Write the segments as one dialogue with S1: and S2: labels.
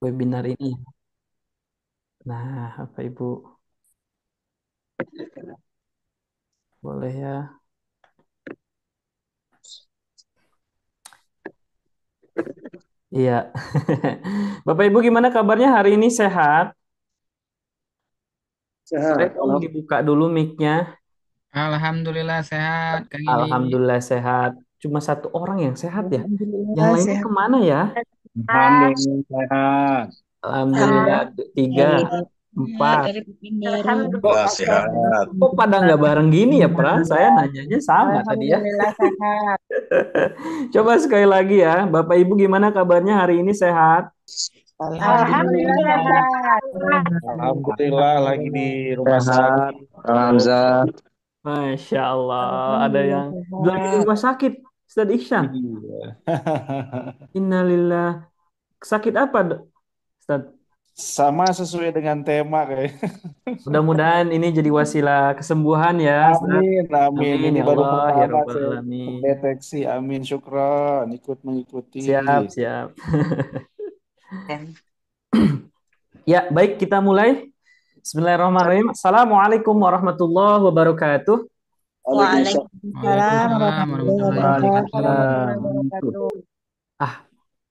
S1: webinar ini. Nah, Bapak Ibu, boleh ya. Iya. Bapak Ibu gimana kabarnya hari ini sehat? Boleh
S2: Sehat,
S1: dong dibuka dulu mic-nya.
S3: Alhamdulillah sehat, Kang ini.
S1: Alhamdulillah sehat. Cuma satu orang yang sehat ya. Yang
S4: Alhamdulillah
S1: lainnya
S4: sehat.
S1: kemana ya?
S2: Alhamdulillah sehat.
S1: Alhamdulillah
S4: Alhamdulillah
S1: tiga, empat.
S4: dari Pekanbaru.
S1: Kok
S5: Alhamdulillah sehat.
S1: kok pada nggak bareng gini ya, Pran? Saya nanyanya sama tadi ya.
S4: Alhamdulillah sehat.
S1: Coba sekali lagi ya, Bapak Ibu gimana kabarnya hari ini sehat?
S4: Alhamdulillah sehat.
S2: Alhamdulillah lagi di rumah
S1: Sehat.
S2: sakit.
S5: Alhamdulillah.
S1: Masya Allah, ada
S4: Alhamdulillah
S1: yang lagi di
S4: sehat.
S1: rumah sakit, Ustaz Iksan.
S2: Iya.
S1: Innalillah. Sakit apa, Ustaz?
S2: Sama sesuai dengan tema kayak.
S1: Mudah-mudahan ini jadi wasilah kesembuhan ya, Ustaz.
S2: Amin, amin.
S1: Amin
S2: Ini
S1: ya
S2: baru
S1: Allah, ya
S2: pertama
S1: Rabbal
S2: saya
S1: Alamin.
S2: terdeteksi. Amin, syukron. Ikut mengikuti.
S1: Siap, siap. Ya, baik kita mulai. Bismillahirrahmanirrahim. Assalamualaikum warahmatullahi wabarakatuh.
S2: Waalaikumsalam.
S4: Waalaikumsalam
S3: Waalaikumsalam
S4: warahmatullahi
S3: warahmatullahi
S1: Waalaikumsalam.
S3: wabarakatuh.
S4: wabarakatuh.
S1: Ah,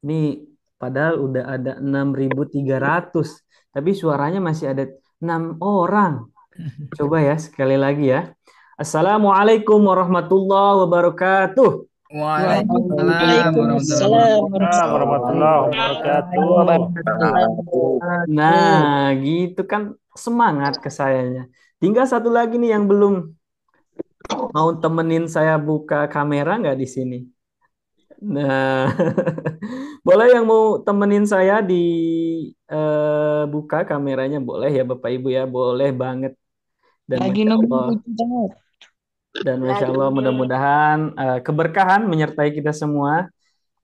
S1: ini padahal udah ada 6.300, tapi suaranya masih ada 6 orang. Coba ya, sekali lagi ya. Assalamualaikum warahmatullahi wabarakatuh.
S3: Waalaikumsalam warahmatullahi
S4: Waalaikumsalam
S2: Warahmatullahi
S4: warahmatullahi
S2: wabarakatuh.
S4: wabarakatuh.
S1: Nah, gitu kan semangat ke sayanya. Tinggal satu lagi nih yang belum mau temenin saya buka kamera nggak di sini? Nah, boleh yang mau temenin saya di buka kameranya boleh ya Bapak Ibu ya, boleh banget. Dan
S4: Lagi
S1: Masya
S4: nunggu
S1: Allah,
S4: hujan.
S1: dan Masya Allah mudah-mudahan keberkahan menyertai kita semua.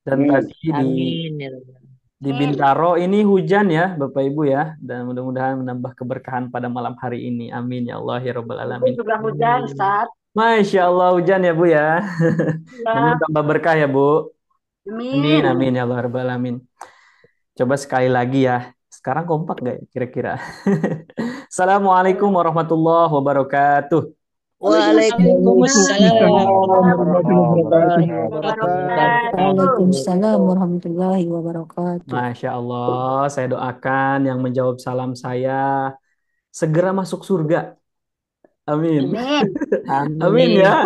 S1: Dan
S2: Amin.
S1: tadi
S4: Amin ya Rabbal.
S1: di Bintaro ini hujan ya Bapak Ibu ya, dan mudah-mudahan menambah keberkahan pada malam hari ini. Amin ya Allah ya Rabbal Alamin.
S5: Juga hujan, Ustaz.
S1: Masya Allah hujan ya Bu ya. Namun
S5: Ya,
S1: tambah berkah ya Bu. Amin,
S5: amin.
S1: amin ya Allah Rabbal Alamin. Coba sekali lagi ya. Sekarang kompak nggak ya kira-kira? Assalamualaikum warahmatullahi wabarakatuh.
S4: Waalaikumsalam warahmatullahi
S2: Warahmatullahi
S4: wabarakatuh.
S2: wabarakatuh.
S4: Waalaikumsalam warahmatullahi wabarakatuh.
S1: Masya Allah, saya doakan yang menjawab salam saya segera masuk surga. Amin.
S5: Amin.
S1: Amin
S4: Amin.
S1: ya.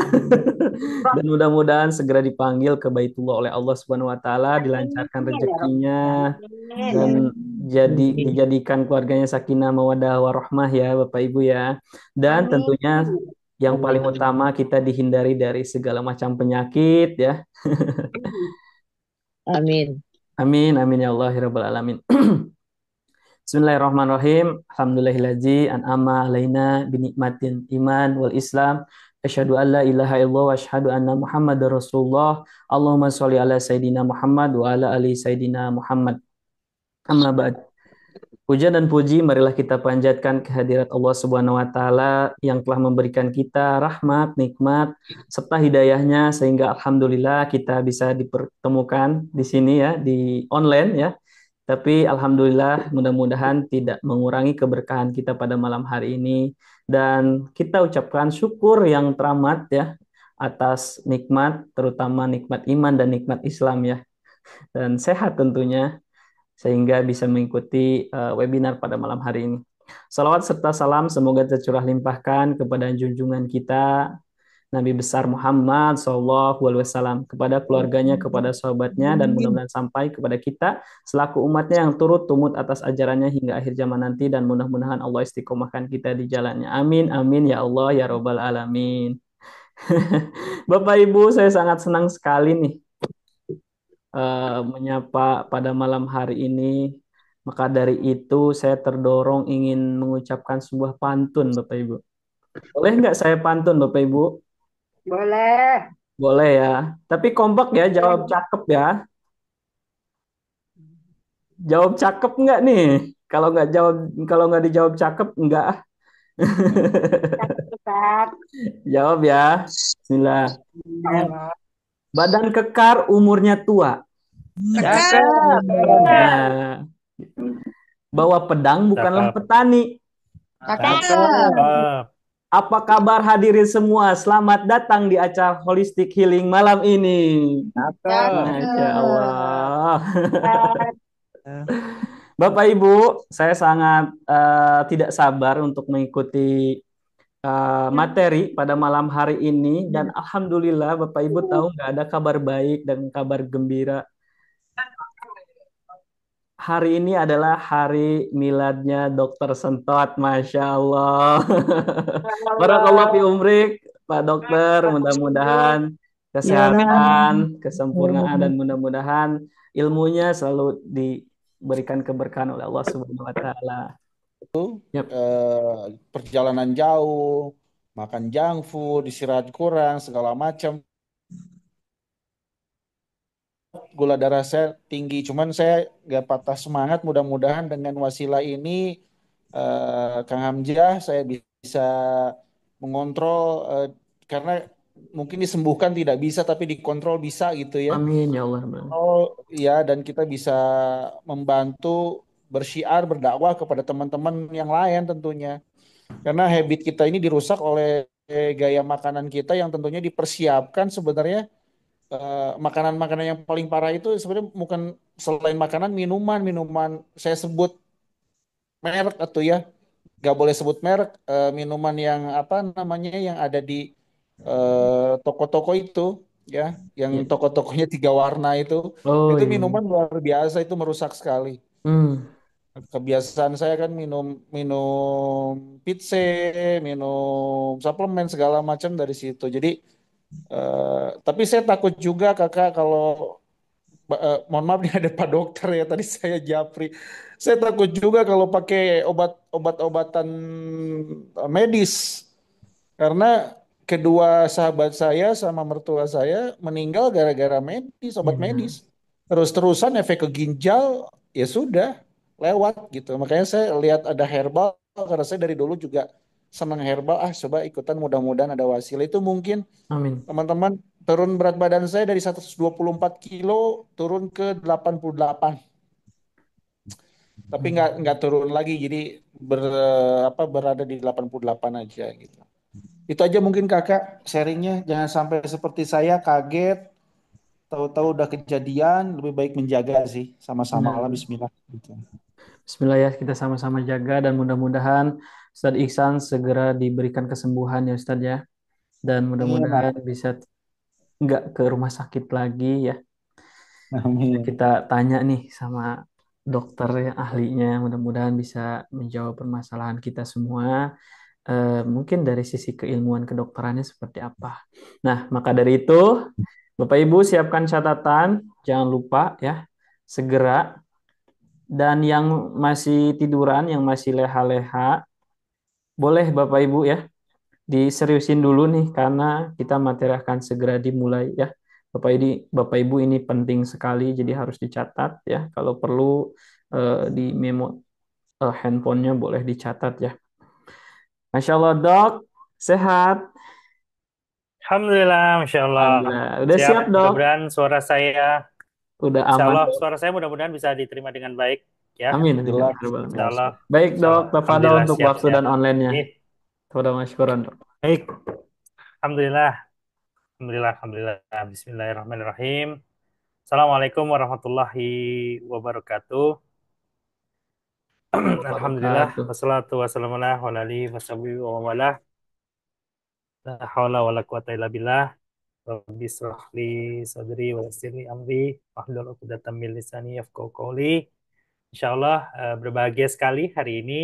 S1: Dan mudah-mudahan segera dipanggil ke Baitullah oleh Allah Subhanahu wa taala,
S5: Amin.
S1: dilancarkan
S5: Ya Rabb.
S1: rezekinya dan
S5: Amin.
S1: dijadikan keluarganya sakinah mawaddah warahmah ya Bapak Ibu ya. Dan
S5: Amin.
S1: tentunya yang paling utama kita dihindari dari segala macam penyakit ya.
S4: Amin.
S1: Amin amin ya Allah ya rabbal alamin. Bismillahirrahmanirrahim. Alhamdulillahillazi an'ama alaina binikmatin iman wal Islam. Asyhadu an la ilaha illallah wa asyhadu anna Muhammadar Rasulullah. Allahumma sholli ala sayidina Muhammad wa ala ali sayidina Muhammad. Amma ba'd. Puja dan puji marilah kita panjatkan kehadirat Allah Subhanahu wa taala yang telah memberikan kita rahmat, nikmat serta hidayahnya sehingga alhamdulillah kita bisa dipertemukan di sini ya di online ya. Tapi alhamdulillah mudah-mudahan tidak mengurangi keberkahan kita pada malam hari ini dan kita ucapkan syukur yang teramat ya atas nikmat terutama nikmat iman dan nikmat Islam ya dan sehat tentunya sehingga bisa mengikuti webinar pada malam hari ini. Salawat serta salam semoga tercurah limpahkan kepada junjungan kita Nabi besar Muhammad Sallallahu Alaihi Wasallam kepada keluarganya, kepada sahabatnya, dan mudah-mudahan sampai kepada kita selaku umatnya yang turut tumut atas ajarannya hingga akhir zaman nanti dan mudah-mudahan Allah istiqomahkan kita di jalannya. Amin, amin ya Allah ya Robbal Alamin. Bapak Ibu, saya sangat senang sekali nih menyapa pada malam hari ini. Maka dari itu saya terdorong ingin mengucapkan sebuah pantun Bapak Ibu. Boleh nggak saya pantun Bapak Ibu?
S5: Boleh.
S1: Boleh ya. Tapi kompak ya, jawab cakep ya. Jawab cakep nggak nih? Kalau nggak jawab, kalau nggak dijawab cakep nggak.
S5: Ustaz.
S1: Jawab ya. Bismillah. Badan kekar, umurnya tua.
S4: Cakep.
S1: Nah, Bawa pedang bukanlah
S2: Cakep.
S1: petani.
S2: Cakep.
S1: Apa kabar hadirin semua? Selamat datang di acara Holistic Healing malam ini.
S2: Cakep.
S1: Masya Allah.
S5: Eh,
S1: Bapak Ibu, saya sangat tidak sabar untuk mengikuti materi pada malam hari ini dan alhamdulillah Bapak Ibu tahu nggak ada kabar baik dan kabar gembira. Hari ini adalah hari miladnya Dokter Sentot, Masya Allah. Barakallah fi umrik, Pak Dokter. Mudah-mudahan
S4: Ya
S1: kesehatan, kesempurnaan, dan mudah-mudahan ilmunya selalu diberikan keberkahan oleh Allah Subhanahu wa Ta'ala. Yap.
S2: Perjalanan jauh, makan junk food, istirahat kurang, segala macam. Gula darah saya tinggi, cuman saya nggak patah semangat. Mudah-mudahan dengan wasilah ini, Kang Hamzah, saya bisa mengontrol, karena mungkin disembuhkan tidak bisa, tapi dikontrol bisa gitu ya.
S1: Amin ya Allah.
S2: Oh ya, dan kita bisa membantu bersyiar, berdakwah kepada teman-teman yang lain tentunya. Karena habit kita ini dirusak oleh gaya makanan kita yang tentunya dipersiapkan sebenarnya. Makanan-makanan yang paling parah itu sebenarnya bukan selain makanan, minuman saya sebut merek atau ya nggak boleh sebut merek, minuman yang apa namanya yang ada di toko-toko itu ya, yang
S1: Ya.
S2: toko-tokonya 3 warna
S1: Oh
S2: itu
S1: iya.
S2: minuman luar biasa, itu merusak sekali.
S1: Hmm.
S2: Kebiasaan saya kan minum minum pizza, minum suplemen segala macam dari situ. Jadi tapi saya takut juga kakak kalau mohon maaf nih ada Pak Dokter ya, tadi saya japri. Saya takut juga kalau pakai obat-obatan medis, karena kedua sahabat saya sama mertua saya meninggal gara-gara medis, obat medis.
S1: Ya.
S2: Terus-terusan efek ke ginjal ya sudah lewat gitu. Makanya saya lihat ada herbal, karena saya dari dulu juga senang herbal. Coba ikutan, mudah-mudahan ada wasilah. Itu mungkin
S1: Amin.
S2: teman-teman, turun berat badan saya dari 124 kilo turun ke 88. Tapi nggak turun lagi, jadi berada di 88 aja gitu. Itu aja mungkin kakak sharingnya. Jangan sampai seperti saya kaget, tahu-tahu udah kejadian. Lebih baik menjaga sih, sama-sama lah.
S1: Nah,
S2: Bismillah gitu.
S1: Bismillah ya, kita sama-sama jaga dan mudah-mudahan Ustadz Iksan segera diberikan kesembuhan ya Ustadz ya. Dan
S2: Amin.
S1: mudah-mudahan bisa nggak ke rumah sakit lagi ya.
S2: Amin.
S1: Kita tanya nih sama dokter yang ahlinya, mudah-mudahan bisa menjawab permasalahan kita semua. Mungkin dari sisi keilmuan kedokterannya seperti apa. Nah, maka dari itu, Bapak Ibu siapkan catatan, jangan lupa ya, segera. Dan yang masih tiduran, yang masih leha-leha, boleh Bapak Ibu ya, diseriusin dulu nih karena kita materi akan segera dimulai ya. Bapak Ibu ini penting sekali jadi harus dicatat ya. Kalau perlu di memo handphonenya boleh dicatat ya. Masya Allah dok, sehat.
S6: Alhamdulillah, Masya Allah.
S1: Alhamdulillah. Udah
S6: Siap,
S1: siap dok?
S6: mudah-mudahan suara saya,
S1: Udah
S6: Insya
S1: aman
S6: Allah,
S1: dok.
S6: suara saya mudah-mudahan bisa diterima dengan baik, ya.
S1: Amin. Amin.
S2: Jelas.
S6: Insya Allah,
S1: Baik
S6: Insya
S1: dok,
S6: Allah.
S1: tafadhol
S6: Alhamdulillah,
S1: untuk waktu
S6: siap-siap.
S1: dan online-nya.
S6: Ih,
S1: Tafadhol masykuran dok.
S6: baik, Alhamdulillah, Alhamdulillah, Alhamdulillah. Bismillahirrahmanirrahim. Assalamualaikum warahmatullahi wabarakatuh. Alhamdulillah,
S1: Wabarakatuh.
S6: wassalatu wassalamu ala alihi washabihi wa wala. La haula wa la quwata illa billah. Rabbi israh li sadri wa yassir li amri wahlul 'uqdatam min lisani yafqahu qawli. Insyaallah berbahagia sekali hari ini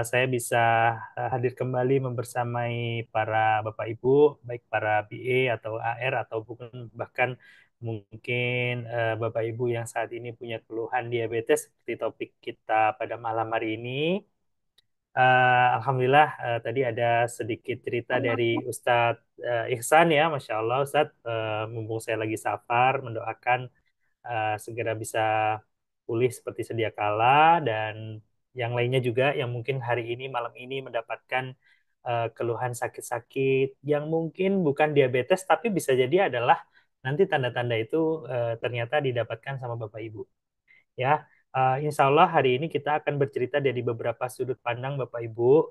S6: saya bisa hadir kembali membersamai para Bapak Ibu, baik para BA atau AR atau bahkan mungkin Bapak Ibu yang saat ini punya keluhan diabetes seperti topik kita pada malam hari ini. Alhamdulillah tadi ada sedikit cerita dari Ustadz Ihsan ya, Masya Allah Ustadz, mumpung saya lagi safar, mendoakan segera bisa pulih seperti sedia kala, dan yang lainnya juga yang mungkin hari ini malam ini mendapatkan keluhan sakit-sakit yang mungkin bukan diabetes tapi bisa jadi adalah nanti tanda-tanda itu ternyata didapatkan sama Bapak Ibu ya. Insya Allah hari ini kita akan bercerita dari beberapa sudut pandang Bapak Ibu.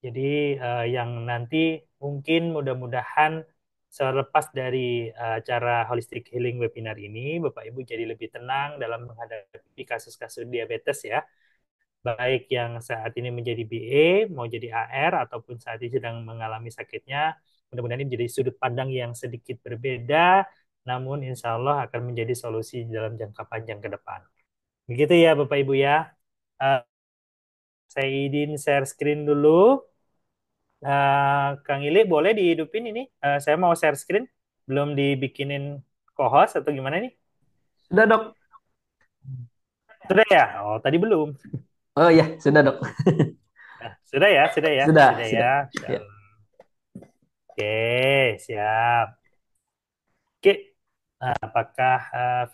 S6: Jadi yang nanti mungkin mudah-mudahan selepas dari acara Holistic Healing webinar ini, Bapak Ibu jadi lebih tenang dalam menghadapi kasus-kasus diabetes ya. Baik yang saat ini menjadi BA, mau jadi AR, ataupun saat ini sedang mengalami sakitnya. Mudah-mudahan ini menjadi sudut pandang yang sedikit berbeda, namun insya Allah akan menjadi solusi dalam jangka panjang ke depan. Begitu ya Bapak Ibu ya. Eh, saya izin share screen dulu. Kang Ili boleh dihidupin ini. Saya mau share screen. Belum dibikinin co-host atau gimana nih?
S1: Sudah, Dok.
S6: Sudah ya? Oh, tadi belum.
S1: Oh iya, sudah, Dok.
S6: Nah, sudah ya? Sudah ya?
S1: Sudah,
S6: Sudah
S1: sudah.
S6: ya?
S1: Ya.
S6: Oke, siap. Oke, apakah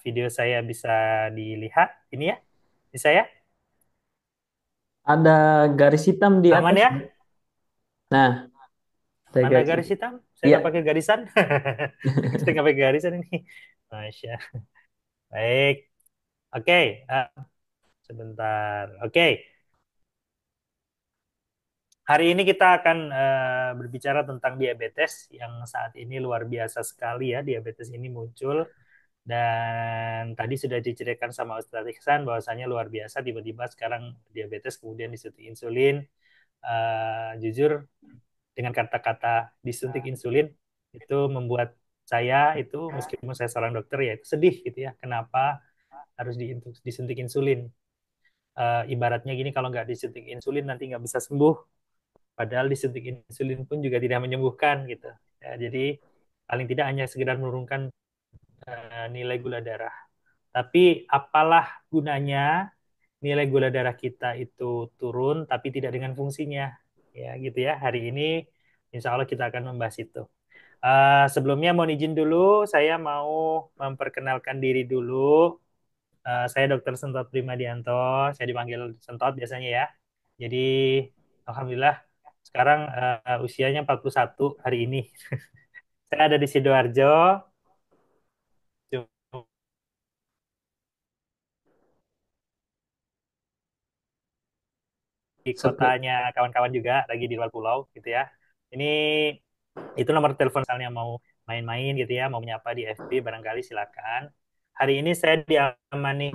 S6: video saya bisa dilihat? Ini ya? Bisa ya?
S1: Ada garis hitam di
S6: Aman
S1: atas.
S6: ya?
S1: Nah, ada
S6: Mana
S1: garis
S6: garis
S1: hitam.
S6: hitam? Saya
S1: Iya,
S6: nggak pakai garisan. Saya nggak pakai garisan ini. Masya. Baik. Oke, sebentar. Oke, hari ini kita akan berbicara tentang diabetes yang saat ini luar biasa sekali ya. Diabetes ini muncul dan tadi sudah diceritakan sama Ustadz Iksan bahwasanya luar biasa tiba-tiba sekarang diabetes kemudian disuntik insulin. Jujur dengan kata-kata disuntik insulin itu membuat saya itu meskipun saya seorang dokter ya itu sedih gitu ya. Kenapa harus disuntik insulin? Ibaratnya gini kalau nggak disuntik insulin nanti nggak bisa sembuh. Padahal disuntik insulin pun juga tidak menyembuhkan gitu. Ya, jadi paling tidak hanya sekedar menurunkan nilai gula darah. Tapi apalah gunanya nilai gula darah kita itu turun tapi tidak dengan fungsinya. Ya gitu ya. Hari ini insya Allah kita akan membahas itu. Sebelumnya mohon izin dulu, saya mau memperkenalkan diri dulu. Saya Dr. Sentot Primadianto, saya dipanggil Sentot biasanya ya. Jadi Alhamdulillah sekarang usianya 41 hari ini. Saya ada di Sidoarjo, di
S1: seperti
S6: kotanya kawan-kawan juga, lagi di luar pulau gitu ya. Ini itu nomor telepon misalnya mau main-main gitu ya, mau menyapa di FB barangkali silakan. Hari ini saya diamani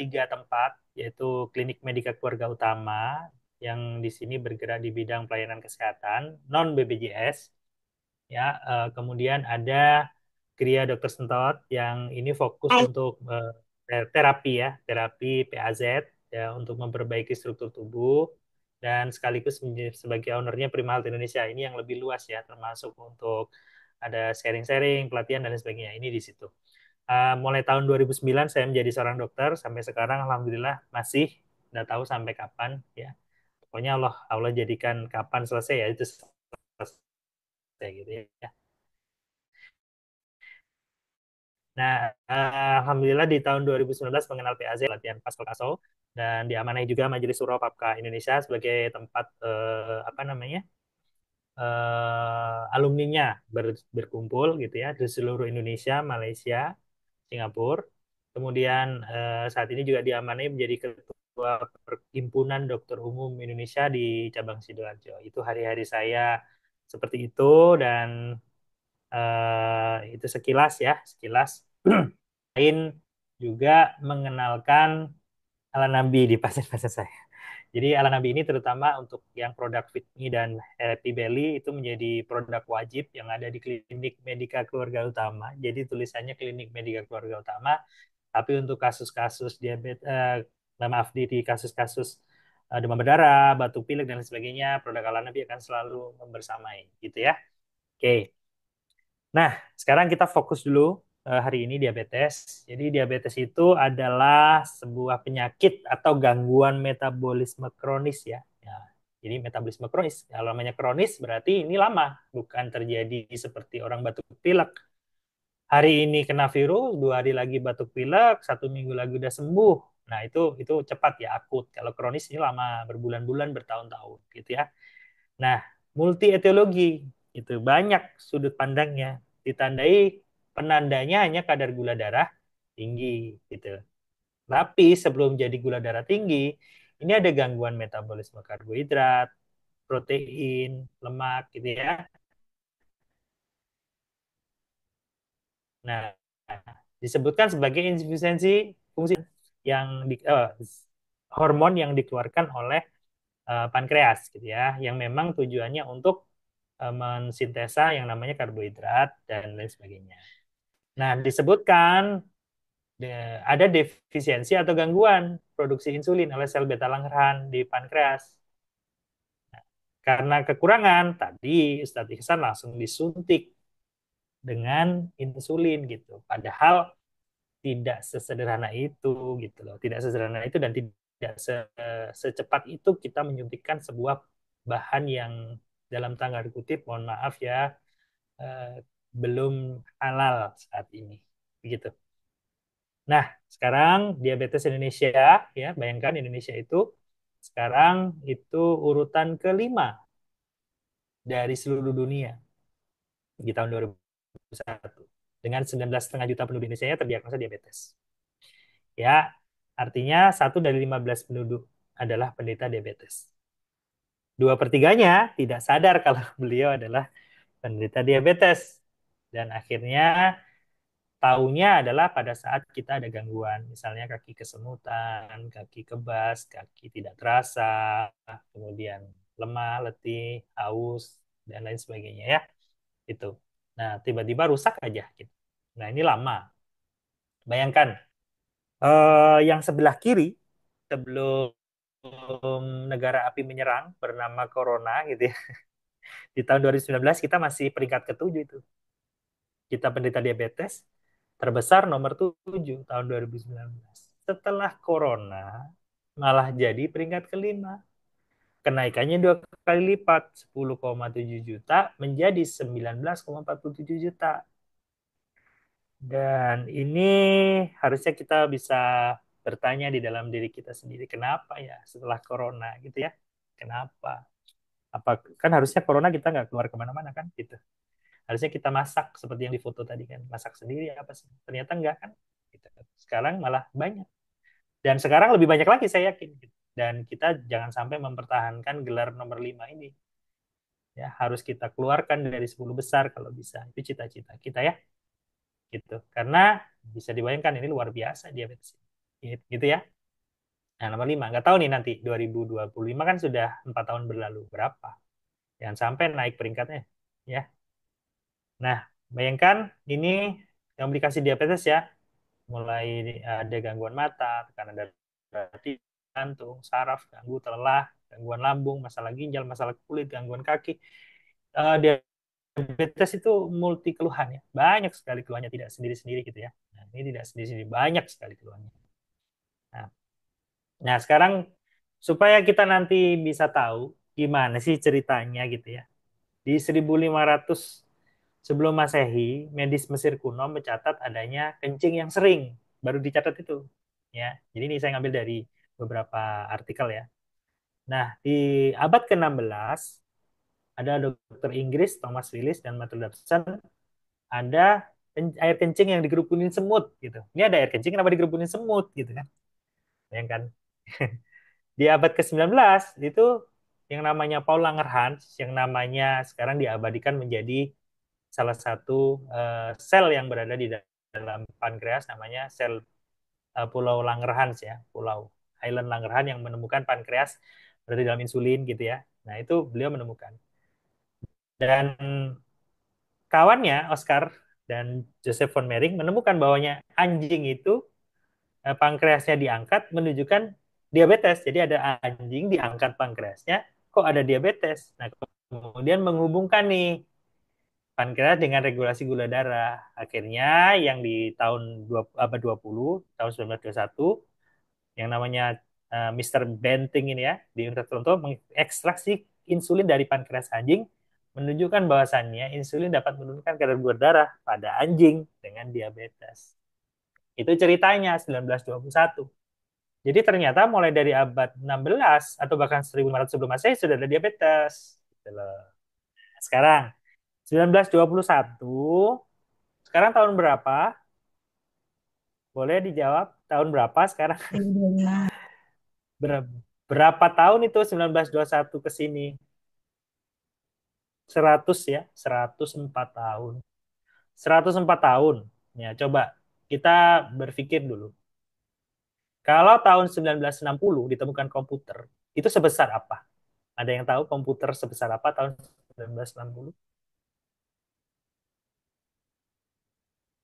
S6: tiga tempat, yaitu Klinik Medika Keluarga Utama yang di sini bergerak di bidang pelayanan kesehatan non BPJS. Ya, kemudian ada Gria Dokter Sentot yang ini fokus untuk terapi ya, terapi PAZ ya untuk memperbaiki struktur tubuh dan sekaligus sebagai ownernya Prima Health Indonesia ini yang lebih luas ya, termasuk untuk ada sharing-sharing, pelatihan dan sebagainya. Ini di situ. Mulai tahun 2009 saya menjadi seorang dokter sampai sekarang alhamdulillah masih nggak tahu sampai kapan ya. Pokoknya Allah Allah jadikan kapan selesai ya itu selesai gitu ya. Nah, alhamdulillah di tahun 2019 mengenal PAZ latihan Pascal Kaso dan diamanai juga Majelis Suro Papka Indonesia sebagai tempat apa namanya alumninya berkumpul gitu ya di seluruh Indonesia, Malaysia, Singapura. Kemudian saat ini juga diamanai menjadi ketua Perhimpunan Dokter Umum Indonesia di cabang Sidoarjo. Itu hari-hari saya seperti itu dan itu sekilas ya, sekilas. Lain juga mengenalkan ala nabi di pasien-pasien saya. Jadi ala nabi ini terutama untuk yang produk Fit Me dan Happy Belly itu menjadi produk wajib yang ada di klinik Medika Keluarga Utama. Jadi tulisannya klinik Medika Keluarga Utama. Tapi untuk kasus-kasus diabetes, maaf di kasus-kasus demam berdarah, batuk pilek dan sebagainya, produk ala nabi akan selalu membersamai, gitu ya. Oke. Nah, sekarang kita fokus dulu hari ini diabetes. Jadi diabetes itu adalah sebuah penyakit atau gangguan metabolisme kronis ya. Ya, jadi metabolisme kronis. Kalau namanya kronis berarti ini lama, bukan terjadi seperti orang batuk pilek. Hari ini kena virus, 2 hari lagi batuk pilek, 1 minggu lagi udah sembuh. Nah, itu cepat ya akut. Kalau kronis ini lama, berbulan-bulan, bertahun-tahun gitu ya. Nah, multi etiologi itu banyak sudut pandangnya. Ditandai penandanya hanya kadar gula darah tinggi gitu. Tapi sebelum jadi gula darah tinggi, ini ada gangguan metabolisme karbohidrat, protein, lemak gitu ya. Nah, disebutkan sebagai insufisiensi fungsi yang hormon yang dikeluarkan oleh pankreas gitu ya, yang memang tujuannya untuk mensintesa yang namanya karbohidrat dan lain sebagainya. Nah, disebutkan ada defisiensi atau gangguan produksi insulin oleh sel beta Langerhans di pankreas. Nah, karena kekurangan, tadi Ustadz Ihsan langsung disuntik dengan insulin gitu. Padahal tidak sesederhana itu gitu loh. Tidak sesederhana itu dan tidak secepat itu kita menyuntikkan sebuah bahan yang dalam tanda kutip, mohon maaf ya, belum halal saat ini. Begitu. Nah, sekarang diabetes Indonesia, ya bayangkan Indonesia itu sekarang itu urutan kelima dari seluruh dunia di tahun 2001 dengan 19,5 juta penduduk Indonesia yang terdiagnosa diabetes. Ya, artinya 1 dari 15 penduduk adalah penderita diabetes. 2/3-nya tidak sadar kalau beliau adalah penderita diabetes. Dan akhirnya taunya adalah pada saat kita ada gangguan, misalnya kaki kesemutan, kaki kebas, kaki tidak terasa, kemudian lemah, letih, haus, dan lain sebagainya ya. Itu. Nah, tiba-tiba rusak aja gitu. Nah, ini lama. Bayangkan, yang sebelah kiri sebelum negara api menyerang bernama Corona gitu ya. Di tahun 2019 kita masih peringkat ke-7 itu. Kita penderita diabetes terbesar nomor 7 tahun 2019. Setelah Corona malah jadi peringkat kelima. Kenaikannya 2 kali lipat, 10,7 juta menjadi 19,47 juta. Dan ini harusnya kita bisa bertanya di dalam diri kita sendiri, kenapa ya setelah corona gitu ya? Kenapa? Apa kan harusnya corona kita nggak keluar kemana-mana kan gitu. Harusnya kita masak seperti yang difoto tadi kan, masak sendiri apa sih? Ternyata enggak kan? Gitu. Sekarang malah banyak. Dan sekarang lebih banyak lagi saya yakin. Gitu. Dan kita jangan sampai mempertahankan gelar nomor 5 ini. Ya, harus kita keluarkan dari 10 besar kalau bisa. Itu cita-cita kita ya. Gitu. Karena bisa dibayangkan ini luar biasa diabetes. Gitu ya. Nah, nomor 5. Nggak tahu nih nanti 2025 kan sudah 4 tahun berlalu. Berapa? Jangan sampai naik peringkatnya. Ya. Nah, bayangkan ini komplikasi diabetes ya. Mulai ada gangguan mata, tekanan darah tinggi, jantung, saraf, ganggu lelah, gangguan lambung, masalah ginjal, masalah kulit, gangguan kaki. Diabetes itu multi keluhan ya. Banyak sekali keluhannya, tidak sendiri-sendiri gitu ya. Nah, ini tidak sendiri-sendiri, banyak sekali keluhannya. Nah, nah, sekarang supaya kita nanti bisa tahu gimana sih ceritanya gitu ya. Di 1500 sebelum Masehi, medis Mesir kuno mencatat adanya kencing yang sering. Baru dicatat itu. Ya. Jadi ini saya ngambil dari beberapa artikel ya. Nah, di abad ke-16 ada dokter Inggris Thomas Willis dan Matthew Dobson ada air kencing yang digerupunin semut gitu. Ini ada air kencing kenapa digerupunin semut gitu kan. Bayangkan. Di abad ke-19 itu yang namanya Paul Langerhans yang namanya sekarang diabadikan menjadi salah satu sel yang berada di dalam pankreas namanya sel Pulau Langerhans ya, Pulau Island Langerhans yang menemukan pankreas berada di dalam insulin gitu ya. Nah, itu beliau menemukan. Dan kawannya Oscar dan Joseph von Mering menemukan bahwanya anjing itu pankreasnya diangkat menunjukkan diabetes. Jadi ada anjing diangkat pankreasnya, kok ada diabetes. Nah, kemudian menghubungkan nih pankreas dengan regulasi gula darah. Akhirnya yang di abad 20, tahun 1921, yang namanya Mr. Banting ini ya, di Universitas Toronto mengekstraksi insulin dari pankreas anjing, menunjukkan bahwasannya insulin dapat menurunkan kadar gula darah pada anjing dengan diabetes. Itu ceritanya 1921. Jadi ternyata mulai dari abad 16 atau bahkan 1500 sebelum Masehi sudah ada diabetes. Sekarang 1921, sekarang tahun berapa? Boleh dijawab? tahun berapa sekarang?
S4: 2025.
S6: Ber- Berapa tahun itu 1921 ke sini? 100 ya, 104 tahun. 104 tahun. Ya, coba kita berpikir dulu. Kalau tahun 1960 ditemukan komputer, itu sebesar apa? Ada yang tahu komputer sebesar apa tahun 1960?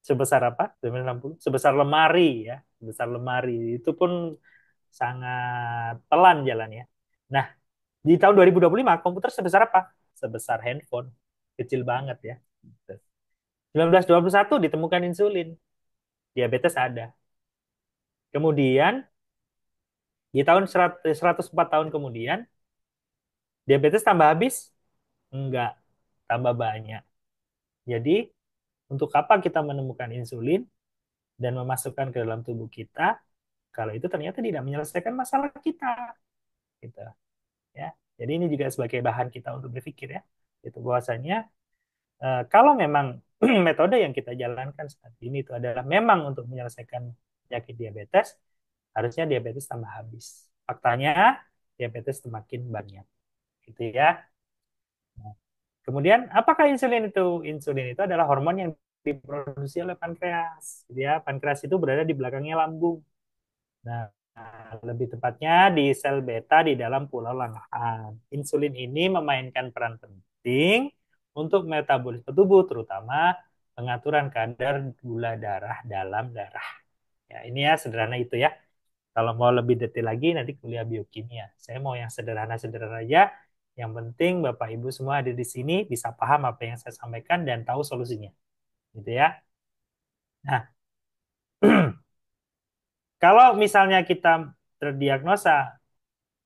S6: Sebesar apa? 1960? Sebesar lemari ya, sebesar lemari. Itu pun sangat pelan jalannya. Nah, di tahun 2025 komputer sebesar apa? Sebesar handphone. Kecil banget ya. 1921 ditemukan insulin. Diabetes ada. Kemudian di tahun 104 tahun kemudian diabetes tambah habis? Enggak, tambah banyak. Jadi, untuk apa kita menemukan insulin dan memasukkan ke dalam tubuh kita kalau itu ternyata tidak menyelesaikan masalah kita, gitu ya. Jadi ini juga sebagai bahan kita untuk berpikir ya. Itu bahwasanya kalau memang metode yang kita jalankan saat ini itu adalah memang untuk menyelesaikan penyakit diabetes, harusnya diabetes tambah habis. Faktanya diabetes semakin banyak, gitu ya. Nah, kemudian apakah insulin itu? Insulin itu adalah hormon yang diproduksi oleh pankreas, gitu ya. Pankreas itu berada di belakangnya lambung. Nah, lebih tepatnya di sel beta di dalam pulau Langerhans. Insulin ini memainkan peran penting untuk metabolisme tubuh, terutama pengaturan kadar gula darah dalam darah. Ya, ini ya sederhana itu ya. Kalau mau lebih detail lagi nanti kuliah biokimia. Saya mau yang sederhana-sederhana aja. Yang penting Bapak Ibu semua ada di sini bisa paham apa yang saya sampaikan dan tahu solusinya. Gitu ya. Nah, kalau misalnya kita terdiagnosa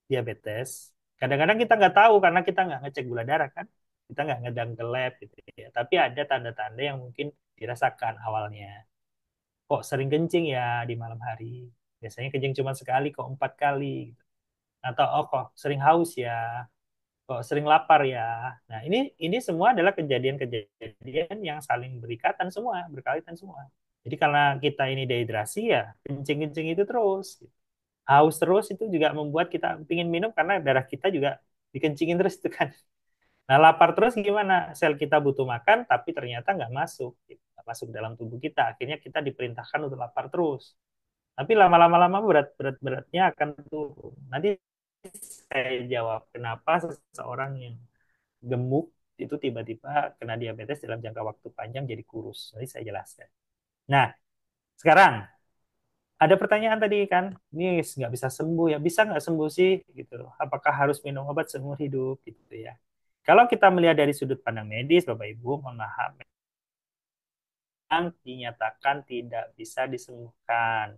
S6: diabetes, kadang-kadang kita nggak tahu karena kita nggak ngecek gula darah kan. Kita nggak ngedang ke lab gitu ya. Tapi ada tanda-tanda yang mungkin dirasakan awalnya. Kok sering kencing ya di malam hari. Biasanya kencing cuma sekali kok 4 kali. Gitu. Atau oh kok sering haus ya. Kok sering lapar ya. Nah, ini semua adalah kejadian-kejadian yang saling berikatan semua, berkaitan semua. Jadi karena kita ini dehidrasi ya, kencing-kencing itu terus. Haus terus itu juga membuat kita ingin minum karena darah kita juga dikencingin terus itu kan. Nah, lapar terus gimana? Sel kita butuh makan tapi ternyata nggak masuk, nggak masuk dalam tubuh kita. Akhirnya kita diperintahkan untuk lapar terus. Tapi lama-lama beratnya akan turun. Nanti saya jawab kenapa seseorang yang gemuk itu tiba-tiba kena diabetes dalam jangka waktu panjang jadi kurus. Nanti saya jelaskan. Nah, sekarang ada pertanyaan tadi kan, ini nggak bisa sembuh ya, bisa nggak sembuh sih gitu? Apakah harus minum obat seumur hidup gitu ya? Kalau kita melihat dari sudut pandang medis, Bapak Ibu, mohon maaf, memang dinyatakan tidak bisa disembuhkan,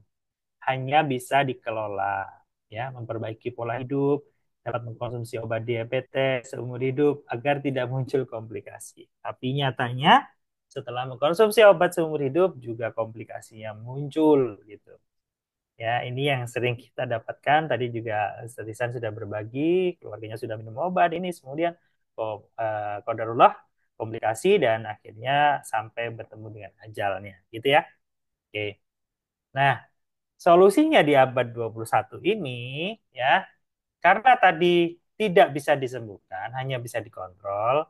S6: hanya bisa dikelola, ya, memperbaiki pola hidup, dapat mengkonsumsi obat diabetes seumur hidup agar tidak muncul komplikasi. Tapi nyatanya setelah mengkonsumsi obat seumur hidup juga komplikasinya muncul gitu. Ya, ini yang sering kita dapatkan. Tadi juga Statisan sudah berbagi, keluarganya sudah minum obat, ini kemudian qadarullah komplikasi dan akhirnya sampai bertemu dengan ajalnya, gitu ya. Oke. Nah, solusinya di abad 21 ini ya, karena tadi tidak bisa disembuhkan, hanya bisa dikontrol,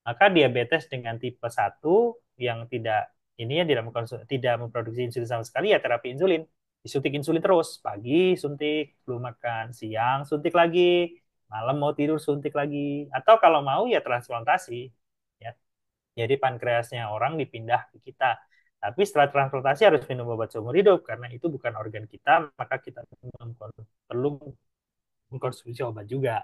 S6: maka diabetes dengan tipe 1 yang tidak ini ya tidak memproduksi insulin sama sekali ya terapi insulin. Disuntik insulin terus, pagi suntik, belum makan, siang suntik lagi, malam mau tidur suntik lagi, atau kalau mau ya transplantasi. Ya. Jadi pankreasnya orang dipindah ke kita. Tapi setelah transplantasi harus minum obat seumur hidup karena itu bukan organ kita, maka kita perlu mengkonsumsi obat juga.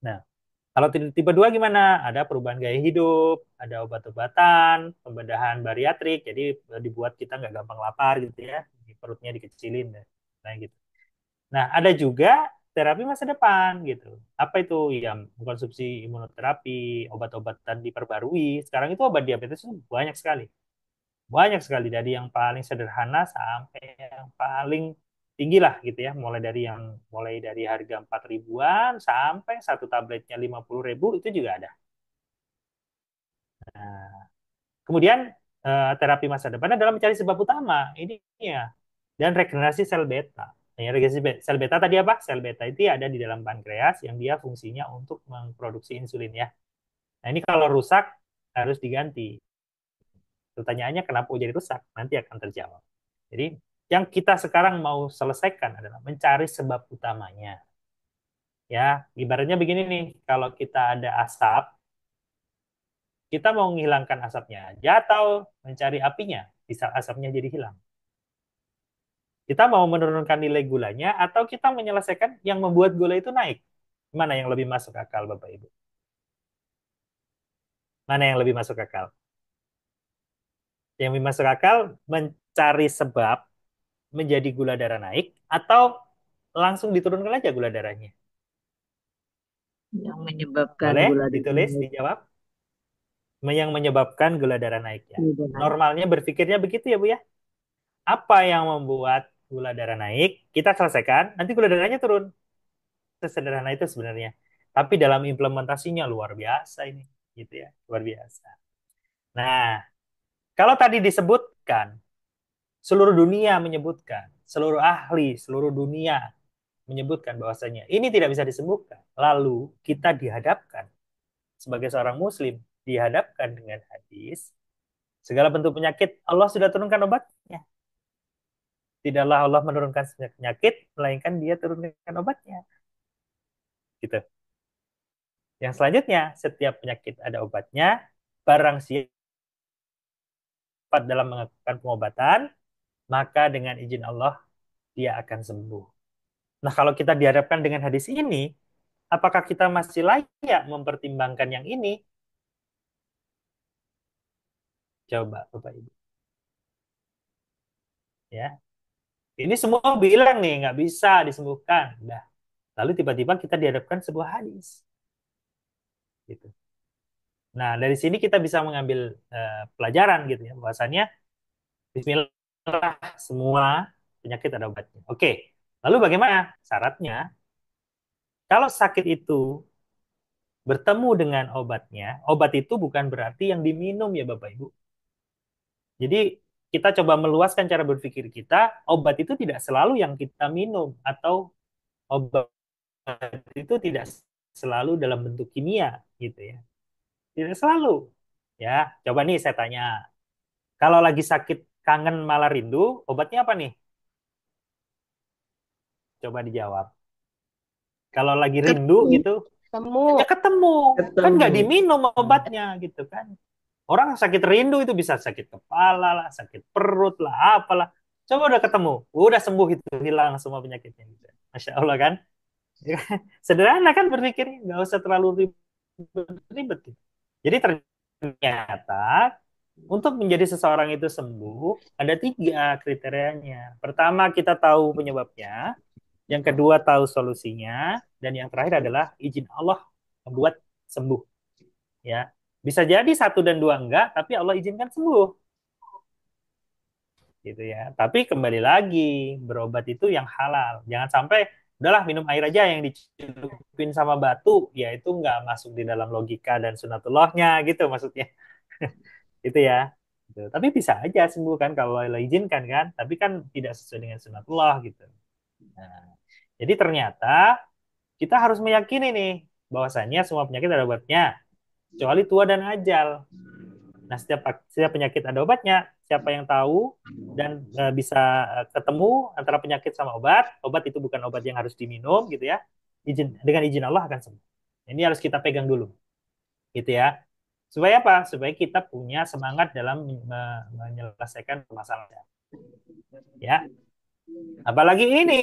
S6: Nah, kalau tipe 2 gimana? Ada perubahan gaya hidup, ada obat-obatan, pembedahan bariatrik, jadi dibuat kita nggak gampang lapar gitu ya, perutnya dikecilin, nah gitu. Nah, ada juga terapi masa depan gitu. Apa itu? Ya, mengkonsumsi imunoterapi, obat-obatan diperbarui. Sekarang itu obat diabetes itu banyak sekali. Banyak sekali dari yang paling sederhana sampai yang paling tinggi lah gitu ya. Mulai dari harga 4 ribuan sampai satu tabletnya 50 ribu itu juga ada. Nah, kemudian terapi masa depan adalah mencari sebab utama. Ini ya dan regenerasi sel beta. Nah, regenerasi sel beta tadi apa? Sel beta itu ada di dalam pankreas yang dia fungsinya untuk memproduksi insulin ya. Nah, ini kalau rusak harus diganti. Pertanyaannya kenapa jadi rusak? Nanti akan terjawab. Jadi yang kita sekarang mau selesaikan adalah mencari sebab utamanya. Ya, ibaratnya begini nih, kalau kita ada asap, kita mau menghilangkan asapnya aja atau mencari apinya, bisa asapnya jadi hilang. Kita mau menurunkan nilai gulanya atau kita menyelesaikan yang membuat gula itu naik. Mana yang lebih masuk akal, Bapak Ibu? Mana yang lebih masuk akal? Yang lebih masuk akal mencari sebab menjadi gula darah naik atau langsung diturunkan aja gula darahnya.
S4: Yang menyebabkan
S6: Boleh
S4: gula darah
S6: ditulis,
S4: naik
S6: dijawab. Yang menyebabkan gula darah naik ya.
S4: itu naik.
S6: Normalnya berpikirnya begitu ya Bu ya. Apa yang membuat gula darah naik? Kita selesaikan, nanti gula darahnya turun. Sesederhana itu sebenarnya. Tapi dalam implementasinya luar biasa ini, gitu ya, luar biasa. Nah, kalau tadi disebutkan, seluruh dunia menyebutkan, seluruh ahli, seluruh dunia menyebutkan bahwasanya ini tidak bisa disembuhkan. Lalu kita dihadapkan sebagai seorang muslim, dihadapkan dengan hadis, segala bentuk penyakit Allah sudah turunkan obatnya. Tidaklah Allah menurunkan penyakit, melainkan dia turunkan obatnya. Gitu. Yang selanjutnya, setiap penyakit ada obatnya, barang siapa dalam melakukan pengobatan, maka dengan izin Allah, dia akan sembuh. Nah, kalau kita dihadapkan dengan hadis ini, apakah kita masih layak mempertimbangkan yang ini? Coba, Bapak Ibu. Ya, ini semua bilang nih, nggak bisa disembuhkan. Nah, lalu tiba-tiba kita dihadapkan sebuah hadis. Gitu. Nah, dari sini kita bisa mengambil pelajaran gitu ya, bahwasannya Bismillah semua penyakit ada obatnya. Oke, lalu bagaimana syaratnya? Kalau sakit itu bertemu dengan obatnya, obat itu bukan berarti yang diminum ya Bapak Ibu. Jadi kita coba meluaskan cara berpikir kita, obat itu tidak selalu yang kita minum atau obat itu tidak selalu dalam bentuk kimia gitu ya. Tidak selalu. Ya, coba nih saya tanya. Kalau lagi sakit kangen malah rindu, obatnya apa nih? Coba dijawab. Kalau lagi rindu
S5: Ketemu.
S6: gitu,
S5: Ketemu.
S6: ya ketemu. Kan nggak
S1: Ketemu.
S6: diminum obatnya gitu kan. Orang sakit rindu itu bisa sakit kepala lah, sakit perut lah, apalah. Coba udah ketemu, udah sembuh itu, hilang semua penyakitnya gitu. Masya Allah kan. Sederhana kan berpikirnya, nggak usah terlalu ribet-ribet. Jadi ternyata untuk menjadi seseorang itu sembuh, ada 3 kriterianya. Pertama, kita tahu penyebabnya. Yang kedua, tahu solusinya. Dan yang terakhir adalah izin Allah membuat sembuh. Ya, bisa jadi 1 dan 2 enggak, tapi Allah izinkan sembuh. Gitu ya. Tapi kembali lagi, berobat itu yang halal. Jangan sampai, udahlah minum air aja yang dicelupin sama batu, ya itu nggak masuk di dalam logika dan sunatullahnya gitu maksudnya. Itu ya. Gitu. Tapi bisa aja sembuh kan kalau Allah izinkan kan. Tapi kan tidak sesuai dengan sunatullah gitu. Nah, jadi ternyata kita harus meyakini nih bahwasanya semua penyakit ada obatnya, kecuali tua dan ajal. Nah, setiap penyakit ada obatnya. Siapa yang tahu dan bisa ketemu antara penyakit sama obat, obat itu bukan obat yang harus diminum gitu ya. Dengan izin Allah akan sembuh. Ini harus kita pegang dulu, gitu ya. Supaya apa? Supaya kita punya semangat dalam menyelesaikan permasalahan. Ya, apalagi ini,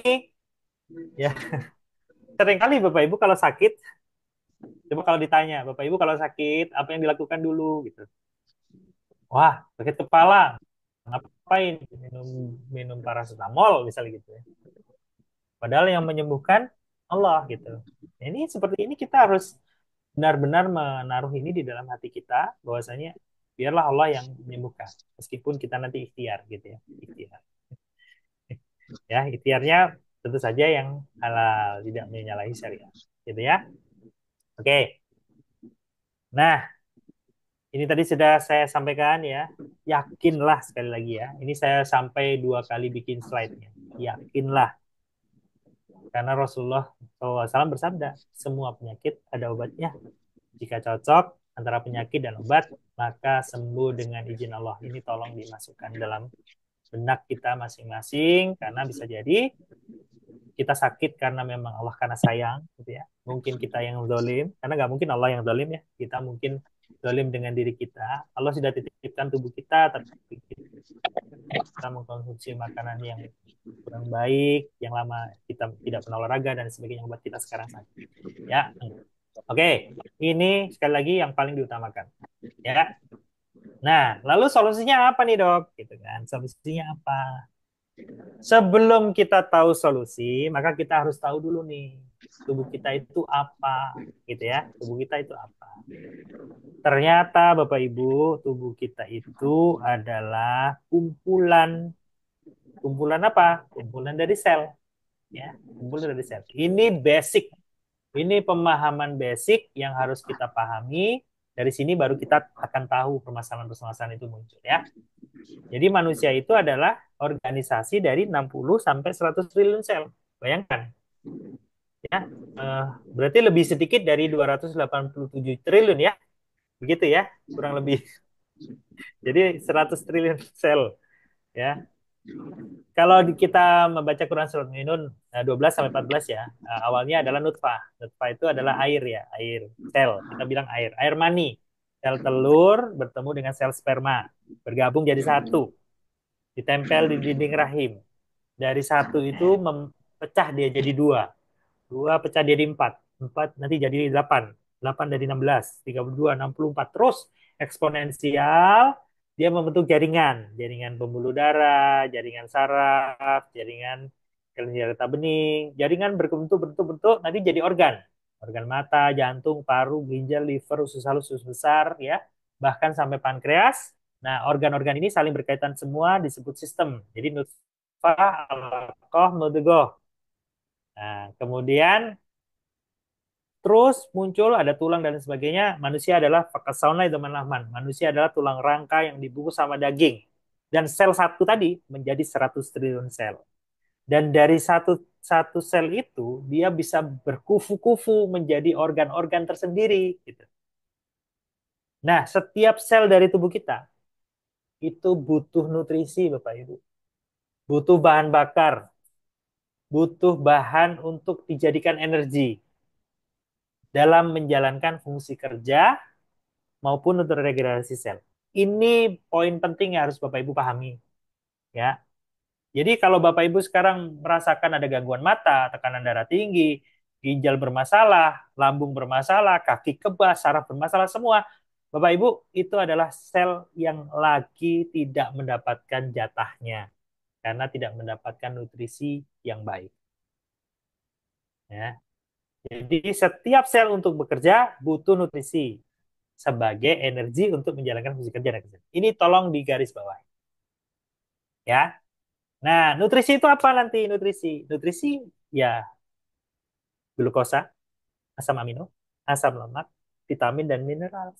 S6: ya seringkali Bapak Ibu kalau sakit, coba kalau ditanya Bapak Ibu kalau sakit apa yang dilakukan dulu gitu. Wah, sakit kepala, ngapain minum minum paracetamol misalnya gitu ya. Padahal yang menyembuhkan Allah gitu. Nah, ini seperti ini kita harus benar-benar menaruh ini di dalam hati kita bahwasanya biarlah Allah yang menyembuhkan meskipun kita nanti ikhtiar gitu ya. Ikhtiar. Ya, ikhtiarnya tentu saja yang halal, tidak menyalahi syariat. Gitu ya. Oke. Nah, Ini tadi sudah saya sampaikan ya. Yakinlah sekali lagi ya. Ini saya sampai 2 kali bikin slide-nya. Yakinlah. Karena Rasulullah SAW bersabda, semua penyakit ada obatnya. Jika cocok antara penyakit dan obat, maka sembuh dengan izin Allah. Ini tolong dimasukkan dalam benak kita masing-masing, karena bisa jadi kita sakit karena memang Allah karena sayang, gitu ya. Mungkin kita yang zalim, karena nggak mungkin Allah yang zalim ya. Kita mungkin zalim dengan diri kita. Allah sudah titipkan tubuh kita, tapi kita mengkonsumsi makanan yang kurang baik, yang lama kita tidak pernah olahraga dan sebagainya membuat kita sekarang sakit. Ya, oke. Ini sekali lagi yang paling diutamakan. Ya. Nah, lalu solusinya apa nih dok? Gitu kan? Solusinya apa? Sebelum kita tahu solusi, maka kita harus tahu dulu nih tubuh kita itu apa, gitu ya. Tubuh kita itu apa? Ternyata Bapak Ibu, tubuh kita itu adalah kumpulan apa? Kumpulan dari sel, ya. Kumpulan dari sel. Ini basic. Ini pemahaman basic yang harus kita pahami. Dari sini baru kita akan tahu permasalahan-permasalahan itu muncul, ya. Jadi manusia itu adalah organisasi dari 60 sampai 100 triliun sel. Bayangkan. Ya, berarti lebih sedikit dari 287 triliun ya. Begitu ya, kurang lebih. Jadi 100 triliun sel ya. Kalau kita membaca Quran surat Mu'minun 12 sampai 14 ya, awalnya adalah nutfah. Nutfah itu adalah air ya, air sel. Kita bilang air mani. Sel telur bertemu dengan sel sperma, bergabung jadi satu, ditempel di dinding rahim. Dari satu itu pecah dia jadi dua. Dua pecah jadi empat. Empat nanti jadi 8. 8 dari 16. 32, 64. Terus eksponensial dia membentuk jaringan. Jaringan pembuluh darah, jaringan saraf, jaringan kelenjar getah bening. Jaringan berbentuk-bentuk nanti jadi organ. Organ mata, jantung, paru, ginjal, liver, usus halus, usus besar, ya. Bahkan sampai pankreas. Nah, organ-organ ini saling berkaitan semua disebut sistem. Jadi nutfah, alaqah, mudghah. Nah, kemudian terus muncul ada tulang dan sebagainya. Manusia adalah fakasauna itu lahman. Manusia adalah tulang rangka yang dibungkus sama daging. Dan sel satu tadi menjadi 100 triliun sel. Dan dari satu satu sel itu dia bisa berkufu-kufu menjadi organ-organ tersendiri gitu. Nah, setiap sel dari tubuh kita itu butuh nutrisi, Bapak Ibu. Butuh bahan bakar, butuh bahan untuk dijadikan energi dalam menjalankan fungsi kerja maupun untuk regenerasi sel. Ini poin penting yang harus Bapak Ibu pahami, ya. Jadi kalau Bapak Ibu sekarang merasakan ada gangguan mata, tekanan darah tinggi, ginjal bermasalah, lambung bermasalah, kaki kebas, saraf bermasalah semua, Bapak Ibu itu adalah sel yang lagi tidak mendapatkan jatahnya karena tidak mendapatkan nutrisi yang baik. Ya. Jadi setiap sel untuk bekerja butuh nutrisi sebagai energi untuk menjalankan fungsi kerja dan kesehatan. Ini tolong digaris bawah. Ya. Nah, nutrisi itu apa nanti? Nutrisi ya glukosa, asam amino, asam lemak, vitamin dan mineral.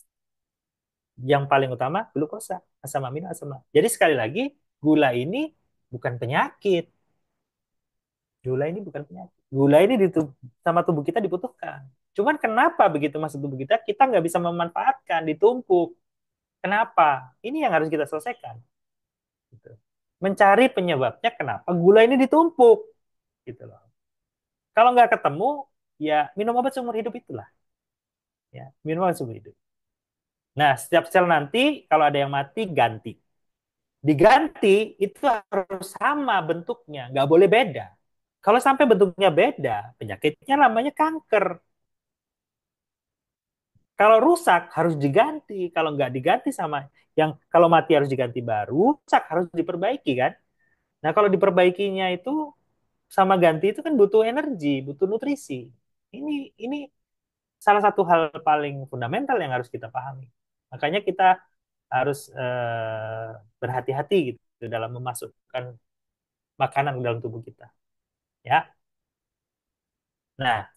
S6: Yang paling utama glukosa, asam amino, asam lemak. Jadi sekali lagi, gula ini bukan penyakit. Gula ini bukan penyakit. Gula ini sama tubuh kita dibutuhkan. Cuman kenapa begitu masuk tubuh kita, kita nggak bisa memanfaatkan, ditumpuk. Kenapa? Ini yang harus kita selesaikan. Gitu. Mencari penyebabnya kenapa gula ini ditumpuk. Gitu loh. Kalau nggak ketemu, ya minum obat seumur hidup itulah. Ya, minum obat seumur hidup. Nah, setiap sel nanti kalau ada yang mati ganti. Diganti itu harus sama bentuknya, nggak boleh beda. Kalau sampai bentuknya beda, penyakitnya namanya kanker. Kalau rusak harus diganti. Kalau nggak diganti sama yang kalau mati harus diganti baru, rusak harus diperbaiki kan. Nah, kalau diperbaikinya itu sama ganti itu kan butuh energi, butuh nutrisi. Ini ini salah satu hal paling fundamental yang harus kita pahami. Makanya kita harus berhati-hati gitu dalam memasukkan makanan ke dalam tubuh kita. Ya. Nah,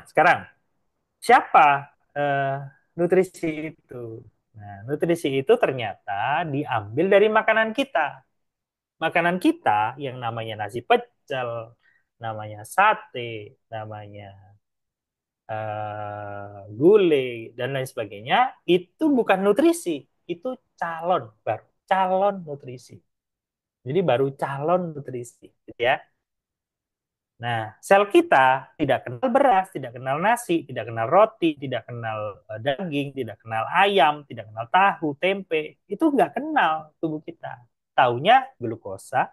S6: sekarang siapa nutrisi itu? Nah, nutrisi itu ternyata diambil dari makanan kita. Makanan kita yang namanya nasi pecel, namanya sate, namanya gulai, dan lain sebagainya, itu bukan nutrisi. Itu calon, baru calon nutrisi. Jadi baru calon nutrisi, gitu ya. Nah, sel kita tidak kenal beras, tidak kenal nasi, tidak kenal roti, tidak kenal daging, tidak kenal ayam, tidak kenal tahu, tempe. Itu nggak kenal tubuh kita. Taunya glukosa,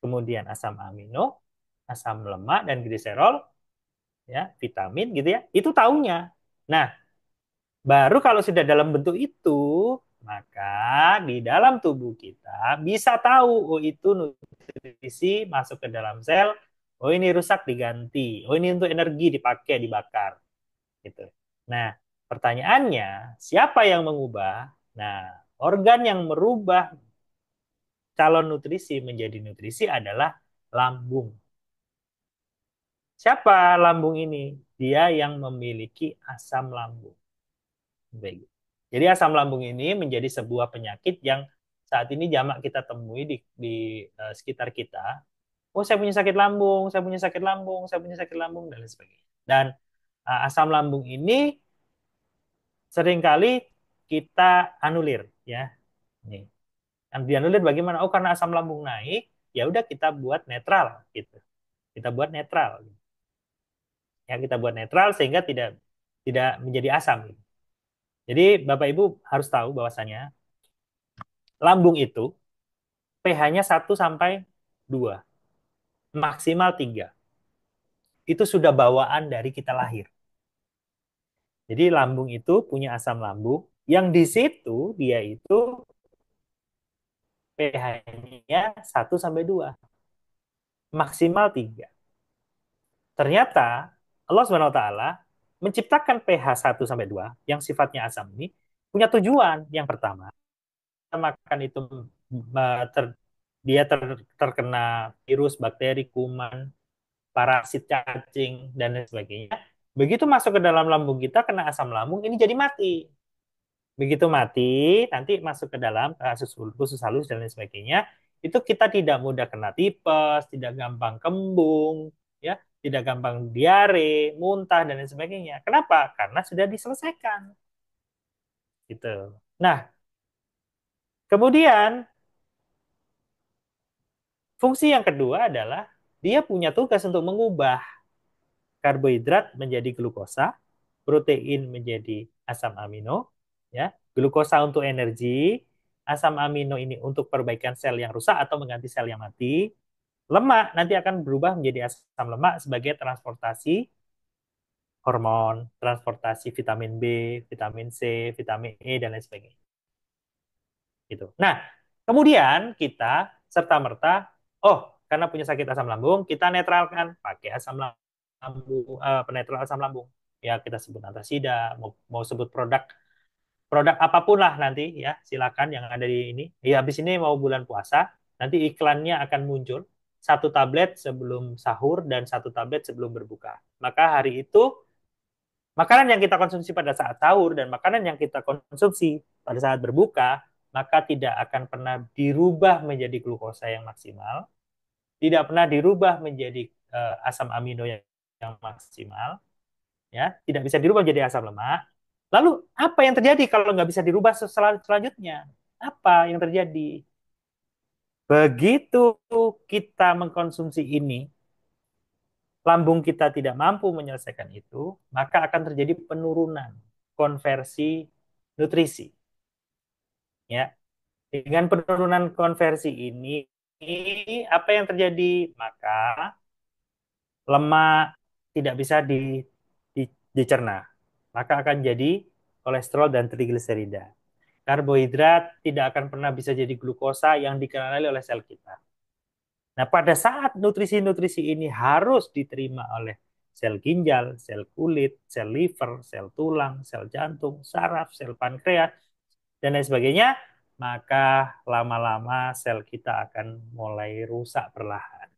S6: kemudian asam amino, asam lemak, dan gliserol, ya, vitamin gitu ya. Itu taunya. Nah, baru kalau sudah dalam bentuk itu, maka di dalam tubuh kita bisa tahu, oh itu nutrisi masuk ke dalam sel, oh ini rusak diganti, oh ini untuk energi dipakai, dibakar, gitu. Nah, pertanyaannya, siapa yang mengubah? Nah, organ yang merubah calon nutrisi menjadi nutrisi adalah lambung. Siapa lambung ini? Dia yang memiliki asam lambung. Baik. Jadi asam lambung ini menjadi sebuah penyakit yang saat ini jamak kita temui di sekitar kita. Oh, saya punya sakit lambung, saya punya sakit lambung, saya punya sakit lambung, dan lain sebagainya. Dan asam lambung ini seringkali kita anulir, ya. Nih, dianulir bagaimana? Oh, karena asam lambung naik, ya udah kita buat netral, gitu. Kita buat netral, ya kita buat netral sehingga tidak tidak menjadi asam. Jadi Bapak Ibu harus tahu bahwasanya lambung itu pH-nya 1 sampai 2, maksimal 3. Itu sudah bawaan dari kita lahir. Jadi lambung itu punya asam lambung yang di situ dia itu pH-nya 1 sampai 2, maksimal 3. Ternyata Allah Subhanahu wa taala menciptakan pH 1 sampai 2 yang sifatnya asam ini punya tujuan. Yang pertama, kita makan itu ter, dia terkena virus, bakteri, kuman, parasit, cacing, dan lain sebagainya. Begitu masuk ke dalam lambung kita, kena asam lambung, ini jadi mati. Begitu mati, nanti masuk ke dalam usus halus dan lain sebagainya, itu kita tidak mudah kena tipes, tidak gampang kembung, ya, tidak gampang diare, muntah, dan lain sebagainya. Kenapa? Karena sudah diselesaikan. Gitu. Nah, kemudian fungsi yang kedua adalah dia punya tugas untuk mengubah karbohidrat menjadi glukosa, protein menjadi asam amino, ya. Glukosa untuk energi, asam amino ini untuk perbaikan sel yang rusak atau mengganti sel yang mati. Lemak nanti akan berubah menjadi asam lemak sebagai transportasi hormon, transportasi vitamin B, vitamin C, vitamin E, dan lain sebagainya. Gitu. Nah, kemudian kita serta-merta, oh, karena punya sakit asam lambung, kita netralkan pakai asam lambung, penetral asam lambung. Ya, kita sebut antasida, mau sebut produk produk apapun lah nanti, ya, silakan yang ada di ini. Ya, habis ini mau bulan puasa, nanti iklannya akan muncul 1 tablet sebelum sahur dan 1 tablet sebelum berbuka. Maka hari itu makanan yang kita konsumsi pada saat sahur dan makanan yang kita konsumsi pada saat berbuka, maka tidak akan pernah dirubah menjadi glukosa yang maksimal, tidak pernah dirubah menjadi asam amino yang maksimal, ya, tidak bisa dirubah menjadi asam lemak. Lalu apa yang terjadi kalau nggak bisa dirubah selanjutnya? Apa yang terjadi? Begitu kita mengkonsumsi ini, lambung kita tidak mampu menyelesaikan itu, maka akan terjadi penurunan konversi nutrisi. Ya, dengan penurunan konversi ini, apa yang terjadi? Maka lemak tidak bisa di, dicerna, maka akan jadi kolesterol dan trigliserida. Karbohidrat tidak akan pernah bisa jadi glukosa yang dikenali oleh sel kita. Nah, pada saat nutrisi-nutrisi ini harus diterima oleh sel ginjal, sel kulit, sel liver, sel tulang, sel jantung, saraf, sel pankreas, dan lain sebagainya, maka lama-lama sel kita akan mulai rusak perlahan.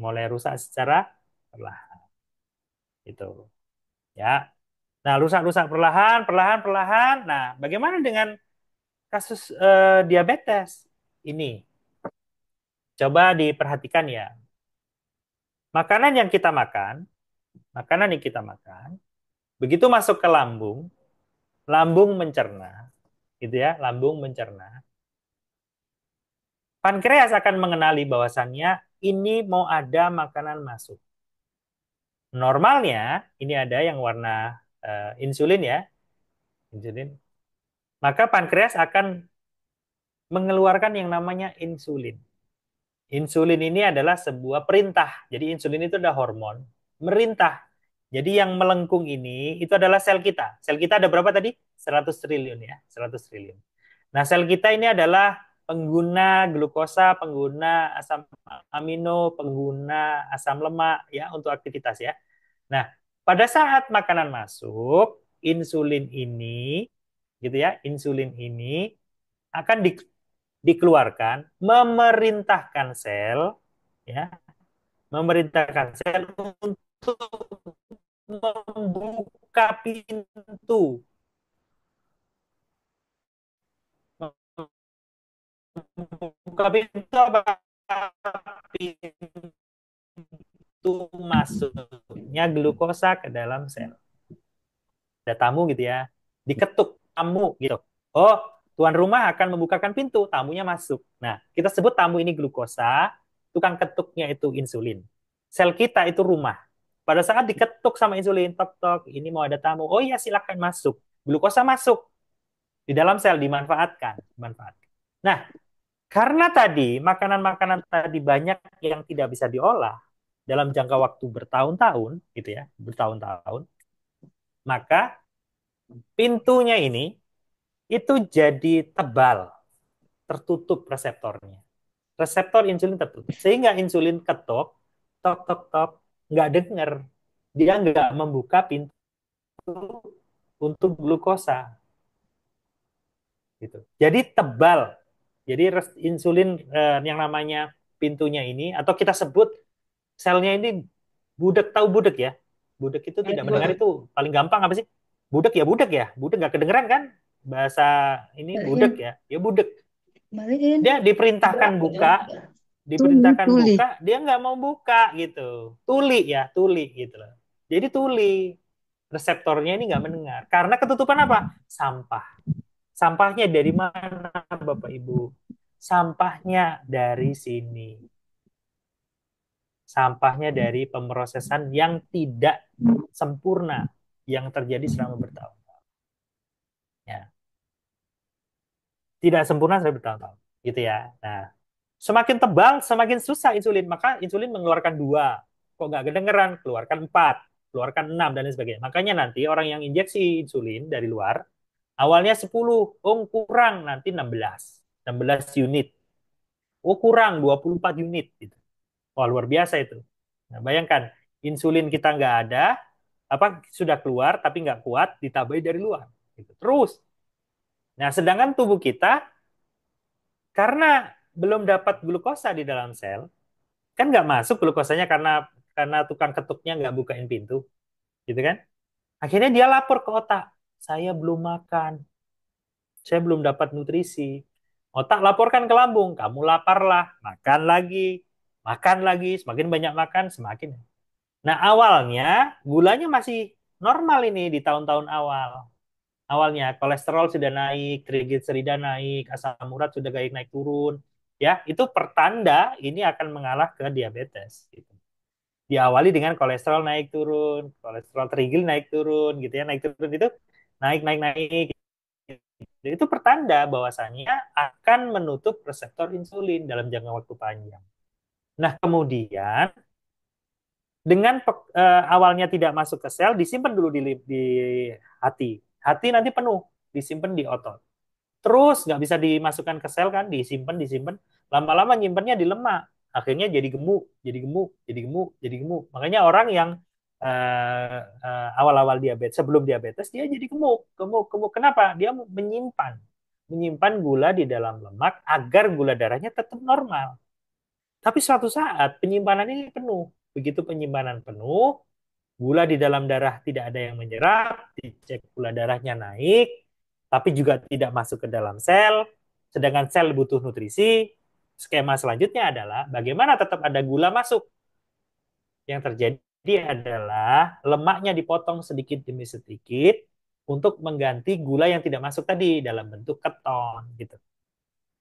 S6: Mulai rusak secara perlahan. Itu. Ya. Nah, rusak-rusak perlahan, perlahan, perlahan. Nah, bagaimana dengan kasus diabetes ini? Coba diperhatikan ya. Makanan yang kita makan, makanan yang kita makan, begitu masuk ke lambung, lambung mencerna, gitu ya, lambung mencerna. Pankreas akan mengenali bahwasannya ini mau ada makanan masuk. Normalnya ini ada yang warna insulin ya, insulin. Maka pankreas akan mengeluarkan yang namanya insulin. Insulin ini adalah sebuah perintah. Jadi insulin itu ada hormon, merintah. Jadi yang melengkung ini itu adalah sel kita. Sel kita ada berapa tadi? 100 triliun ya, 100 triliun. Nah, sel kita ini adalah pengguna glukosa, pengguna asam amino, pengguna asam lemak ya untuk aktivitas ya. Nah, pada saat makanan masuk, insulin ini gitu ya, insulin ini akan dikeluarkan, memerintahkan sel ya, memerintahkan sel untuk membuka pintu. Membuka pintu apa? Pintu masuknya glukosa ke dalam sel. Ada tamu gitu ya, diketuk tamu gitu. Oh, tuan rumah akan membukakan pintu, tamunya masuk. Nah, kita sebut tamu ini glukosa, tukang ketuknya itu insulin. Sel kita itu rumah. Pada saat diketuk sama insulin, tok tok, ini mau ada tamu. Oh iya, silakan masuk. Glukosa masuk di dalam sel, dimanfaatkan, dimanfaatkan. Nah, karena tadi makanan-makanan tadi banyak yang tidak bisa diolah dalam jangka waktu bertahun-tahun, gitu ya, bertahun-tahun, maka pintunya ini itu jadi tebal, tertutup reseptornya. Reseptor insulin tertutup. Sehingga insulin ketok, tok, tok, tok, nggak dengar. Dia nggak membuka pintu untuk glukosa. Gitu. Jadi tebal. Jadi insulin yang namanya pintunya ini, atau kita sebut selnya ini budek, tahu budek ya? Budek itu tidak mendengar itu paling gampang apa sih? Budek ya budek ya. Budek nggak kedengeran kan? Bahasa ini budek ya. Ya budek. Dia diperintahkan buka, diperintahkan
S4: Tuli.
S6: buka, dia nggak mau buka gitu. Tuli ya, tuli gitu loh. Jadi tuli. Reseptornya ini nggak mendengar. Karena ketutupan apa? Sampah. Sampahnya dari mana, Bapak Ibu? Sampahnya dari sini. Sampahnya dari pemrosesan yang tidak sempurna yang terjadi selama bertahun-tahun. Ya. Tidak sempurna selama bertahun-tahun. Gitu ya. Nah, semakin tebal, semakin susah insulin. Maka insulin mengeluarkan 2. Kok nggak kedengeran? Keluarkan 4. Keluarkan 6, dan lain sebagainya. Makanya nanti orang yang injeksi insulin dari luar, awalnya 10. Oh, kurang. Nanti 16. 16 unit. Oh, kurang 24 unit. Gitu. Wah, luar biasa itu. Nah, bayangkan, insulin kita nggak ada, apa sudah keluar tapi nggak kuat, ditambahi dari luar. Gitu. Terus. Nah, sedangkan tubuh kita, karena belum dapat glukosa di dalam sel, kan nggak masuk glukosanya karena tukang ketuknya nggak bukain pintu, gitu kan? Akhirnya dia lapor ke otak, saya belum makan, saya belum dapat nutrisi. Otak laporkan ke lambung, kamu laparlah, makan lagi, semakin banyak makan, semakin. Nah, awalnya gulanya masih normal ini di tahun-tahun awal. Awalnya kolesterol sudah naik, trigliserida naik, asam urat sudah naik turun. Ya, itu pertanda ini akan mengarah ke diabetes. Gitu. Diawali dengan kolesterol naik turun, kolesterol triglycerida naik turun, gitu ya, naik turun itu naik naik naik. Itu pertanda bahwasanya akan menutup reseptor insulin dalam jangka waktu panjang. Nah, kemudian dengan awalnya tidak masuk ke sel, disimpan dulu di hati. Hati nanti penuh, disimpan di otot. Terus nggak bisa dimasukkan ke sel kan, disimpan, disimpan. Lama-lama nyimpannya di lemak. Akhirnya jadi gemuk, jadi gemuk, jadi gemuk, jadi gemuk. Makanya orang yang awal-awal diabetes, sebelum diabetes, dia jadi gemuk, gemuk, gemuk. Kenapa? Dia menyimpan gula di dalam lemak agar gula darahnya tetap normal. Tapi suatu saat penyimpanan ini penuh. Begitu penyimpanan penuh, Gula di dalam darah tidak ada yang menyerap, dicek gula darahnya naik, tapi juga tidak masuk ke dalam sel, sedangkan sel butuh nutrisi. Skema selanjutnya adalah bagaimana tetap ada gula masuk. Yang terjadi adalah lemaknya dipotong sedikit demi sedikit untuk mengganti gula yang tidak masuk tadi dalam bentuk keton gitu.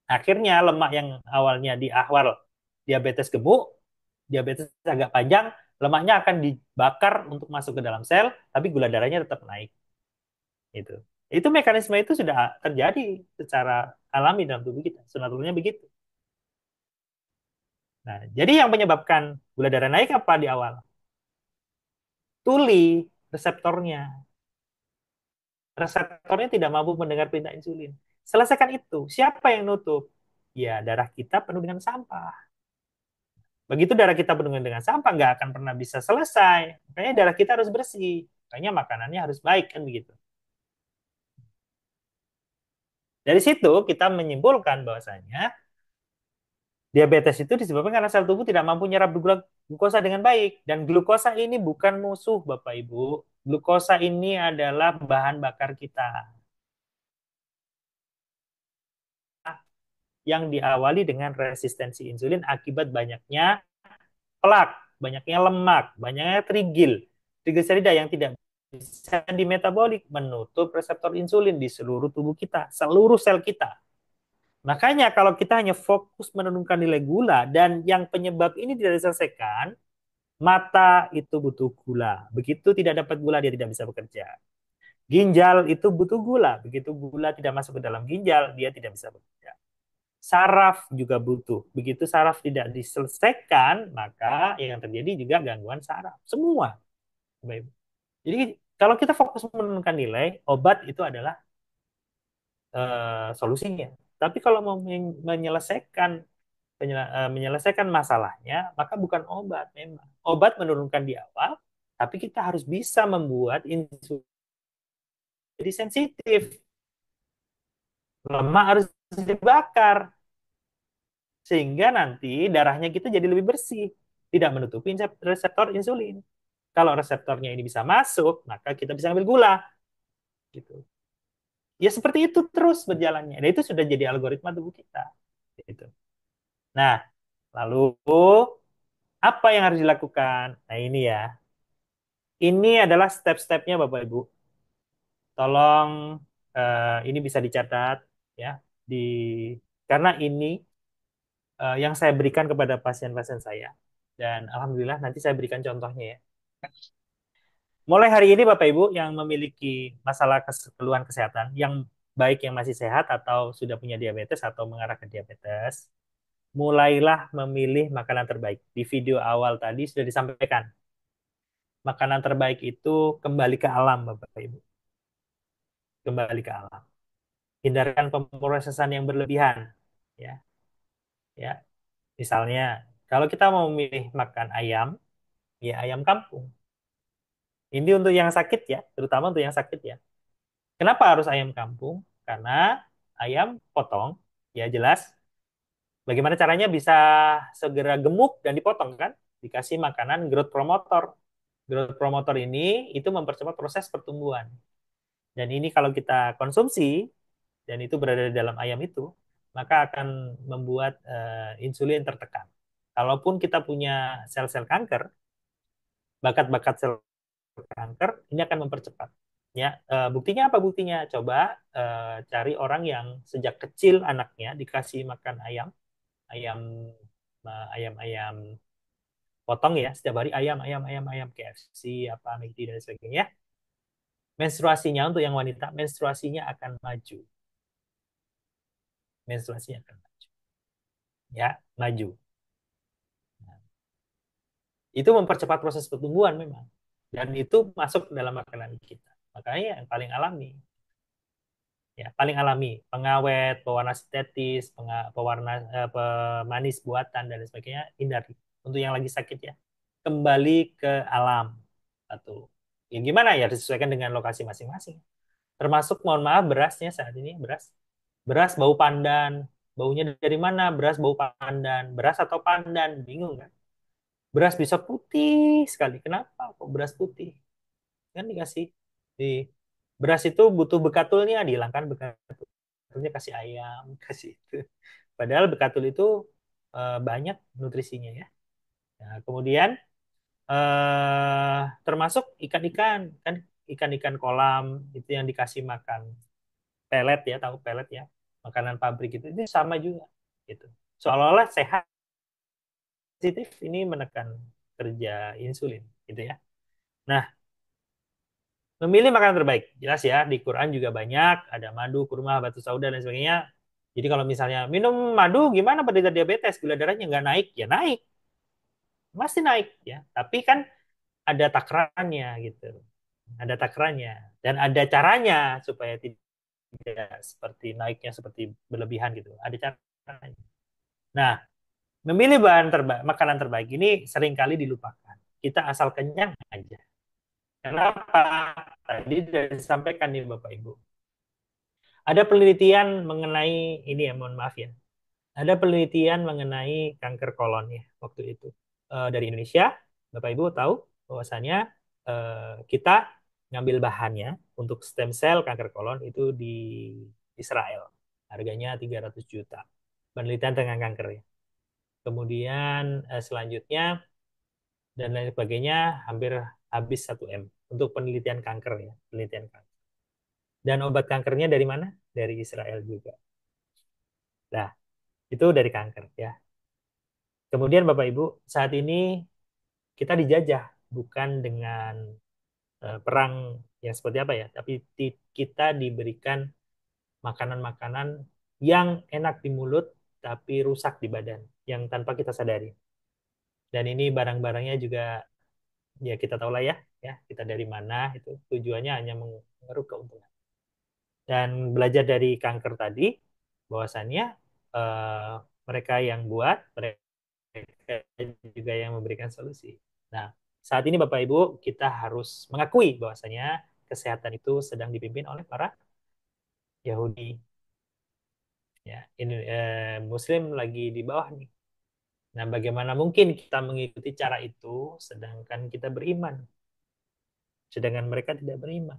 S6: Akhirnya lemak yang awalnya di awal diabetes gemuk, diabetes agak panjang, lemaknya akan dibakar untuk masuk ke dalam sel, tapi gula darahnya tetap naik. Gitu. Itu mekanisme itu sudah terjadi secara alami dalam tubuh kita. Sunatulnya begitu. Nah, jadi yang menyebabkan gula darah naik apa di awal? Tuli reseptornya. Reseptornya tidak mampu mendengar perintah insulin. Selesaikan itu. Siapa yang nutup? Ya, darah kita penuh dengan sampah. Begitu darah kita penuh dengan sampah, nggak akan pernah bisa selesai. Makanya darah kita harus bersih. Makanya makanannya harus baik, kan begitu. Dari situ kita menyimpulkan bahwasanya diabetes itu disebabkan karena sel tubuh tidak mampu menyerap glukosa dengan baik. Dan glukosa ini bukan musuh, Bapak Ibu. Glukosa ini adalah bahan bakar kita yang diawali dengan resistensi insulin akibat banyaknya plak, banyaknya lemak, banyaknya trigliserida yang tidak bisa dimetabolik, menutup reseptor insulin di seluruh tubuh kita, seluruh sel kita. Makanya kalau kita hanya fokus menurunkan nilai gula dan yang penyebab ini tidak diselesaikan, mata itu butuh gula. Begitu tidak dapat gula, dia tidak bisa bekerja. Ginjal itu butuh gula. Begitu gula tidak masuk ke dalam ginjal, dia tidak bisa bekerja. Saraf juga butuh. Begitu saraf tidak diselesaikan, maka yang terjadi juga gangguan saraf. Semua. Jadi kalau kita fokus menurunkan nilai, obat itu adalah solusinya. Tapi kalau mau menyelesaikan masalahnya, maka bukan obat memang. Obat menurunkan di awal, tapi kita harus bisa membuat insulin jadi sensitif. Lemak harus dibakar sehingga nanti darahnya kita jadi lebih bersih, tidak menutupi reseptor insulin. Kalau reseptornya ini bisa masuk, maka kita bisa ambil gula. Gitu. Ya seperti itu terus berjalannya. Dan itu sudah jadi algoritma tubuh kita. Gitu. Nah, lalu apa yang harus dilakukan? Nah ini ya. Ini adalah step-stepnya Bapak Ibu. Tolong ini bisa dicatat ya di karena ini yang saya berikan kepada pasien-pasien saya dan alhamdulillah nanti saya berikan contohnya ya. Mulai hari ini Bapak Ibu yang memiliki masalah keluhan kesehatan yang baik yang masih sehat atau sudah punya diabetes atau mengarah ke diabetes, mulailah memilih makanan terbaik. Di video awal tadi sudah disampaikan. Makanan terbaik itu kembali ke alam Bapak Ibu. Kembali ke alam. Hindarkan pemrosesan yang berlebihan ya. Ya. Misalnya kalau kita mau memilih makan ayam, ya ayam kampung. Ini untuk yang sakit ya, terutama untuk yang sakit ya. Kenapa harus ayam kampung? Karena ayam potong, ya jelas. Bagaimana caranya bisa segera gemuk dan dipotong kan? Dikasih makanan growth promoter. Growth promoter ini itu mempercepat proses pertumbuhan. Dan ini kalau kita konsumsi, dan itu berada di dalam ayam itu, maka akan membuat insulin tertekan. Kalaupun kita punya sel-sel kanker, bakat-bakat sel kanker, ini akan mempercepat. Ya, buktinya apa buktinya? Coba cari orang yang sejak kecil anaknya dikasih makan ayam, ayam, ayam potong ya, setiap hari ayam KFC, apa McD dan sebagainya. Menstruasinya untuk yang wanita, menstruasinya akan maju. Menstruasinya akan maju. Ya, maju. Nah, itu mempercepat proses pertumbuhan memang. Dan itu masuk ke dalam makanan kita. Makanya yang paling alami. Ya, paling alami, pengawet, pewarna sintetis, pewarna pemanis buatan dan sebagainya hindari. Untuk yang lagi sakit ya, kembali ke alam. Satu. Ya gimana ya disesuaikan dengan lokasi masing-masing. Termasuk mohon maaf berasnya saat ini beras bau pandan. Baunya dari mana? Beras bau pandan. Beras atau pandan? Bingung kan? beras bisa putih sekali. Kenapa kok beras putih? Kan dikasih di beras itu butuh bekatulnya, dihilangkan bekatulnya, kasih ayam, kasih itu. Padahal bekatul itu banyak nutrisinya ya. Nah, kemudian termasuk ikan-ikan, kan ikan-ikan kolam itu yang dikasih makan pelet ya, tahu pelet ya, makanan pabrik itu sama juga gitu. Seolah-olah sehat, positif, ini menekan kerja insulin gitu ya. Nah, memilih makanan terbaik jelas ya, di Quran juga banyak, ada madu, kurma, batu sauda dan sebagainya. Jadi kalau misalnya minum madu gimana penderita diabetes, gula darahnya nggak naik, ya naik, masih naik ya. Tapi kan ada takarannya gitu, ada takarannya dan ada caranya supaya tidak seperti naiknya seperti berlebihan gitu, ada caranya. Nah, memilih bahan terbaik, makanan terbaik ini seringkali dilupakan. Kita asal kenyang aja. Kenapa? Tadi sudah disampaikan nih Bapak Ibu. Ada penelitian mengenai ini ya, mohon maaf ya. Ada penelitian mengenai kanker kolon ya waktu itu. Dari Indonesia, Bapak Ibu tahu bahwasanya kita ngambil bahannya untuk stem cell kanker kolon itu di Israel. Harganya 300 juta. Penelitian tentang kanker ya. Kemudian selanjutnya dan lain sebagainya hampir habis 1 M untuk penelitian kanker ya, penelitian kanker. Dan obat kankernya dari mana? Dari Israel juga. Nah, itu dari kanker ya. Kemudian Bapak Ibu, saat ini kita dijajah bukan dengan perang yang seperti apa ya, tapi kita diberikan makanan-makanan yang enak di mulut tapi rusak di badan, yang tanpa kita sadari. Dan ini barang-barangnya juga ya kita tahu lah ya kita dari mana, itu tujuannya hanya mengeruk keuntungan. Dan belajar dari kanker tadi, bahwasannya eh, mereka yang buat, mereka juga yang memberikan solusi. Nah, saat ini Bapak Ibu, kita harus mengakui bahwasanya kesehatan itu sedang dipimpin oleh para Yahudi. Ya, ini Muslim lagi di bawah nih. Nah, bagaimana mungkin kita mengikuti cara itu sedangkan kita beriman, sedangkan mereka tidak beriman?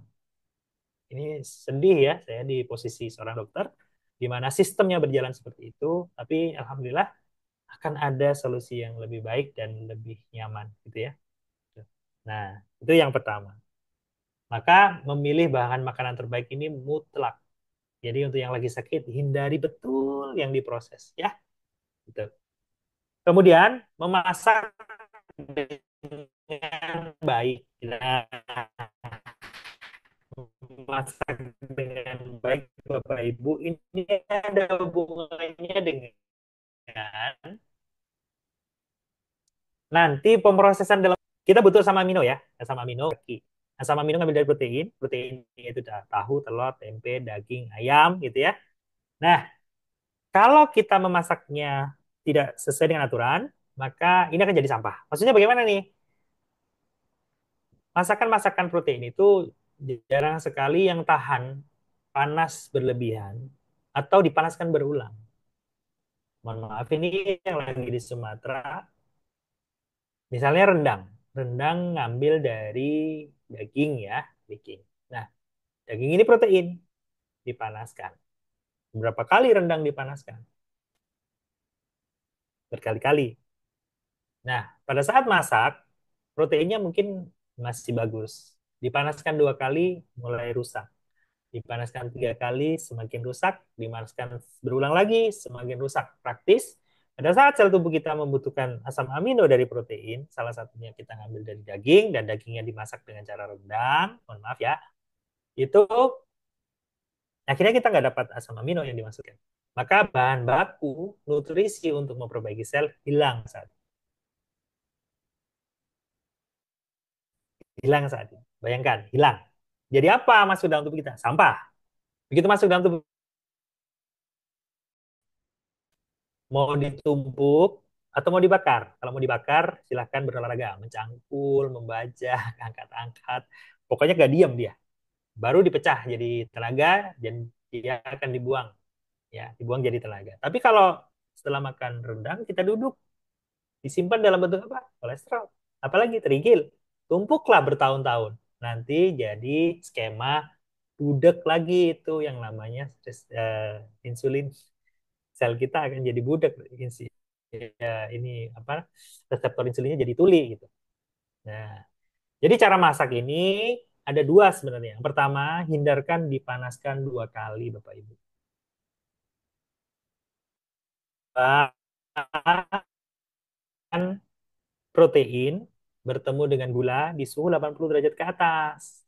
S6: Ini sedih ya, saya di posisi seorang dokter, di mana sistemnya berjalan seperti itu, tapi alhamdulillah akan ada solusi yang lebih baik dan lebih nyaman, gitu ya. Nah, itu yang pertama. Maka memilih bahan makanan terbaik ini mutlak. Jadi untuk yang lagi sakit, hindari betul yang diproses, ya. Gitu. Kemudian memasak dengan baik. Nah, memasak dengan baik, Bapak Ibu, ini ada hubungannya dengan nanti pemrosesan dalam, kita butuh asam amino ya, asam amino. Asam amino ngambil dari protein, protein itu tahu, telur, tempe, daging, ayam gitu ya. Nah, kalau kita memasaknya tidak sesuai dengan aturan, maka ini akan jadi sampah. Maksudnya bagaimana nih? Masakan-masakan protein itu jarang sekali yang tahan panas berlebihan atau dipanaskan berulang. Mohon maaf, ini yang lagi di Sumatera, misalnya rendang. Rendang ngambil dari daging ya, daging. Nah, daging ini protein, dipanaskan. Berapa kali rendang dipanaskan? Berkali-kali. Nah, pada saat masak, proteinnya mungkin masih bagus. Dipanaskan 2 kali, mulai rusak. Dipanaskan 3 kali, semakin rusak. Dipanaskan berulang lagi, semakin rusak. Praktis, pada saat sel tubuh kita membutuhkan asam amino dari protein, salah satunya kita ngambil dari daging, dan dagingnya dimasak dengan cara rendang, mohon maaf ya, itu akhirnya kita nggak dapat asam amino yang dimasukkan. Maka bahan baku nutrisi untuk memperbaiki sel hilang saat ini. Bayangkan, hilang. Jadi apa masuk dalam tubuh kita? Sampah. Begitu masuk dalam tubuh, mau ditumpuk atau mau dibakar. Kalau mau dibakar, silahkan berolahraga, mencangkul, membajak, angkat-angkat. Pokoknya gak diam dia. Baru dipecah jadi tenaga dan dia akan dibuang. Ya, dibuang jadi tenaga. Tapi kalau setelah makan rendang, kita duduk. Disimpan dalam bentuk apa? Kolesterol. Apalagi terigil. Tumpuklah bertahun-tahun. Nanti jadi skema budek lagi itu yang namanya insulin. Sel kita akan jadi budek. Ini apa? Reseptor insulinnya jadi tuli gitu. Nah, jadi cara masak ini ada dua sebenarnya. Yang pertama, hindarkan dipanaskan 2 kali, Bapak Ibu. Protein bertemu dengan gula di suhu 80 derajat ke atas.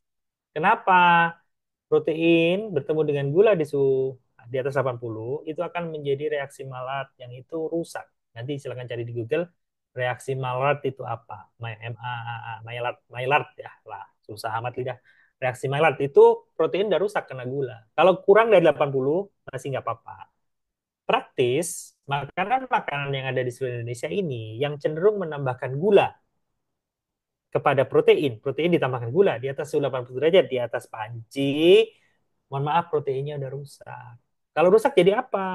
S6: Kenapa? Protein bertemu dengan gula di suhu di atas 80 itu akan menjadi reaksi Maillard yang itu rusak. Nanti silakan cari di Google reaksi Maillard itu apa? Maillard, Maillard ya lah, susah amat lidah. Reaksi Maillard itu protein udah rusak kena gula. Kalau kurang dari 80 masih nggak apa-apa. Praktis, makanan-makanan yang ada di seluruh Indonesia ini yang cenderung menambahkan gula kepada protein. Protein ditambahkan gula di atas suhu 80 derajat, di atas panci. Mohon maaf, proteinnya udah rusak. Kalau rusak jadi apa?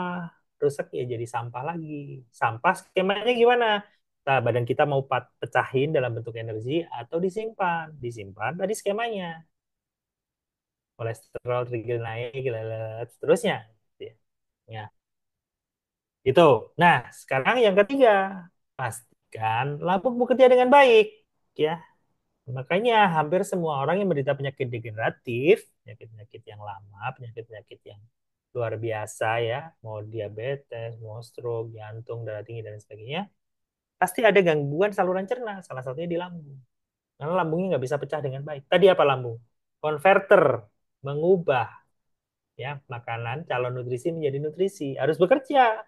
S6: Rusak ya jadi sampah lagi. Sampah skemanya gimana? Nah, badan kita mau pecahin dalam bentuk energi atau disimpan. Disimpan tadi skemanya. Kolesterol, triglycerida naik, seterusnya. Ya, itu. Nah, sekarang yang ketiga, pastikan lambung bekerja dengan baik. Ya, makanya hampir semua orang yang menderita penyakit degeneratif, penyakit-penyakit yang lama, penyakit-penyakit yang luar biasa ya, mau diabetes, mau stroke, jantung, darah tinggi, dan sebagainya, pasti ada gangguan saluran cerna, salah satunya di lambung. Karena lambungnya nggak bisa pecah dengan baik. Tadi apa lambung? Konverter, mengubah ya makanan calon nutrisi menjadi nutrisi. Harus bekerja.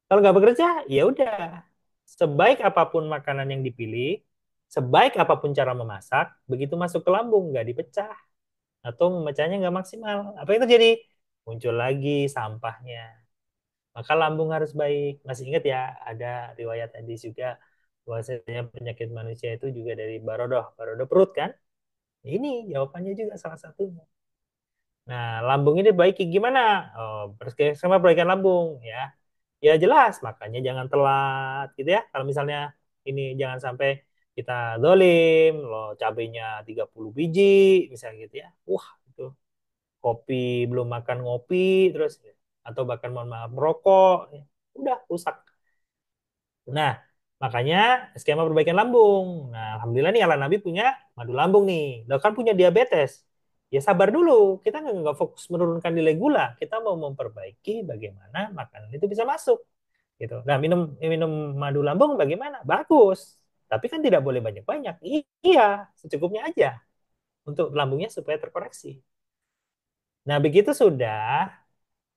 S6: Kalau nggak bekerja, ya udah. Sebaik apapun makanan yang dipilih, sebaik apapun cara memasak, begitu masuk ke lambung nggak dipecah atau memecahnya nggak maksimal. Apa yang terjadi? Muncul lagi sampahnya. Maka lambung harus baik. Masih ingat ya, ada riwayat tadi juga bahwasanya penyakit manusia itu juga dari barodoh, barodoh perut kan? Ini jawabannya juga salah satunya. Nah, lambung ini baik gimana? Oh, sama perbaikan lambung ya. Ya jelas, makanya jangan telat gitu ya. Kalau misalnya ini jangan sampai kita dolim, loh cabenya 30 biji, misalnya gitu ya. Wah, itu kopi belum makan ngopi, terus atau bahkan mohon maaf merokok, ya. Udah rusak. Nah, makanya skema perbaikan lambung. Nah, alhamdulillah nih Ala Nabi punya madu lambung nih. Lo kan punya diabetes. Ya sabar dulu, kita nggak fokus menurunkan nilai gula, kita mau memperbaiki bagaimana makanan itu bisa masuk gitu. Nah, minum minum madu lambung bagaimana? Bagus. Tapi kan tidak boleh banyak-banyak. Iya, secukupnya aja untuk lambungnya supaya terkoreksi. Nah, begitu sudah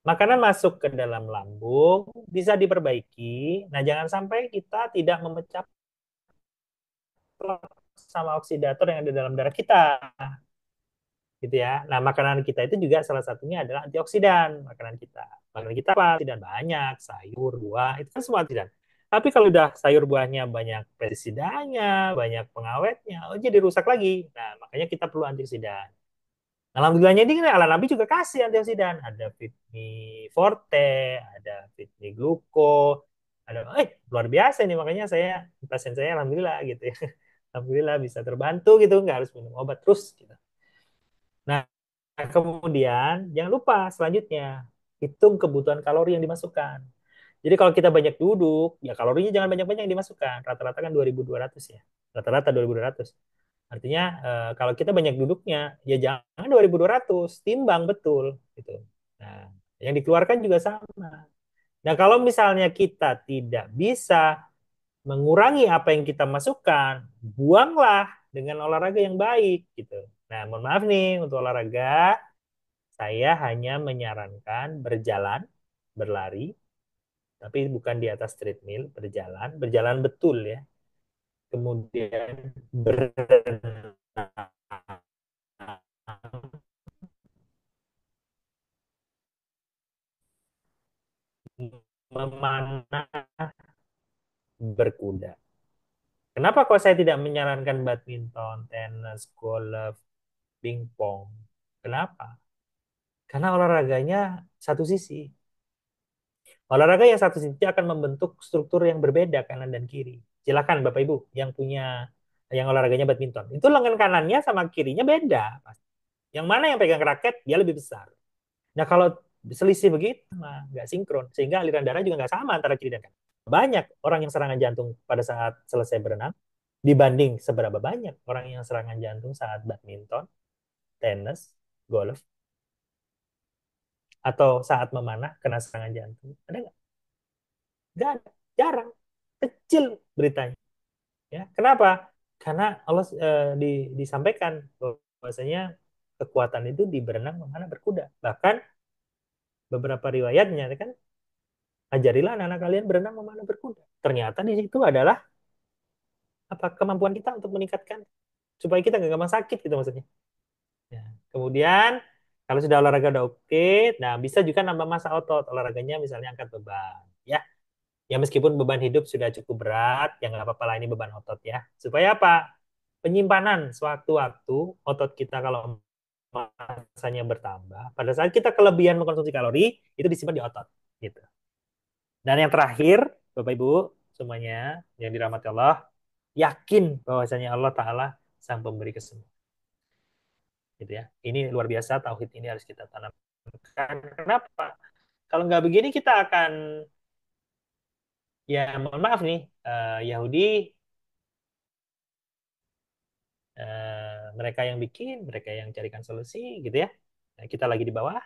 S6: makanan masuk ke dalam lambung, bisa diperbaiki. Nah, jangan sampai kita tidak memecah sama oksidator yang ada dalam darah kita gitu ya. Nah, makanan kita itu juga salah satunya adalah antioksidan. Makanan kita apa? Antioksidan banyak, sayur, buah, itu kan semua antioksidan. Tapi kalau udah sayur buahnya banyak pestisidanya, banyak pengawetnya, oh jadi rusak lagi. Nah, makanya kita perlu antioksidan. Nah, alhamdulillahnya ini kan Ala Nabi juga kasih antioksidan. Ada Fitmi Forte, ada Fitmi Gluko, ada luar biasa ini makanya saya pasien saya alhamdulillah gitu ya. Alhamdulillah bisa terbantu gitu, nggak harus minum obat terus gitu. Nah, kemudian jangan lupa selanjutnya hitung kebutuhan kalori yang dimasukkan. Jadi kalau kita banyak duduk, ya kalorinya jangan banyak-banyak yang dimasukkan. Rata-rata kan 2.200 ya. Rata-rata 2.200. Artinya kalau kita banyak duduknya, ya jangan 2.200, timbang betul gitu. Nah, yang dikeluarkan juga sama. Nah, kalau misalnya kita tidak bisa mengurangi apa yang kita masukkan, buanglah dengan olahraga yang baik gitu. Nah, mohon maaf nih untuk olahraga, saya hanya menyarankan berjalan, berlari, tapi bukan di atas treadmill, berjalan, berjalan betul ya. Kemudian berenang, memanah, berkuda. Kenapa kok saya tidak menyarankan badminton, tenis, golf, pingpong? Kenapa? Karena olahraganya satu sisi. Olahraga yang satu sisi akan membentuk struktur yang berbeda kanan dan kiri. Silakan Bapak Ibu yang punya yang olahraganya badminton. Itu lengan kanannya sama kirinya beda. Yang mana yang pegang raket dia lebih besar. Nah kalau selisih begitu mah nggak sinkron sehingga aliran darah juga nggak sama antara kiri dan kanan. Banyak orang yang serangan jantung pada saat selesai berenang dibanding seberapa banyak orang yang serangan jantung saat badminton, tenis, golf, atau saat memanah kena serangan jantung. Ada nggak? Nggak ada, jarang, kecil beritanya. Ya, kenapa? Karena Allah disampaikan bahwasanya kekuatan itu di berenang memanah berkuda. Bahkan beberapa riwayatnya kan ajarilah anak-anak kalian berenang memanah berkuda. Ternyata di situ adalah apa kemampuan kita untuk meningkatkan supaya kita nggak gampang sakit gitu maksudnya. Ya. Kemudian kalau sudah olahraga udah oke, nah bisa juga nambah massa otot olahraganya misalnya angkat beban, ya. Ya meskipun beban hidup sudah cukup berat, ya nggak apa-apa lah ini beban otot ya. Supaya apa? Penyimpanan sewaktu-waktu otot kita kalau masanya bertambah, pada saat kita kelebihan mengkonsumsi kalori, itu disimpan di otot, gitu. Dan yang terakhir, Bapak Ibu semuanya yang dirahmati Allah, yakin bahwasanya Allah Ta'ala sang pemberi kesembuhan. Gitu ya. Ini luar biasa, tauhid ini harus kita tanamkan. Kenapa? Kalau nggak begini kita akan, ya mohon maaf nih, Yahudi, mereka yang bikin, mereka yang carikan solusi, gitu ya. Nah, kita lagi di bawah,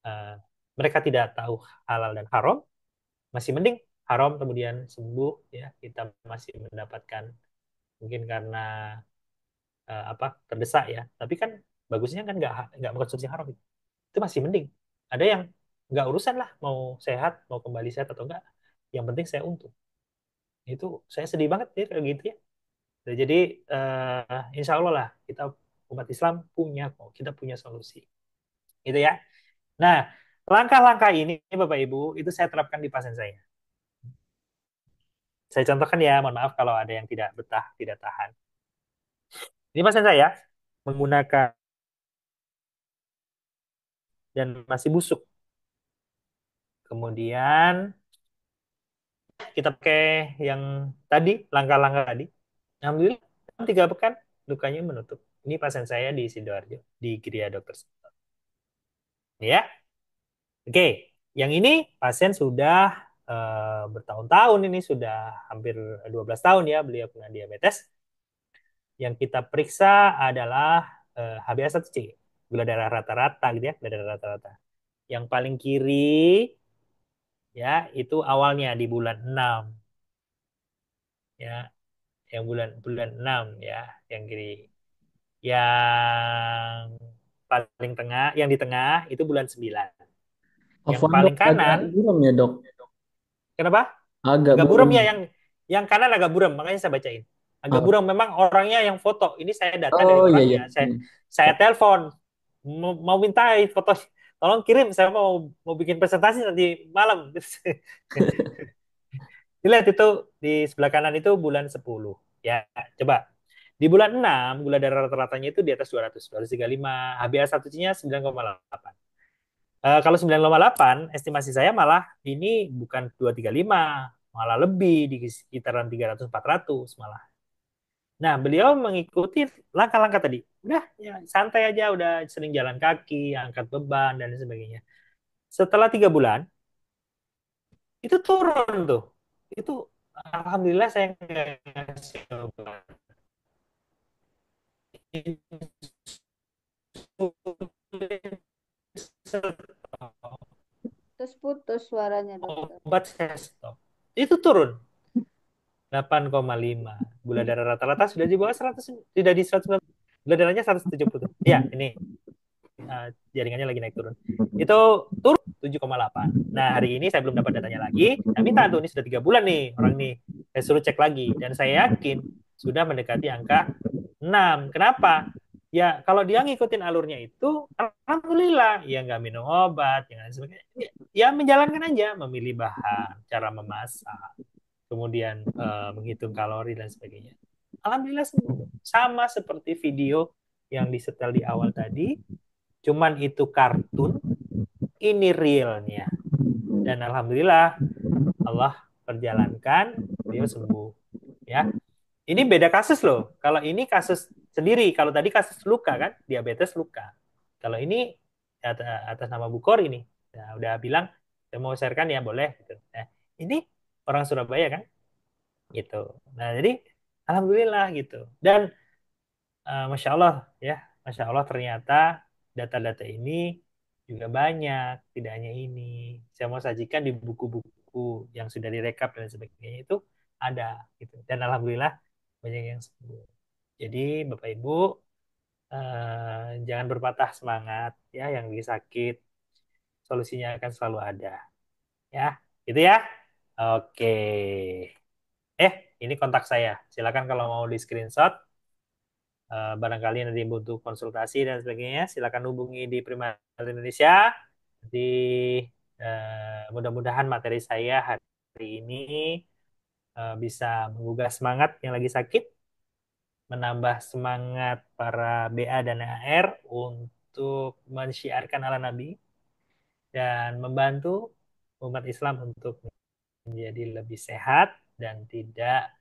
S6: eh, mereka tidak tahu halal dan haram, masih mending haram kemudian sembuh, ya kita masih mendapatkan mungkin karena apa terdesak ya. Tapi kan bagusnya kan nggak mengkonsumsi haram itu masih mending. Ada yang nggak urusan lah mau sehat, mau kembali sehat atau enggak. Yang penting saya untung. Itu saya sedih banget ya kayak gitu ya. Nah, jadi insya Allah lah kita umat Islam punya kok, kita punya solusi. Gitu ya. Nah, langkah-langkah ini Bapak Ibu itu saya terapkan di pasien saya. Saya contohkan ya, mohon maaf kalau ada yang tidak betah, tidak tahan. Ini pasien saya menggunakan dan masih busuk. Kemudian kita pakai yang tadi, langkah-langkah tadi. Alhamdulillah, 3 pekan lukanya menutup. Ini pasien saya di Sidoarjo, di Gria Dokter Sutomo. Ya, oke. Yang ini pasien sudah bertahun-tahun ini, sudah hampir 12 tahun ya, beliau punya diabetes. Yang kita periksa adalah HbA1c, gula darah rata-rata gitu ya, gula darah rata-rata. Yang paling kiri ya itu awalnya di bulan 6 ya, yang bulan bulan 6 ya, yang kiri. Yang paling tengah, yang di tengah itu bulan 9. Yang
S1: Afwan dok,
S6: paling
S1: agak
S6: kanan,
S1: buram ya dok,
S6: kenapa?
S1: agak
S6: Agak buram
S1: buram.
S6: ya, yang kanan agak buram, makanya saya bacain. Agak
S1: Ah,
S6: buram memang orangnya yang foto. Ini saya data dari
S1: oh iya iya.
S6: orangnya. Saya telepon, mau minta foto, tolong kirim, saya mau bikin presentasi nanti malam. Dilihat itu di sebelah kanan itu bulan 10. Ya, coba. Di bulan 6, gula darah rata-ratanya itu di atas 200, 235, HbA1c-nya 9,8. Kalau 9,8, estimasi saya malah ini bukan 235, malah lebih di sekitaran 300, 400 malah. Nah, beliau mengikuti langkah-langkah tadi. Udah, ya, santai aja, udah sering jalan kaki, angkat beban, dan sebagainya. Setelah 3 bulan, itu turun tuh. Itu, alhamdulillah saya nggak ngasih obat.
S5: Terus putus suaranya dokter.
S6: Obat saya stop. Itu turun 8,5. Gula darah rata-rata sudah di bawah 100, tidak di 100. Gula darahnya 170. Ya, ini jaringannya lagi naik turun. Itu turun 7,8. Nah, hari ini saya belum dapat datanya lagi. Saya minta tuh, ini sudah 3 bulan nih orang ini. Saya suruh cek lagi. Dan saya yakin sudah mendekati angka 6. Kenapa? Ya, kalau dia ngikutin alurnya itu, alhamdulillah. Ya, nggak minum obat, yang sebagainya. Ya, menjalankan aja. Memilih bahan, cara memasak, kemudian menghitung kalori dan sebagainya. Alhamdulillah sembuh. Sama seperti video yang disetel di awal tadi, cuman itu kartun, ini realnya. Dan alhamdulillah Allah perjalankan, beliau sembuh. Ya, ini beda kasus loh. Kalau ini kasus sendiri, kalau tadi kasus luka kan, diabetes luka. Kalau ini atas nama Bukor ini, nah, udah bilang saya mau sharekan ya boleh. Gitu. Nah, ini orang Surabaya kan, gitu. Nah jadi alhamdulillah gitu. Dan masya Allah ya, masya Allah ternyata data-data ini juga banyak, tidak hanya ini. Saya mau sajikan di buku-buku yang sudah direkap dan sebagainya itu ada gitu. Dan alhamdulillah banyak yang sembuh. Jadi Bapak Ibu jangan berpatah semangat ya, yang lagi sakit solusinya akan selalu ada ya, gitu ya. Oke. Ini kontak saya. Silakan kalau mau di screenshot. Barangkali nanti butuh konsultasi dan sebagainya, silakan hubungi di Prima Health Indonesia. Nanti mudah-mudahan materi saya hari ini bisa menggugah semangat yang lagi sakit, menambah semangat para BA dan AR untuk mensyiarkan ala Nabi, dan membantu umat Islam untuk menjadi lebih sehat dan tidak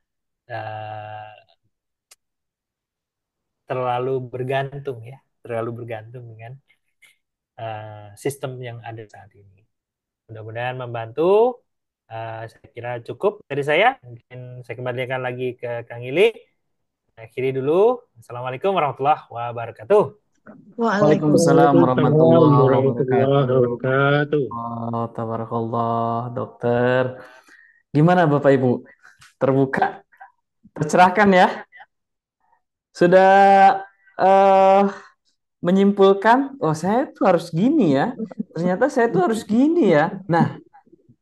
S6: uh, terlalu bergantung ya, terlalu bergantung dengan sistem yang ada saat ini. Mudah-mudahan membantu. Saya kira cukup dari saya. Mungkin saya kembalikan lagi ke Kang Ili. Akhiri dulu. Assalamualaikum warahmatullahi wabarakatuh.
S1: Waalaikumsalam warahmatullahi
S7: warahmatullahi
S1: wabarakatuh.
S7: wabarakatuh.
S1: Oh, tabarakallah, dokter. Gimana Bapak Ibu? Terbuka, tercerahkan ya? Sudah eh menyimpulkan, oh saya tuh harus gini ya. Ternyata saya tuh harus gini ya. Nah,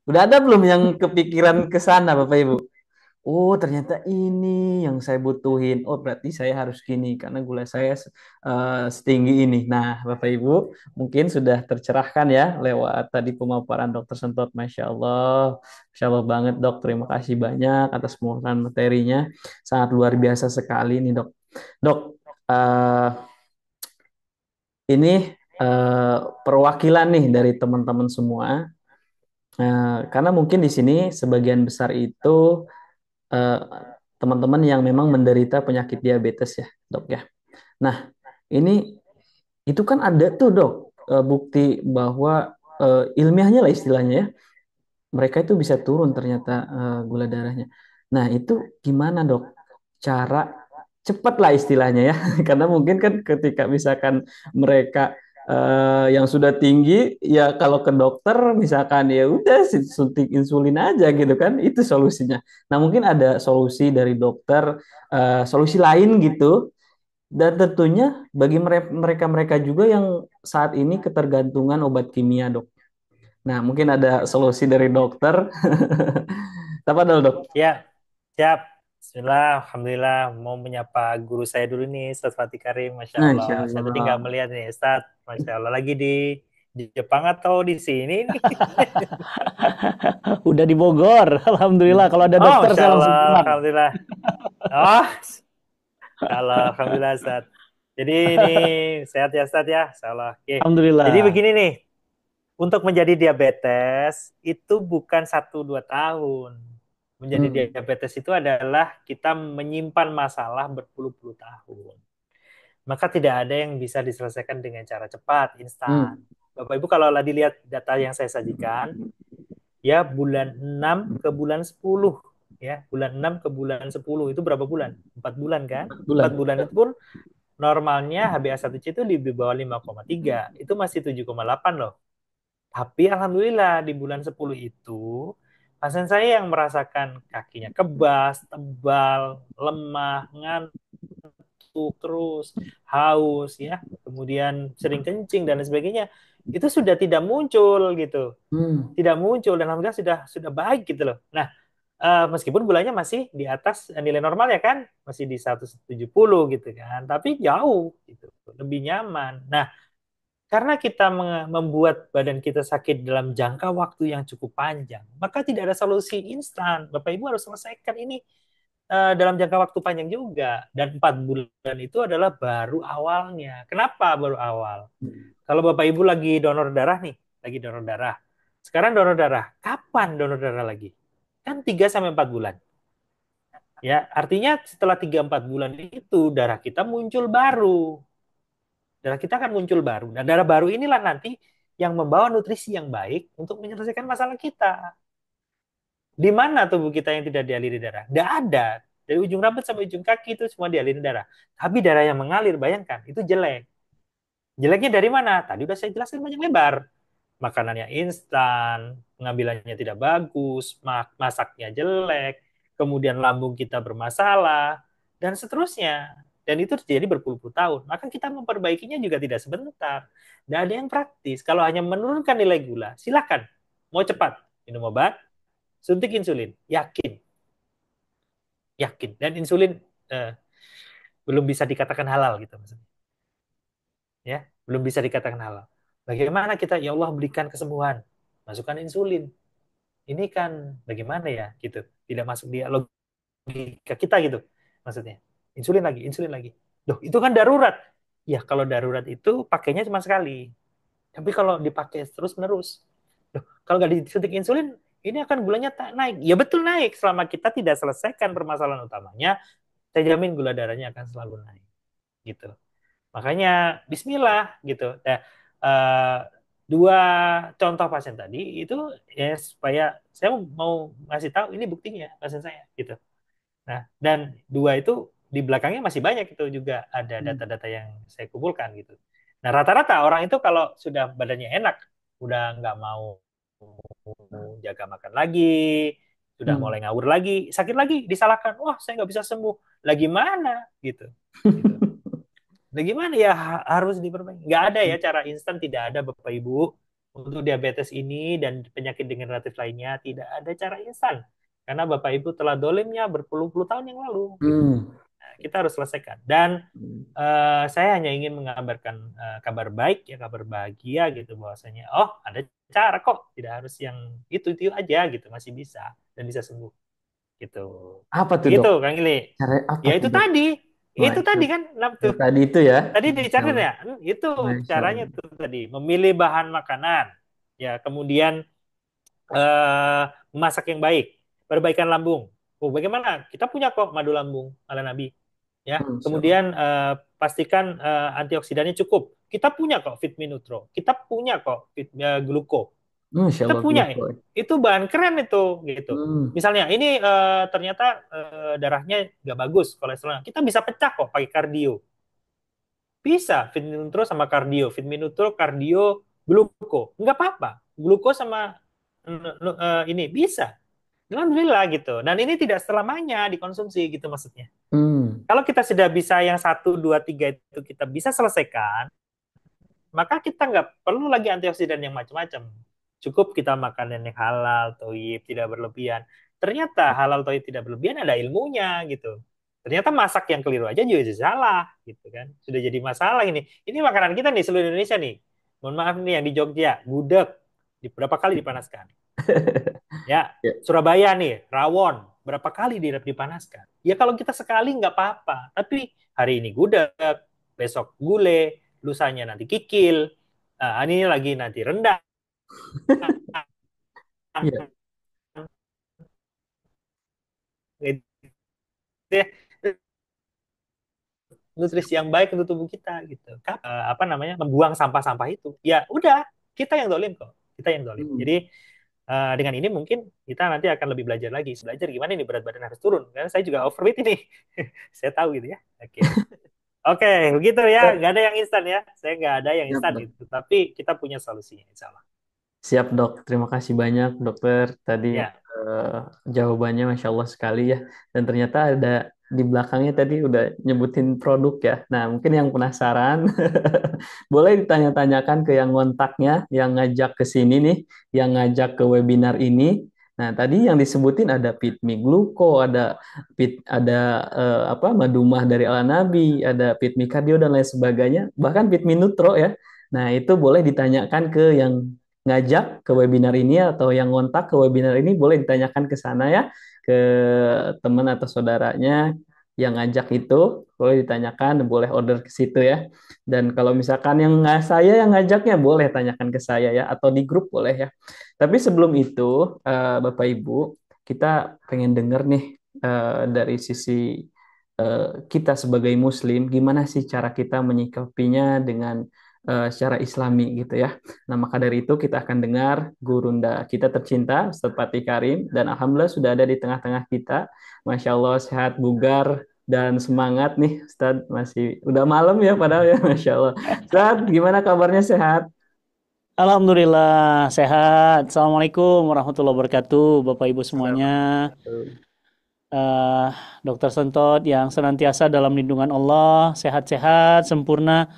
S1: udah ada belum yang kepikiran ke sana Bapak Ibu? Oh, ternyata ini yang saya butuhin. Oh, berarti saya harus gini karena gula saya setinggi ini. Nah, Bapak Ibu, mungkin sudah tercerahkan ya lewat tadi pemaparan Dokter Sentot. Masya Allah. Masya Allah banget, Dok. Terima kasih banyak atas pemaparan materinya. Sangat luar biasa sekali nih, Dok. Dok, eh, ini perwakilan nih dari teman-teman semua. Karena mungkin di sini sebagian besar itu eh, teman-teman yang memang menderita penyakit diabetes ya, Dok ya. Nah, ini itu kan ada tuh, Dok, bukti bahwa ilmiahnya lah istilahnya ya, mereka itu bisa turun ternyata gula darahnya. Nah, itu gimana, Dok? Cara cepat lah istilahnya ya, karena mungkin kan ketika misalkan mereka yang sudah tinggi, ya kalau ke dokter misalkan ya udah suntik insulin aja gitu kan, itu solusinya. Nah, mungkin ada solusi dari dokter, solusi lain gitu, dan tentunya bagi mereka-mereka juga yang saat ini ketergantungan obat kimia, Dok. Nah, mungkin ada solusi dari dokter. Apa dong, Dok?
S6: Ya, siap. Bismillah, Alhamdulillah. Mau menyapa guru saya dulu nih, Ustaz Fatih Karim. Masya
S1: Nah,
S6: Allah.
S1: insya
S6: Saya tadi
S1: Allah.
S6: nggak melihat nih, Ustaz. Masya Allah. Lagi di Jepang atau di sini nih?
S1: Udah di Bogor. Alhamdulillah. Kalau ada
S6: Oh,
S1: dokter
S6: Masya
S1: saya
S6: Allah.
S1: langsung pulang.
S6: Alhamdulillah. Oh, Alhamdulillah, Ustaz. Jadi ini sehat ya, Ustaz ya. Insya Allah. Oke.
S1: Alhamdulillah.
S6: Jadi begini nih. Untuk menjadi diabetes itu bukan 1-2 tahun. Menjadi diabetes itu adalah kita menyimpan masalah berpuluh-puluh tahun. Maka tidak ada yang bisa diselesaikan dengan cara cepat, instan. Bapak Ibu kalau dilihat data yang saya sajikan, ya bulan 6 ke bulan 10. Ya, bulan 6 ke bulan 10 itu berapa bulan? 4 bulan kan? 4 bulan itu pun normalnya HbA1c itu di bawah 5,3. Itu masih 7,8 loh. Tapi alhamdulillah di bulan 10 itu pasien saya yang merasakan kakinya kebas, tebal, lemah, ngantuk terus, haus ya, kemudian sering kencing dan sebagainya, itu sudah tidak muncul gitu. Tidak muncul dan alhamdulillah sudah baik gitu loh. Nah, meskipun gulanya masih di atas nilai normal ya kan, masih di 170 gitu kan, tapi jauh gitu, lebih nyaman. Nah, karena kita membuat badan kita sakit dalam jangka waktu yang cukup panjang, maka tidak ada solusi instan. Bapak Ibu harus selesaikan ini dalam jangka waktu panjang juga. Dan 4 bulan itu adalah baru awalnya. Kenapa baru awal? Kalau Bapak Ibu lagi donor darah nih, lagi donor darah. Sekarang donor darah. Kapan donor darah lagi? Kan 3 sampai 4 bulan. Ya, artinya setelah 3-4 bulan itu darah kita muncul baru. Darah kita akan muncul baru. Nah, darah baru inilah nanti yang membawa nutrisi yang baik untuk menyelesaikan masalah kita. Di mana tubuh kita yang tidak dialiri darah? Tidak ada. Dari ujung rambut sampai ujung kaki itu semua dialiri darah. Tapi darah yang mengalir, bayangkan, itu jelek. Jeleknya dari mana? Tadi udah saya jelaskan banyak lebar. Makanannya instan, pengambilannya tidak bagus, masaknya jelek, kemudian lambung kita bermasalah, dan seterusnya. Dan itu terjadi berpuluh-puluh tahun. Maka kita memperbaikinya juga tidak sebentar. Tidak ada yang praktis. Kalau hanya menurunkan nilai gula, silakan. Mau cepat, minum obat, suntik insulin. Yakin. Yakin. Dan insulin belum bisa dikatakan halal gitu maksudnya. Ya, belum bisa dikatakan halal. Bagaimana kita, ya Allah berikan kesembuhan, masukkan insulin. Ini kan bagaimana ya gitu, tidak masuk di logika kita gitu maksudnya. Insulin lagi. Loh, itu kan darurat. Ya, kalau darurat itu pakainya cuma sekali. Tapi kalau dipakai terus-menerus, loh, kalau nggak disuntik insulin, ini akan gulanya tak naik. Ya betul naik, selama kita tidak selesaikan permasalahan utamanya, saya jamin gula darahnya akan selalu naik. Gitu. Makanya Bismillah gitu. Nah, eh, dua contoh pasien tadi itu ya supaya saya mau ngasih tahu ini buktinya pasien saya gitu. Nah, dan dua itu di belakangnya masih banyak itu juga ada data-data yang saya kumpulkan gitu. Nah, rata-rata orang itu kalau sudah badannya enak, udah nggak mau jaga makan lagi, sudah mulai ngawur lagi, sakit lagi, disalahkan, wah saya nggak bisa sembuh, lagi mana gitu. Gitu. Nah, gimana ya harus diperbaiki? Nggak ada ya cara instan, tidak ada Bapak Ibu. Untuk diabetes ini dan penyakit degeneratif lainnya, tidak ada cara instan. Karena Bapak Ibu telah dolimnya berpuluh-puluh tahun yang lalu. Gitu. Nah, kita harus selesaikan. Dan saya hanya ingin mengabarkan kabar baik, ya kabar bahagia gitu bahwasanya, oh ada cara kok, tidak harus yang itu aja gitu, masih bisa dan bisa sembuh gitu.
S1: Apa tuh
S6: Gitu
S1: dok?
S6: Kang Ili.
S1: Cara apa
S6: Ya
S1: tuh
S6: itu
S1: dok?
S6: tadi, itu
S1: Masya
S6: tadi
S1: Allah.
S6: kan
S1: Ya,
S6: tuh.
S1: tadi itu ya.
S6: Tadi
S1: Masya
S6: dicatat
S1: Allah.
S6: ya, itu
S1: Masya
S6: caranya
S1: Allah.
S6: tuh tadi, memilih bahan makanan, ya kemudian eh, memasak yang baik, perbaikan lambung. Oh, bagaimana? Kita punya kok madu lambung ala Nabi, ya.
S1: Masya Allah.
S6: Kemudian pastikan antioksidannya cukup. Kita punya kok Vitamin Nutro, kita punya kok gluko,
S1: Masya
S6: kita
S1: Allah.
S6: punya
S1: Gluko.
S6: itu bahan keren itu gitu.
S1: Hmm.
S6: Misalnya ini ternyata darahnya nggak bagus kolesterol, kita bisa pecah kok pakai kardio. Bisa, Fit Nutro sama kardio. Fit Nutro, kardio, gluko. Nggak apa-apa. Gluko sama ini bisa. Alhamdulillah gitu. Dan ini tidak selamanya dikonsumsi gitu maksudnya.
S1: Hmm.
S6: Kalau kita sudah bisa yang 1, 2, 3 itu kita bisa selesaikan, maka kita nggak perlu lagi antioksidan yang macam-macam. Cukup kita makan yang halal, toyib, tidak berlebihan. Ternyata halal, toyib, tidak berlebihan ada ilmunya gitu. Ternyata masak yang keliru aja juga salah gitu kan. Sudah jadi masalah ini. Ini makanan kita nih seluruh Indonesia nih. Mohon maaf nih yang di Jogja, gudeg. Berapa kali dipanaskan? Ya,
S1: Ya.
S6: Surabaya nih, rawon. Berapa kali dipanaskan? Ya kalau kita sekali nggak apa-apa. Tapi hari ini gudeg, besok gulai, lusanya nanti kikil, ini lagi nanti rendang.
S1: Ya.
S6: Gitu ya. Nutrisi yang baik untuk tubuh kita gitu. Apa namanya membuang sampah-sampah itu. Ya udah, kita yang dolim kok. Kita yang dolim.
S1: Hmm.
S6: Jadi dengan ini mungkin kita nanti akan lebih belajar lagi. Belajar gimana nih berat badan harus turun. Karena saya juga overweight ini. Saya tahu gitu ya. Oke. Oke, begitu ya. Nggak ada yang instan ya. Saya nggak ada yang
S1: Siap,
S6: instan
S1: dok.
S6: gitu. Tapi kita punya solusinya, insya Allah.
S1: Siap, dok. Terima kasih banyak, dokter. Tadi
S6: Ya,
S1: eh, jawabannya Masya Allah sekali ya. Dan ternyata ada di belakangnya tadi udah nyebutin produk ya. Nah, mungkin yang penasaran, boleh ditanya-tanyakan ke yang ngontaknya, yang ngajak ke sini nih, yang ngajak ke webinar ini. Nah, tadi yang disebutin ada Pitmi Gluko, ada apa Madumah dari Ala Nabi, ada Pitmi Cardio dan lain sebagainya, bahkan Pitmi Nutro ya. Nah, itu boleh ditanyakan ke yang ngajak ke webinar ini atau yang ngontak ke webinar ini boleh ditanyakan ke sana ya, ke teman atau saudaranya. yang ngajak itu boleh ditanyakan, boleh order ke situ ya. Dan kalau misalkan yang nggak saya yang ngajaknya boleh tanyakan ke saya ya, atau di grup boleh ya. Tapi sebelum itu, Bapak Ibu, kita pengen denger nih dari sisi kita sebagai Muslim, gimana sih cara kita menyikapinya dengan secara Islami gitu ya. Nah, maka dari itu kita akan dengar gurunda kita tercinta, Ustadz Fatih Karim, dan Alhamdulillah sudah ada di tengah-tengah kita. Masya Allah, sehat, bugar, dan semangat nih, Ustadz. Masih udah malam ya padahal ya, Masya Allah. Ustadz, gimana kabarnya, sehat?
S7: Alhamdulillah sehat. Assalamualaikum warahmatullahi wabarakatuh, Bapak Ibu semuanya. Eh, Dokter Sentot yang senantiasa dalam lindungan Allah, sehat-sehat, sempurna,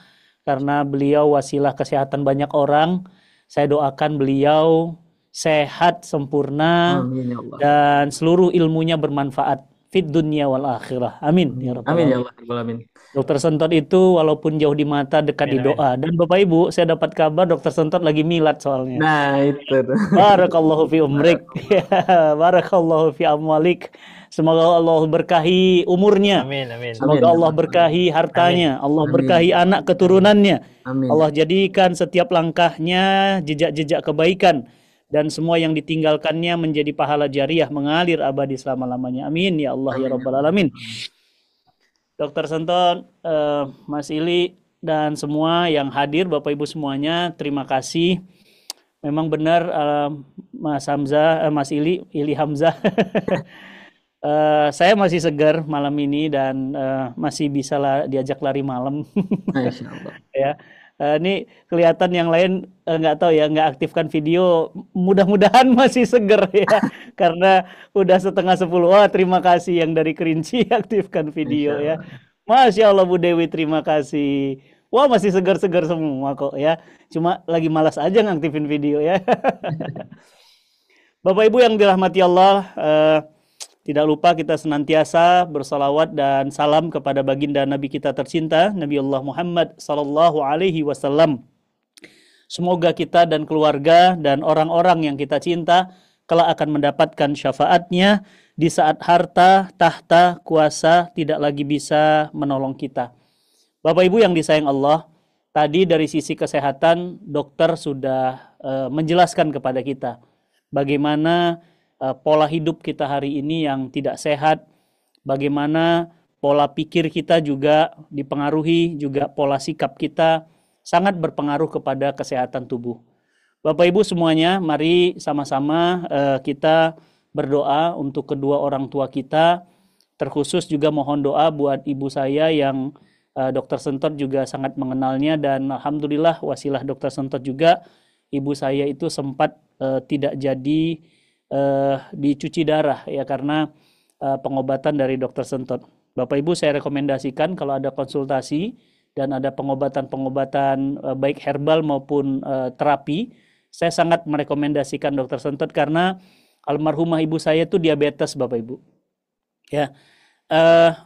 S7: karena beliau wasilah kesehatan banyak orang. Saya doakan beliau sehat, sempurna,
S1: Amin ya Allah.
S7: dan seluruh ilmunya bermanfaat fid dunya wal akhirah. Amin ya rabbal
S1: Amin ya
S7: alamin.
S1: Allah, Rabbal Alamin.
S7: Dokter Sentot itu walaupun jauh di mata, dekat di
S6: Amin, amin.
S7: doa. Dan Bapak Ibu, saya dapat kabar Dokter Sentot lagi milad soalnya.
S1: Nah, itu tuh.
S7: Barakallahu fi umrik. Barakallahu fi amwalik. Semoga Allah berkahi umurnya.
S6: Amin, amin.
S7: Semoga
S1: Amin.
S7: Allah berkahi hartanya. Allah
S1: Amin.
S7: berkahi anak keturunannya.
S1: Amin.
S7: Allah jadikan setiap langkahnya jejak-jejak kebaikan, dan semua yang ditinggalkannya menjadi pahala jariah mengalir abadi selama-lamanya. Amin ya Allah ya
S1: Amin.
S7: rabbal alamin. Dokter Sentot, Mas Ili, dan semua yang hadir, Bapak Ibu semuanya, terima kasih. Memang benar, Mas Hamzah, Mas Ili Hamzah. Saya masih segar malam ini dan masih bisa diajak lari malam.
S1: Masya Allah.
S7: Ya, ini kelihatan yang lain nggak tahu ya, nggak aktifkan video. Mudah-mudahan masih seger ya, karena udah 9:30. Wah, terima kasih yang dari Kerinci aktifkan video ya. Masya Allah Bu Dewi, terima kasih. Wah, masih segar-segar semua kok ya. Cuma lagi malas aja ngaktifin video ya. Bapak Ibu yang dirahmati Allah, tidak lupa kita senantiasa bersalawat dan salam kepada baginda Nabi kita tercinta, Nabi Allah Muhammad sallallahu alaihi wasallam. Semoga kita dan keluarga dan orang-orang yang kita cinta kelak akan mendapatkan syafaatnya di saat harta, tahta, kuasa tidak lagi bisa menolong kita. Bapak Ibu yang disayang Allah, tadi dari sisi kesehatan dokter sudah menjelaskan kepada kita bagaimana pola hidup kita hari ini yang tidak sehat, bagaimana pola pikir kita juga dipengaruhi, juga pola sikap kita sangat berpengaruh kepada kesehatan tubuh. Bapak Ibu semuanya, mari sama-sama kita berdoa untuk kedua orang tua kita, terkhusus juga mohon doa buat ibu saya yang Dokter Sentot juga sangat mengenalnya, dan alhamdulillah wasilah Dokter Sentot juga ibu saya itu sempat tidak jadi dicuci darah ya, karena pengobatan dari Dokter Sentot. Bapak Ibu, saya rekomendasikan kalau ada konsultasi dan ada pengobatan-pengobatan baik herbal maupun terapi, saya sangat merekomendasikan Dokter Sentot, karena almarhumah ibu saya itu diabetes, Bapak Ibu. Ya,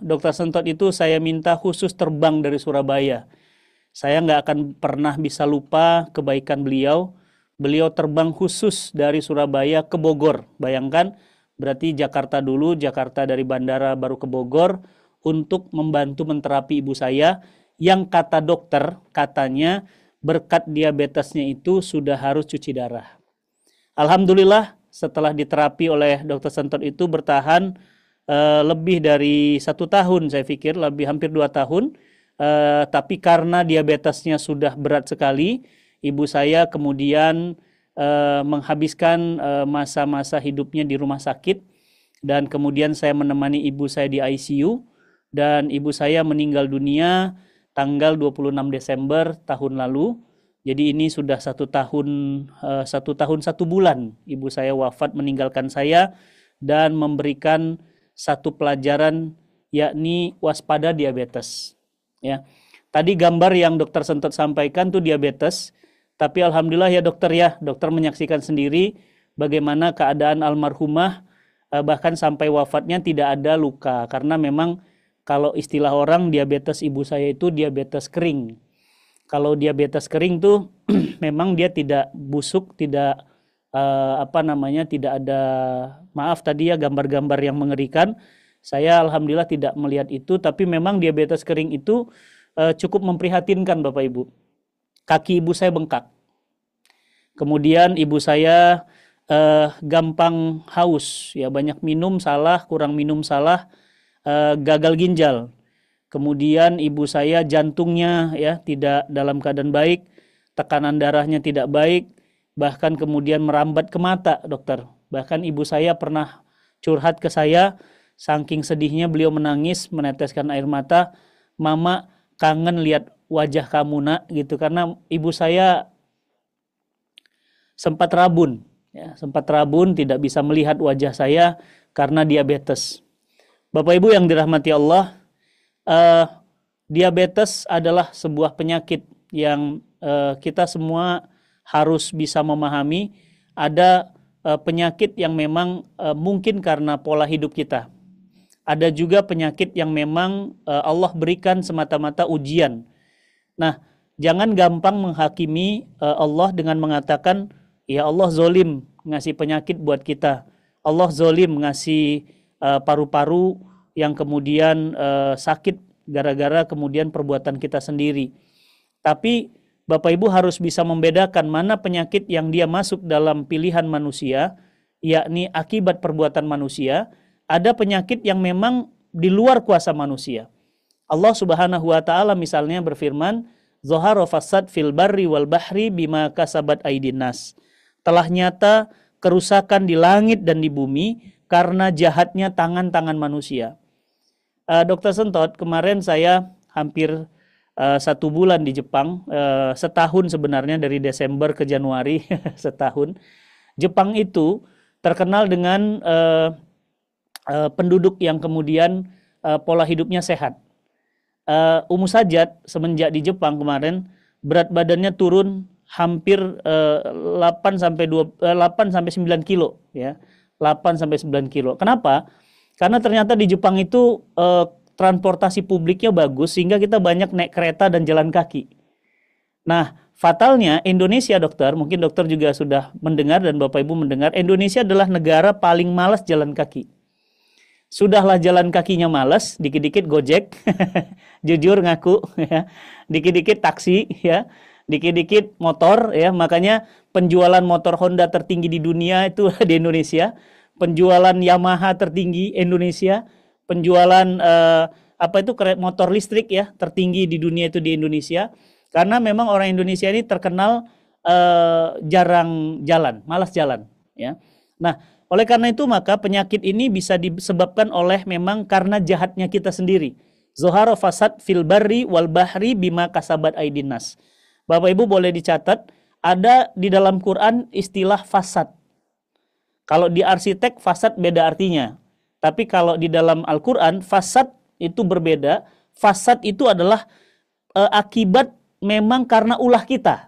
S7: Dokter Sentot itu saya minta khusus terbang dari Surabaya. Saya nggak akan pernah bisa lupa kebaikan beliau. Beliau terbang khusus dari Surabaya ke Bogor. Bayangkan, berarti Jakarta dulu, Jakarta dari bandara baru ke Bogor untuk membantu menterapi ibu saya yang kata dokter, katanya berkat diabetesnya itu sudah harus cuci darah. Alhamdulillah setelah diterapi oleh Dokter Sentot itu bertahan lebih dari 1 tahun, saya pikir lebih hampir 2 tahun. Tapi karena diabetesnya sudah berat sekali, ibu saya kemudian menghabiskan masa-masa hidupnya di rumah sakit, dan kemudian saya menemani ibu saya di ICU, dan ibu saya meninggal dunia tanggal 26 Desember tahun lalu. Jadi ini sudah 1 tahun 1 bulan ibu saya wafat meninggalkan saya, dan memberikan satu pelajaran, yakni waspada diabetes. Ya, tadi gambar yang Dokter Sentot sampaikan tuh diabetes, tapi alhamdulillah ya dokter ya, dokter menyaksikan sendiri bagaimana keadaan almarhumah, bahkan sampai wafatnya tidak ada luka, karena memang kalau istilah orang diabetes ibu saya itu diabetes kering. Kalau diabetes kering tuh memang dia tidak busuk, tidak tidak ada, maaf tadi ya gambar-gambar yang mengerikan, Saya alhamdulillah tidak melihat itu, tapi memang diabetes kering itu cukup memprihatinkan Bapak Ibu. Kaki ibu saya bengkak. Kemudian ibu saya gampang haus, ya banyak minum salah, kurang minum salah, gagal ginjal. Kemudian ibu saya jantungnya ya tidak dalam keadaan baik, tekanan darahnya tidak baik, bahkan kemudian merambat ke mata, dokter. Bahkan ibu saya pernah curhat ke saya, saking sedihnya beliau menangis, meneteskan air mata, "Mama kangen lihat wajah kamu nak," gitu, karena ibu saya sempat rabun, ya, tidak bisa melihat wajah saya karena diabetes. Bapak Ibu yang dirahmati Allah, diabetes adalah sebuah penyakit yang kita semua harus bisa memahami. Ada penyakit yang memang mungkin karena pola hidup kita. Ada juga penyakit yang memang Allah berikan semata-mata ujian. Nah, jangan gampang menghakimi Allah dengan mengatakan, ya Allah zolim ngasih penyakit buat kita. Allah zolim ngasih paru-paru yang kemudian sakit gara-gara kemudian perbuatan kita sendiri. Tapi Bapak Ibu harus bisa membedakan mana penyakit yang dia masuk dalam pilihan manusia, yakni akibat perbuatan manusia. Ada penyakit yang memang di luar kuasa manusia. Allah Subhanahu wa taala misalnya berfirman, "Zahara fasad fil barri wal bahri bima kasabat aydin nas." Telah nyata kerusakan di langit dan di bumi karena jahatnya tangan-tangan manusia. Dr. Sentot, kemarin saya hampir 1 bulan di Jepang, setahun sebenarnya dari Desember ke Januari, setahun. Jepang itu terkenal dengan penduduk yang kemudian pola hidupnya sehat. Ummu Sajat semenjak di Jepang kemarin berat badannya turun hampir 8 sampai 9 kilo ya. 8 sampai 9 kilo. Kenapa? Karena ternyata di Jepang itu transportasi publiknya bagus sehingga kita banyak naik kereta dan jalan kaki. Nah, fatalnya Indonesia, dokter, mungkin dokter juga sudah mendengar dan Bapak Ibu mendengar, Indonesia adalah negara paling malas jalan kaki. Sudahlah jalan kakinya malas, dikit-dikit Gojek, jujur ngaku, ya, dikit-dikit taksi, ya, dikit-dikit motor, ya, makanya penjualan motor Honda tertinggi di dunia itu di Indonesia, penjualan Yamaha tertinggi Indonesia, penjualan motor listrik ya tertinggi di dunia itu di Indonesia, karena memang orang Indonesia ini terkenal jarang jalan, malas jalan, ya. Nah, oleh karena itu maka penyakit ini bisa disebabkan oleh memang karena jahatnya kita sendiri. Zoharo fasad fil barri wal bahri bima kasabat aydin nas. Bapak Ibu boleh dicatat, ada di dalam Quran istilah fasad. Kalau di arsitek fasad beda artinya. Tapi kalau di dalam Al-Quran fasad itu berbeda. Fasad itu adalah akibat memang karena ulah kita.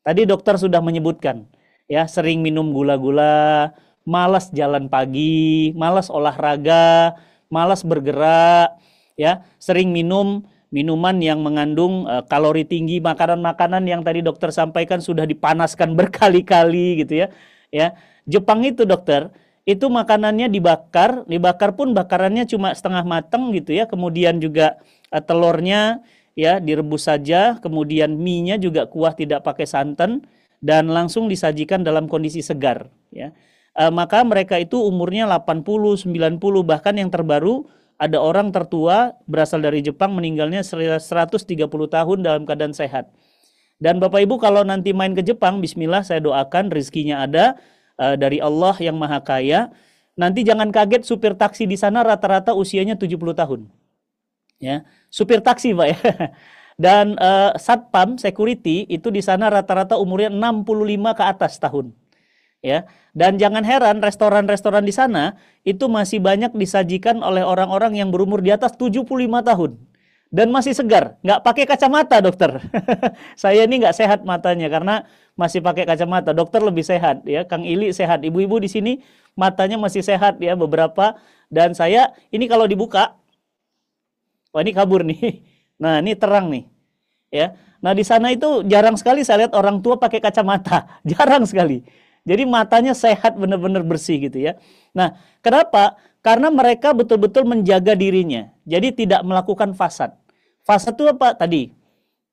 S7: Tadi dokter sudah menyebutkan, ya, sering minum gula-gula, malas jalan pagi, malas olahraga, malas bergerak, ya, sering minum minuman yang mengandung kalori tinggi, makanan-makanan yang tadi dokter sampaikan sudah dipanaskan berkali-kali gitu ya. Ya, Jepang itu dokter, itu makanannya dibakar pun bakarannya cuma setengah mateng gitu ya. Kemudian juga telurnya ya direbus saja, kemudian mie-nya juga kuah tidak pakai santan dan langsung disajikan dalam kondisi segar ya. Maka mereka itu umurnya 80, 90, bahkan yang terbaru ada orang tertua berasal dari Jepang meninggalnya 130 tahun dalam keadaan sehat. Dan Bapak Ibu kalau nanti main ke Jepang, bismillah saya doakan rezekinya ada dari Allah yang Maha Kaya. Nanti jangan kaget supir taksi di sana rata-rata usianya 70 tahun. Ya, supir taksi Pak ya. Dan satpam security itu di sana rata-rata umurnya 65 ke atas tahun. Ya, dan jangan heran restoran-restoran di sana itu masih banyak disajikan oleh orang-orang yang berumur di atas 75 tahun dan masih segar, nggak pakai kacamata dokter. Saya ini nggak sehat matanya karena masih pakai kacamata. Dokter lebih sehat ya, Kang Ili sehat, ibu-ibu di sini matanya masih sehat ya beberapa. Dan saya ini kalau dibuka, wah ini kabur nih. Nah ini terang nih, ya. Nah di sana itu jarang sekali saya lihat orang tua pakai kacamata, jarang sekali. Jadi matanya sehat, benar-benar bersih gitu ya. Nah, kenapa? Karena mereka betul-betul menjaga dirinya. Jadi tidak melakukan fasad. Fasad itu apa? Tadi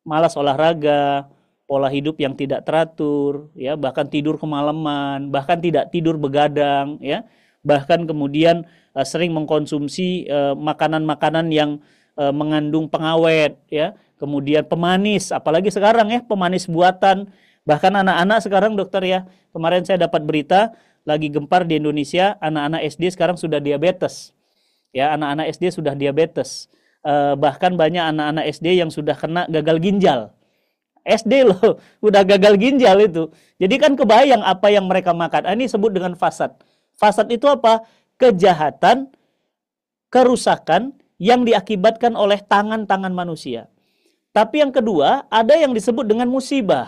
S7: malas olahraga, pola hidup yang tidak teratur, ya, bahkan tidur kemalaman, bahkan tidak tidur begadang, ya, bahkan kemudian sering mengkonsumsi makanan-makanan yang mengandung pengawet, ya, kemudian pemanis, apalagi sekarang ya, pemanis buatan, bahkan anak-anak sekarang dokter ya, kemarin saya dapat berita lagi gempar di Indonesia, anak-anak SD sekarang sudah diabetes, ya, anak-anak SD sudah diabetes. Bahkan banyak anak-anak SD yang sudah kena gagal ginjal. SD loh, udah gagal ginjal itu. Jadi kan kebayang apa yang mereka makan. Ini disebut dengan fasad. Fasad itu apa? Kejahatan, kerusakan yang diakibatkan oleh tangan-tangan manusia. Tapi yang kedua, ada yang disebut dengan musibah.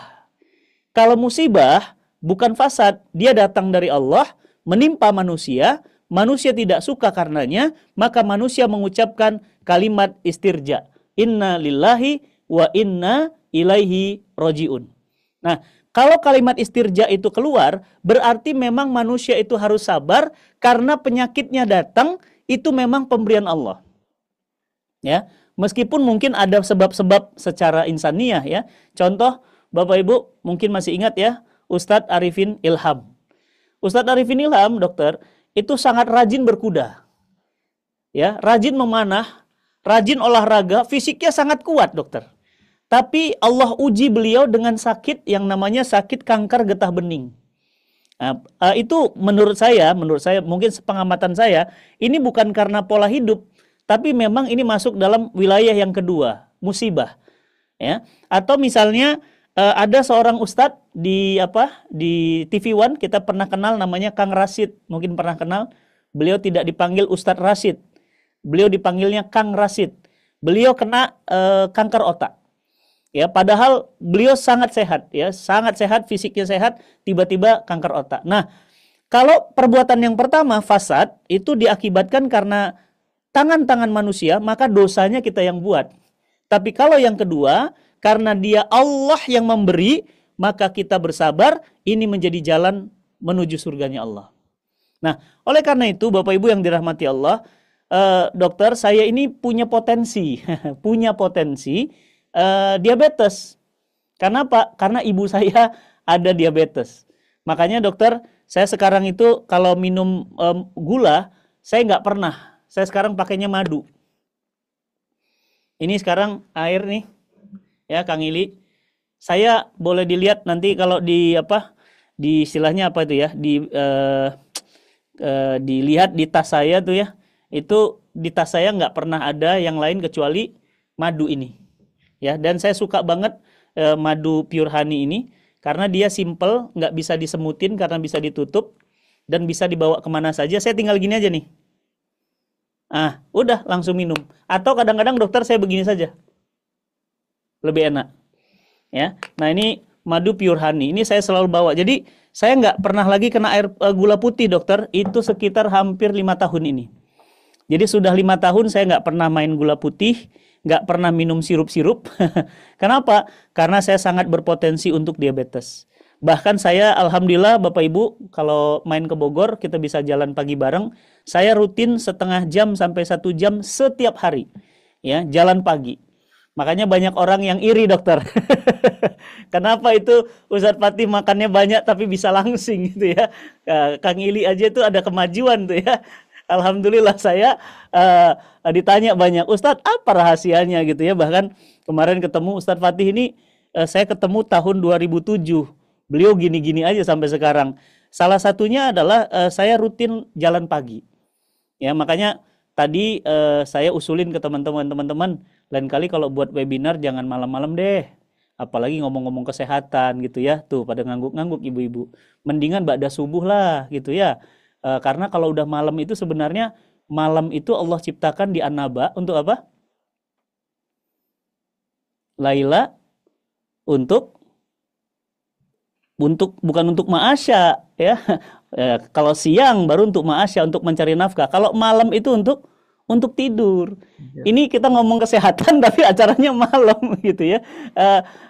S7: Kalau musibah bukan fasad, dia datang dari Allah, menimpa manusia, manusia tidak suka karenanya, maka manusia mengucapkan kalimat istirja. Inna lillahi wa inna ilaihi rojiun. Nah, kalau kalimat istirja itu keluar, berarti memang manusia itu harus sabar karena penyakitnya datang, itu memang pemberian Allah. Ya, meskipun mungkin ada sebab-sebab secara insaniah ya. Contoh, Bapak Ibu mungkin masih ingat ya, Ustadz Arifin Ilham. Ustadz Arifin Ilham, dokter, itu sangat rajin berkuda. Ya, rajin memanah, rajin olahraga, fisiknya sangat kuat, dokter. Tapi Allah uji beliau dengan sakit yang namanya sakit kanker getah bening. Nah, itu menurut saya, mungkin sepengamatan saya, ini bukan karena pola hidup, tapi memang ini masuk dalam wilayah yang kedua, musibah. Ya, atau misalnya ada seorang ustadz di TV One, kita pernah kenal namanya Kang Rashid, mungkin pernah kenal. Beliau tidak dipanggil Ustadz Rashid, beliau dipanggilnya Kang Rashid. Beliau kena kanker otak. Ya, padahal beliau sangat sehat, ya, sangat sehat, fisiknya sehat, tiba-tiba kanker otak. Nah, kalau perbuatan yang pertama fasad itu diakibatkan karena tangan-tangan manusia, maka dosanya kita yang buat. Tapi kalau yang kedua, karena dia Allah yang memberi, maka kita bersabar, ini menjadi jalan menuju surganya Allah. Nah, oleh karena itu Bapak Ibu yang dirahmati Allah, dokter, saya ini punya potensi, diabetes. Karena apa? Karena ibu saya ada diabetes. Makanya dokter, saya sekarang itu kalau minum gula, saya nggak pernah. Saya sekarang pakainya madu. Ini sekarang air nih, ya Kang Ili. Saya boleh dilihat nanti kalau di istilahnya apa itu ya, dilihat di tas saya tuh ya. Itu di tas saya nggak pernah ada yang lain kecuali madu ini. Ya, dan saya suka banget madu pure honey ini karena dia simple, nggak bisa disemutin karena bisa ditutup dan bisa dibawa kemana saja. Saya tinggal gini aja nih. Udah langsung minum. Atau kadang-kadang dokter saya begini saja, lebih enak. Ya, nah ini madu pure honey. Ini saya selalu bawa. Jadi saya nggak pernah lagi kena air gula putih, dokter. Itu sekitar hampir 5 tahun ini. Jadi sudah 5 tahun saya nggak pernah main gula putih, nggak pernah minum sirup-sirup. Kenapa? Karena saya sangat berpotensi untuk diabetes. Bahkan saya, alhamdulillah Bapak Ibu, kalau main ke Bogor, kita bisa jalan pagi bareng. Saya rutin setengah jam sampai 1 jam setiap hari. Ya, jalan pagi. Makanya banyak orang yang iri, dokter. Kenapa itu Ustadz Fatih makannya banyak tapi bisa langsing gitu ya. Kang Ili aja itu ada kemajuan tuh ya. Alhamdulillah saya ditanya banyak, Ustadz apa rahasianya gitu ya. Bahkan kemarin ketemu Ustadz Fatih ini, saya ketemu tahun 2007. Beliau gini-gini aja sampai sekarang. Salah satunya adalah saya rutin jalan pagi. Ya, makanya tadi saya usulin ke teman-teman, lain kali kalau buat webinar jangan malam-malam deh. Apalagi ngomong-ngomong kesehatan gitu ya. Tuh pada ngangguk-ngangguk ibu-ibu. Mendingan ba'da subuh lah gitu ya. Karena kalau udah malam itu sebenarnya malam itu Allah ciptakan di An-Naba untuk apa? Laila bukan untuk ma'asya ya. Kalau siang baru untuk ma'asya, untuk mencari nafkah. Kalau malam itu untuk untuk tidur.
S1: Ya.
S7: Ini kita ngomong kesehatan tapi acaranya malam gitu ya.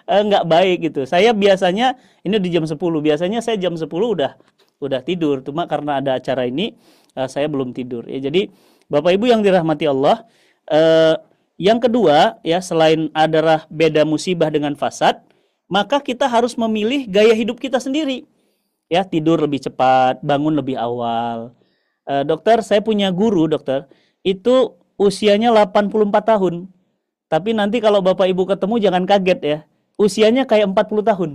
S7: Nggak baik gitu. Saya biasanya ini di jam 10. Biasanya saya jam 10 udah tidur. Cuma karena ada acara ini saya belum tidur. Ya, jadi Bapak Ibu yang dirahmati Allah, yang kedua ya, selain adalah beda musibah dengan fasad, maka kita harus memilih gaya hidup kita sendiri. Ya, tidur lebih cepat, bangun lebih awal. Dokter, saya punya guru, dokter. Itu usianya 84 tahun. Tapi nanti kalau Bapak Ibu ketemu jangan kaget ya. Usianya kayak 40 tahun.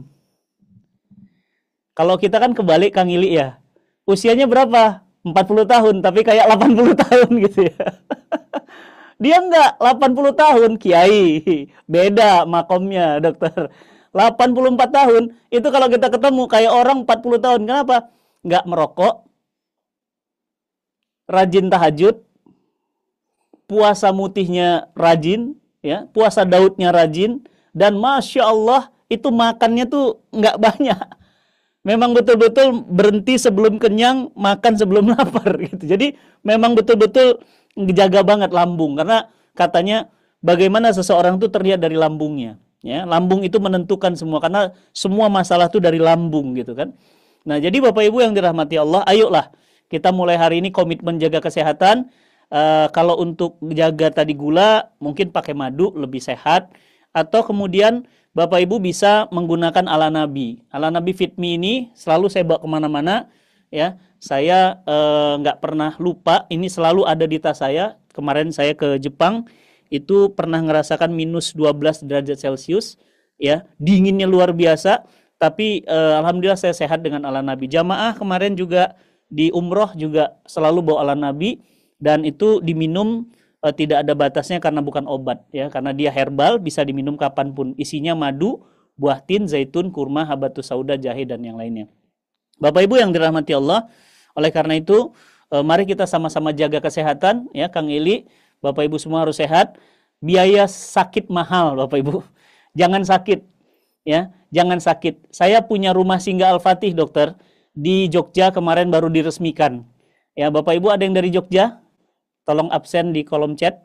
S7: Kalau kita kan kebalik Kang Ili ya. Usianya berapa? 40 tahun, tapi kayak 80 tahun gitu ya. Dia enggak, 80 tahun, kiai. Beda makomnya, dokter. 84 tahun, itu kalau kita ketemu kayak orang 40 tahun. Kenapa? Enggak merokok, rajin tahajud, puasa mutihnya rajin, ya, puasa Daudnya rajin, dan Masya Allah itu makannya tuh nggak banyak. Memang betul-betul berhenti sebelum kenyang, makan sebelum lapar gitu. Jadi memang betul-betul jaga banget lambung, karena katanya bagaimana seseorang tuh terlihat dari lambungnya. Ya, lambung itu menentukan semua, karena semua masalah tuh dari lambung gitu kan. Nah, jadi Bapak Ibu yang dirahmati Allah, ayolah kita mulai hari ini komitmen jaga kesehatan. Kalau untuk jaga tadi gula, mungkin pakai madu lebih sehat. Atau kemudian Bapak Ibu bisa menggunakan ala Nabi. Ala Nabi Fit Me ini selalu saya bawa kemana-mana. Ya, saya nggak pernah lupa. Ini selalu ada di tas saya. Kemarin saya ke Jepang, itu pernah ngerasakan minus 12 derajat Celcius. Ya, dinginnya luar biasa. Tapi alhamdulillah saya sehat dengan ala Nabi. Jamaah kemarin juga di umroh juga selalu bawa ala Nabi. Dan itu diminum tidak ada batasnya karena bukan obat ya, karena dia herbal, bisa diminum kapanpun. Isinya madu, buah tin, zaitun, kurma, habatus sauda, jahe dan yang lainnya. Bapak Ibu yang dirahmati Allah, oleh karena itu mari kita sama-sama jaga kesehatan ya, Kang Ili, Bapak Ibu semua harus sehat. Biaya sakit mahal Bapak Ibu. Jangan sakit ya, jangan sakit. Saya punya rumah singgah Al-Fatih, dokter, di Jogja kemarin baru diresmikan. Ya, Bapak Ibu ada yang dari Jogja? Tolong absen di kolom chat.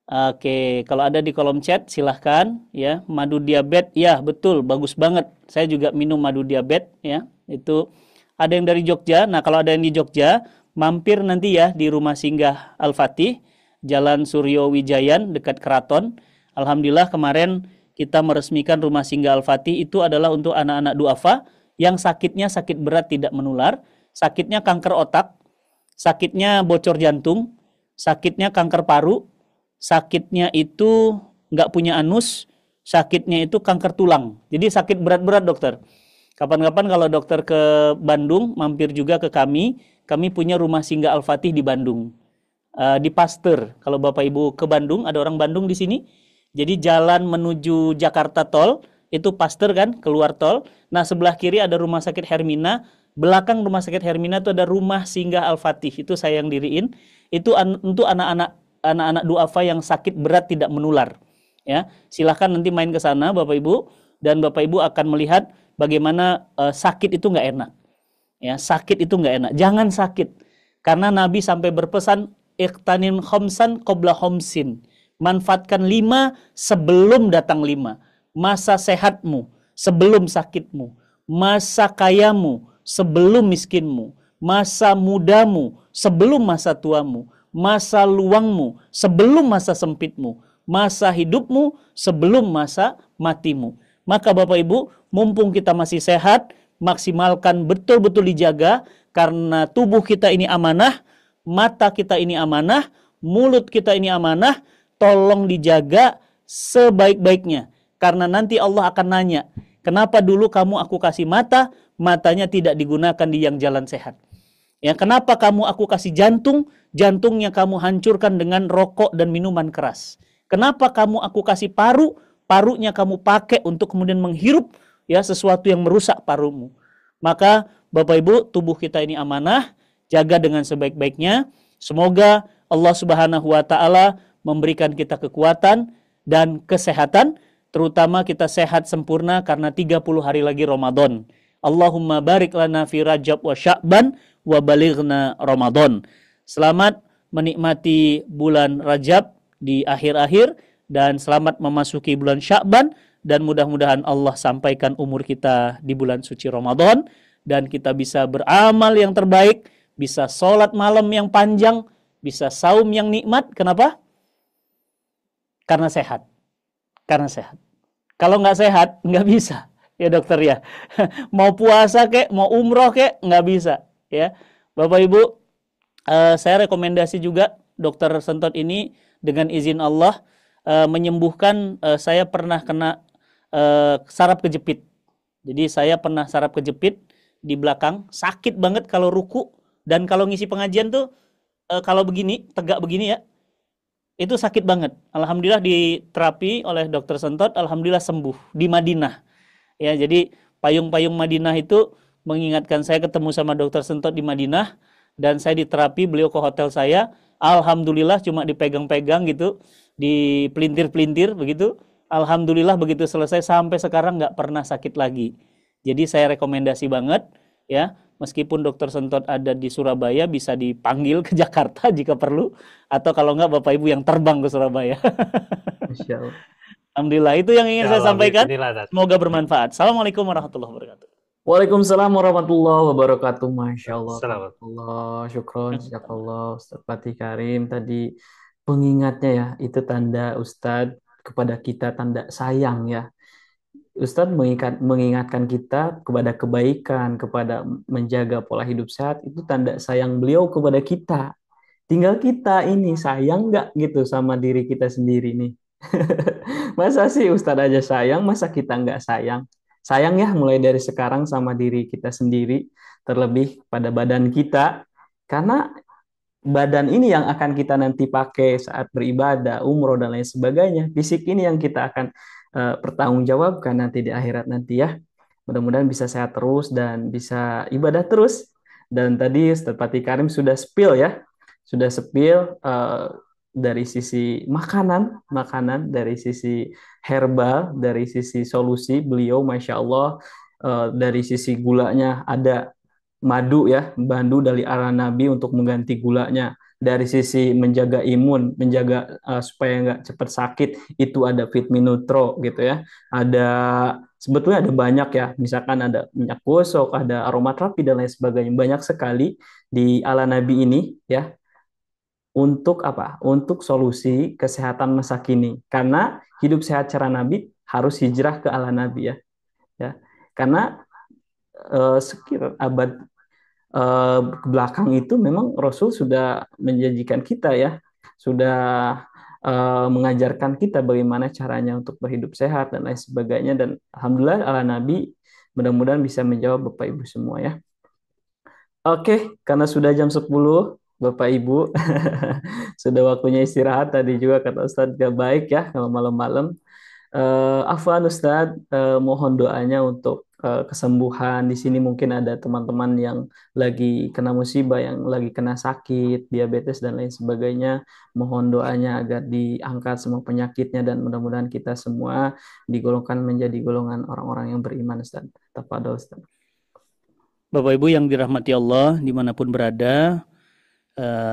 S7: Oke, kalau ada di kolom chat silahkan ya. Madu diabetes, ya betul, bagus banget. Saya juga minum madu diabetes ya. Itu ada yang dari Jogja. Nah, kalau ada yang di Jogja, mampir nanti ya di rumah singgah Al-Fatih, Jalan Suryo Wijayan dekat Keraton. Alhamdulillah kemarin kita meresmikan rumah singgah Al-Fatih, itu adalah untuk anak-anak duafa yang sakitnya sakit berat tidak menular, sakitnya kanker otak, sakitnya bocor jantung, sakitnya kanker paru, sakitnya itu nggak punya anus, sakitnya itu kanker tulang. Jadi sakit berat-berat dokter. Kapan-kapan kalau dokter ke Bandung, mampir juga ke kami. Kami punya rumah singgah Al-Fatih di Bandung. Di Pasteur. Kalau Bapak Ibu ke Bandung, ada orang Bandung di sini. Jadi jalan menuju Jakarta tol, itu Pasteur kan, keluar tol. Nah sebelah kiri ada rumah sakit Hermina. Belakang rumah sakit Hermina itu ada rumah singgah Al-Fatih, itu saya yang diriin. Itu untuk anak-anak duafa yang sakit berat tidak menular. Ya, silahkan nanti main ke sana Bapak Ibu, dan Bapak Ibu akan melihat bagaimana sakit itu nggak enak. Ya, sakit itu nggak enak. Jangan sakit, karena Nabi sampai berpesan iqtanin khamsan qabla khamsin. Manfaatkan 5 sebelum datang 5. Masa sehatmu sebelum sakitmu, masa kayamu sebelum miskinmu, masa mudamu sebelum masa tuamu, masa luangmu sebelum masa sempitmu, masa hidupmu sebelum masa matimu. Maka Bapak Ibu, mumpung kita masih sehat, maksimalkan betul-betul dijaga, karena tubuh kita ini amanah, mata kita ini amanah, mulut kita ini amanah, tolong dijaga sebaik-baiknya. Karena nanti Allah akan nanya, kenapa dulu kamu aku kasih mata, matanya tidak digunakan di yang jalan sehat. Ya, kenapa kamu aku kasih jantung, jantungnya kamu hancurkan dengan rokok dan minuman keras. Kenapa kamu aku kasih paru, parunya kamu pakai untuk kemudian menghirup ya sesuatu yang merusak parumu. Maka Bapak Ibu, tubuh kita ini amanah, jaga dengan sebaik-baiknya. Semoga Allah Subhanahu wa taala memberikan kita kekuatan dan kesehatan, terutama kita sehat sempurna karena 30 hari lagi Ramadan. Allahumma barik lana fi Rajab wa Sya'ban wa balighna Ramadan. Selamat menikmati bulan Rajab di akhir-akhir, dan selamat memasuki bulan Sya'ban, dan mudah-mudahan Allah sampaikan umur kita di bulan suci Ramadan, dan kita bisa beramal yang terbaik, bisa sholat malam yang panjang, bisa saum yang nikmat. Kenapa? Karena sehat. Karena sehat. Kalau nggak sehat, nggak bisa. Ya dokter ya. Mau puasa kek, mau umroh kek, nggak bisa. Ya, Bapak Ibu, saya rekomendasi juga dokter Sentot ini dengan izin Allah menyembuhkan. Saya pernah kena saraf kejepit. Jadi saya pernah saraf kejepit di belakang, sakit banget kalau ruku, dan kalau ngisi pengajian tuh kalau begini, tegak begini ya, itu sakit banget. Alhamdulillah diterapi oleh dokter Sentot, alhamdulillah sembuh di Madinah. Ya, jadi payung-payung Madinah itu mengingatkan saya ketemu sama dokter Sentot di Madinah, dan saya diterapi, beliau ke hotel saya, alhamdulillah cuma dipegang-pegang gitu, dipelintir-pelintir begitu. Alhamdulillah begitu selesai sampai sekarang nggak pernah sakit lagi. Jadi saya rekomendasi banget ya, meskipun dokter Sentot ada di Surabaya, bisa dipanggil ke Jakarta jika perlu, atau kalau nggak Bapak Ibu yang terbang ke Surabaya.
S1: Masya Allah.
S7: Alhamdulillah, itu yang ingin saya sampaikan.
S6: Bismillah.
S7: Semoga bermanfaat. Assalamualaikum warahmatullahi wabarakatuh.
S1: Waalaikumsalam warahmatullahi wabarakatuh. Masya Allah.
S6: Selamat.
S1: Allah, syukron, jazakallah Ustadz Fatih Karim. Tadi pengingatnya ya, itu tanda Ustadz kepada kita, tanda sayang ya. Ustadz mengingatkan kita kepada kebaikan, kepada menjaga pola hidup sehat, itu tanda sayang beliau kepada kita. Tinggal kita ini sayang nggak gitu sama diri kita sendiri nih. Masa sih Ustadz aja sayang, masa kita nggak sayang? Sayang ya mulai dari sekarang sama diri kita sendiri, terlebih pada badan kita. Karena badan ini yang akan kita nanti pakai saat beribadah, umroh, dan lain sebagainya. Fisik ini yang kita akan pertanggungjawabkan nanti di akhirat nanti ya. Mudah-mudahan bisa sehat terus dan bisa ibadah terus. Dan tadi Ustadz Fatih Karim sudah spill ya, sudah spill dari sisi makanan, dari sisi herbal, dari sisi solusi beliau, Masya Allah, dari sisi gulanya ada madu ya, madu dari ala Nabi untuk mengganti gulanya. Dari sisi menjaga imun, menjaga supaya nggak cepat sakit, itu ada Vitamin Nutro gitu ya. Ada, sebetulnya ada banyak ya, misalkan ada minyak gosok, ada aromaterapi dan lain sebagainya. Banyak sekali di ala Nabi ini ya. Untuk apa? Untuk solusi kesehatan masa kini. Karena hidup sehat cara Nabi harus hijrah ke ala Nabi ya. Ya. Karena sekitar abad ke belakang itu memang Rasul sudah menjanjikan kita ya, sudah mengajarkan kita bagaimana caranya untuk berhidup sehat dan lain sebagainya, dan alhamdulillah ala Nabi mudah-mudahan bisa menjawab Bapak Ibu semua ya. Oke, karena sudah jam 10 Bapak Ibu sudah waktunya istirahat. Tadi juga kata Ustadz gak baik ya kalau malam-malam. Afwan Ustadz, mohon doanya untuk kesembuhan. Di sini mungkin ada teman-teman yang lagi kena musibah, yang lagi kena sakit, diabetes dan lain sebagainya. Mohon doanya agar diangkat semua penyakitnya, dan mudah-mudahan kita semua digolongkan menjadi golongan orang-orang yang beriman. Ustadz, tafadhol Ustadz.
S7: Bapak Ibu yang dirahmati Allah dimanapun berada,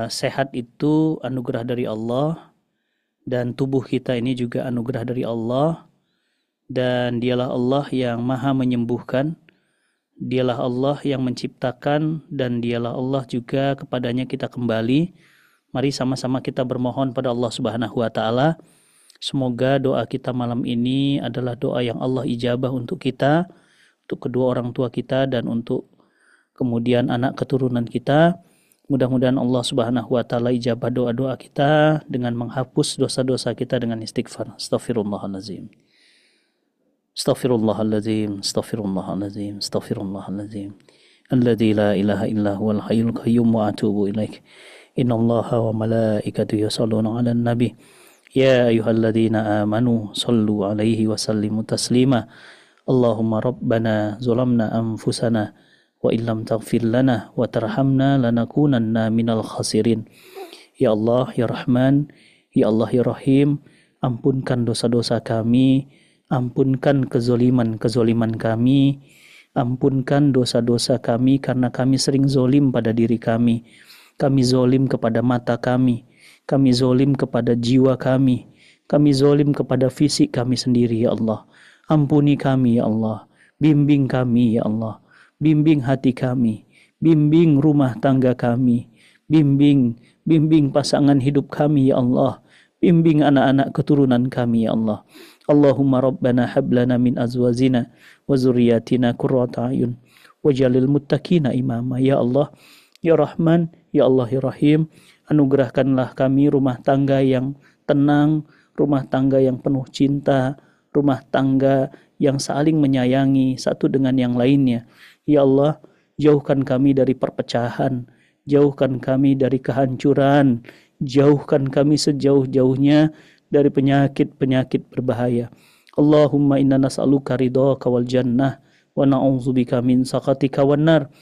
S7: sehat itu anugerah dari Allah, dan tubuh kita ini juga anugerah dari Allah, dan dialah Allah yang maha menyembuhkan, dialah Allah yang menciptakan, dan dialah Allah juga kepadanya kita kembali. Mari sama-sama kita bermohon pada Allah Subhanahu wa Ta'ala, semoga doa kita malam ini adalah doa yang Allah ijabah untuk kita, untuk kedua orang tua kita, dan untuk kemudian anak keturunan kita. Mudah-mudahan Allah Subhanahu wa Ta'ala ijabah doa-doa kita dengan menghapus dosa-dosa kita dengan istighfar. Astaghfirullahaladzim. Astaghfirullahaladzim. Astaghfirullahaladzim. Astaghfirullahaladzim. Alladzi la ilaha illa huwal hayyul qayyum wa atubu ilaik. Innallaha wa malaikatahu yusholluna 'alan nabi. Ya ayyuhalladzina amanu shallu 'alaihi wa sallimu taslima. Allahumma rabbana zalamna anfusana wa illam taghfir lana wa tarhamna lanakunanna minal khasirin. Ya Allah, ya Rahman, ya Allah, ya Rahim, ampunkan dosa-dosa kami, ampunkan kezoliman kami, ampunkan dosa-dosa kami karena kami sering zolim pada diri kami. Kami zolim kepada mata kami zolim kepada jiwa kami zolim kepada fisik kami sendiri ya Allah. Ampuni kami ya Allah, bimbing kami ya Allah, bimbing hati kami, bimbing rumah tangga kami, bimbing pasangan hidup kami ya Allah, bimbing anak-anak keturunan kami ya Allah. Allahumma rabbana hablana min azwajina wa zurriyatina qurrata ayun wajalil muttaqina imama ya Allah. Ya Rahman, Ya Allah, Ya Rahim, anugerahkanlah kami rumah tangga yang tenang, rumah tangga yang penuh cinta, rumah tangga yang saling menyayangi satu dengan yang lainnya. Ya Allah, jauhkan kami dari perpecahan, jauhkan kami dari kehancuran, jauhkan kami sejauh-jauhnya dari penyakit-penyakit berbahaya. Allahumma inna nas'aluka ridhaka wal jannah wa na'udzubika min sakhatika wan nar.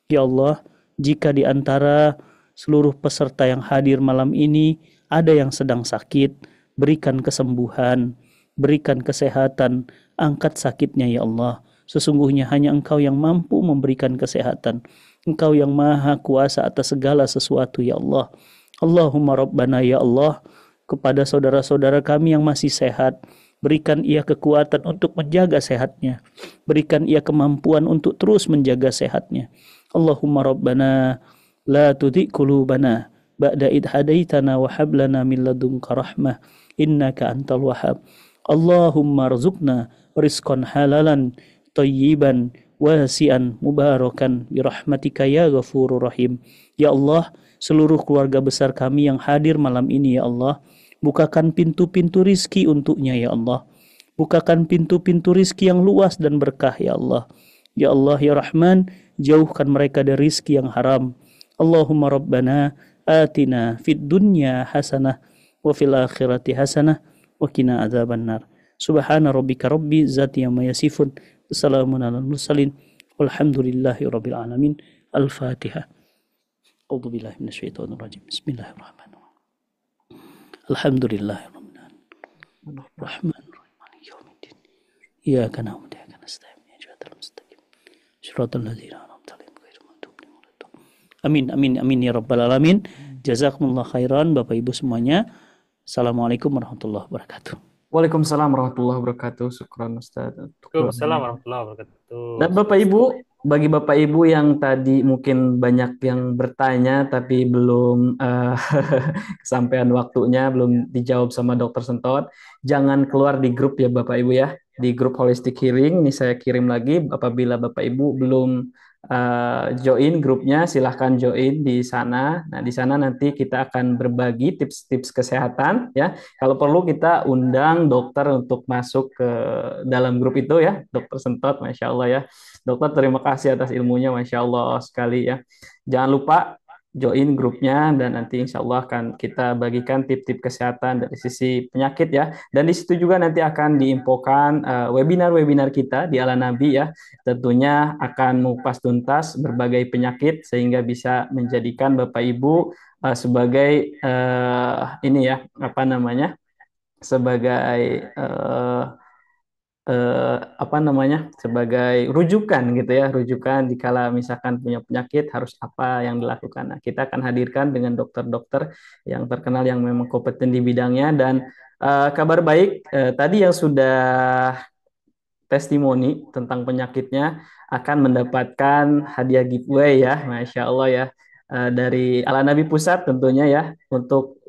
S7: Ya Allah, jika di antara seluruh peserta yang hadir malam ini ada yang sedang sakit, berikan kesembuhan, berikan kesehatan, angkat sakitnya ya Allah. Sesungguhnya hanya Engkau yang mampu memberikan kesehatan. Engkau yang maha kuasa atas segala sesuatu ya Allah. Allahumma Rabbana ya Allah, kepada saudara-saudara kami yang masih sehat, berikan ia kekuatan untuk menjaga sehatnya. Berikan ia kemampuan untuk terus menjaga sehatnya. Allahumma Rabbana la tudhi qulubana ba'da id hadaitana wa hab lana min ladunka rahmah innaka antal wahhab. Allahumma rzuqna rizqan halalan tayyiban wasi'an mubarakan birahmatika ya ghafurur rahim. Ya Allah, seluruh keluarga besar kami yang hadir malam ini ya Allah, bukakan pintu-pintu rizki untuknya ya Allah. Bukakan pintu-pintu rizki yang luas dan berkah ya Allah. Ya Allah ya Rahman, jauhkan mereka dari rizki yang haram. Allahumma Rabbana atina fid dunya hasanah wa fil akhirati hasanah wa qina adzabannar. Subhana rabbika rabbi zati amma yasifun. Wassalamun alal mursalin. Walhamdulillahi rabbil alamin. Al-Fatihah. A'udzu billahi minasyaitonir rajim. Bismillahirrahmanirrahim. Alhamdulillahi rabbil alamin. Rahmanir rahim. Maliki yaumiddin. Iyyaka na'budu wa iyyaka nasta'in. Ihdinas mustaqim. Shiratal ladzina an'amta 'alaihim ghairil maghdubi 'alaihim waladdallin. Amin amin amin ya rabbal alamin. Jazakumullah khairan Bapak Ibu semuanya. Assalamualaikum warahmatullahi wabarakatuh.
S1: Waalaikumsalam warahmatullahi wabarakatuh. Syukran Ustaz.
S6: Waalaikumsalam warahmatullahi wabarakatuh.
S1: Dan Bapak Ibu, bagi Bapak Ibu yang tadi mungkin banyak yang bertanya tapi belum kesampaian waktunya, belum dijawab sama Dokter Sentot, jangan keluar di grup ya Bapak Ibu ya. Di grup Holistic Healing, ini saya kirim lagi. Apabila Bapak Ibu belum join grupnya, silahkan join di sana. Nah, di sana nanti kita akan berbagi tips-tips kesehatan ya. Kalau perlu kita undang dokter untuk masuk ke dalam grup itu ya, Dokter Sentot, Masya Allah ya. Dokter, terima kasih atas ilmunya, Masya Allah sekali ya. Jangan lupa join grupnya dan nanti insya Allah akan kita bagikan tip-tip kesehatan dari sisi penyakit ya. Dan di situ juga nanti akan diinfokan webinar-webinar kita di Ala Nabi ya. Tentunya akan mengupas tuntas berbagai penyakit sehingga bisa menjadikan Bapak Ibu sebagai ini ya, apa namanya? Sebagai sebagai rujukan gitu ya, rujukan dikala misalkan punya penyakit harus apa yang dilakukan. Nah, kita akan hadirkan dengan dokter-dokter yang terkenal yang memang kompeten di bidangnya. Dan kabar baik tadi yang sudah testimoni tentang penyakitnya akan mendapatkan hadiah giveaway ya, Masya Allah ya, dari Ala Nabi Pusat tentunya ya, untuk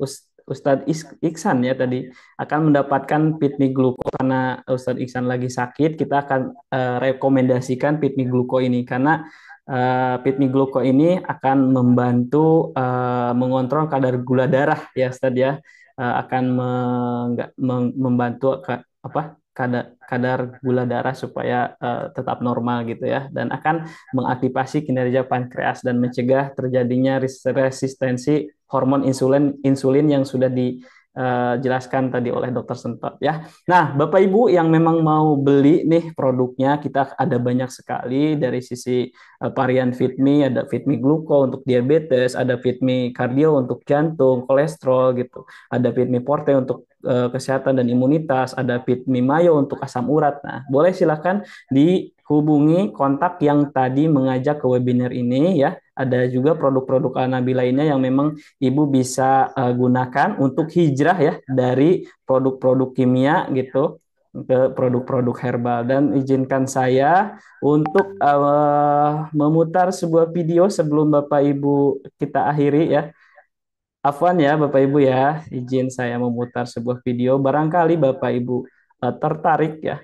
S1: Ustadz Iksan ya tadi akan mendapatkan Pitmi Gluko karena Ustadz Iksan lagi sakit. Kita akan rekomendasikan Pitmi Gluko ini karena Pitmi Gluko ini akan membantu mengontrol kadar gula darah ya Ustadz ya. Akan membantu kadar gula darah supaya tetap normal gitu ya, dan akan mengaktifasi kinerja pankreas dan mencegah terjadinya resistensi hormon insulin yang sudah dijelaskan tadi oleh Dokter Sentot ya. Nah, Bapak Ibu yang memang mau beli nih produknya, kita ada banyak sekali dari sisi varian Fitmi, ada Fitmi Gluko untuk diabetes, ada Fitmi Cardio untuk jantung, kolesterol gitu, ada Fitmi Forte untuk kesehatan dan imunitas, ada Fitmi Mayo untuk asam urat. Nah, boleh silakan dihubungi kontak yang tadi mengajak ke webinar ini ya. ada juga produk-produk Al-Nabi lainnya yang memang Ibu bisa gunakan untuk hijrah ya dari produk-produk kimia gitu ke produk-produk herbal. Dan izinkan saya untuk memutar sebuah video sebelum Bapak Ibu kita akhiri ya. Afwan ya Bapak Ibu ya, izin saya memutar sebuah video. Barangkali Bapak Ibu tertarik ya.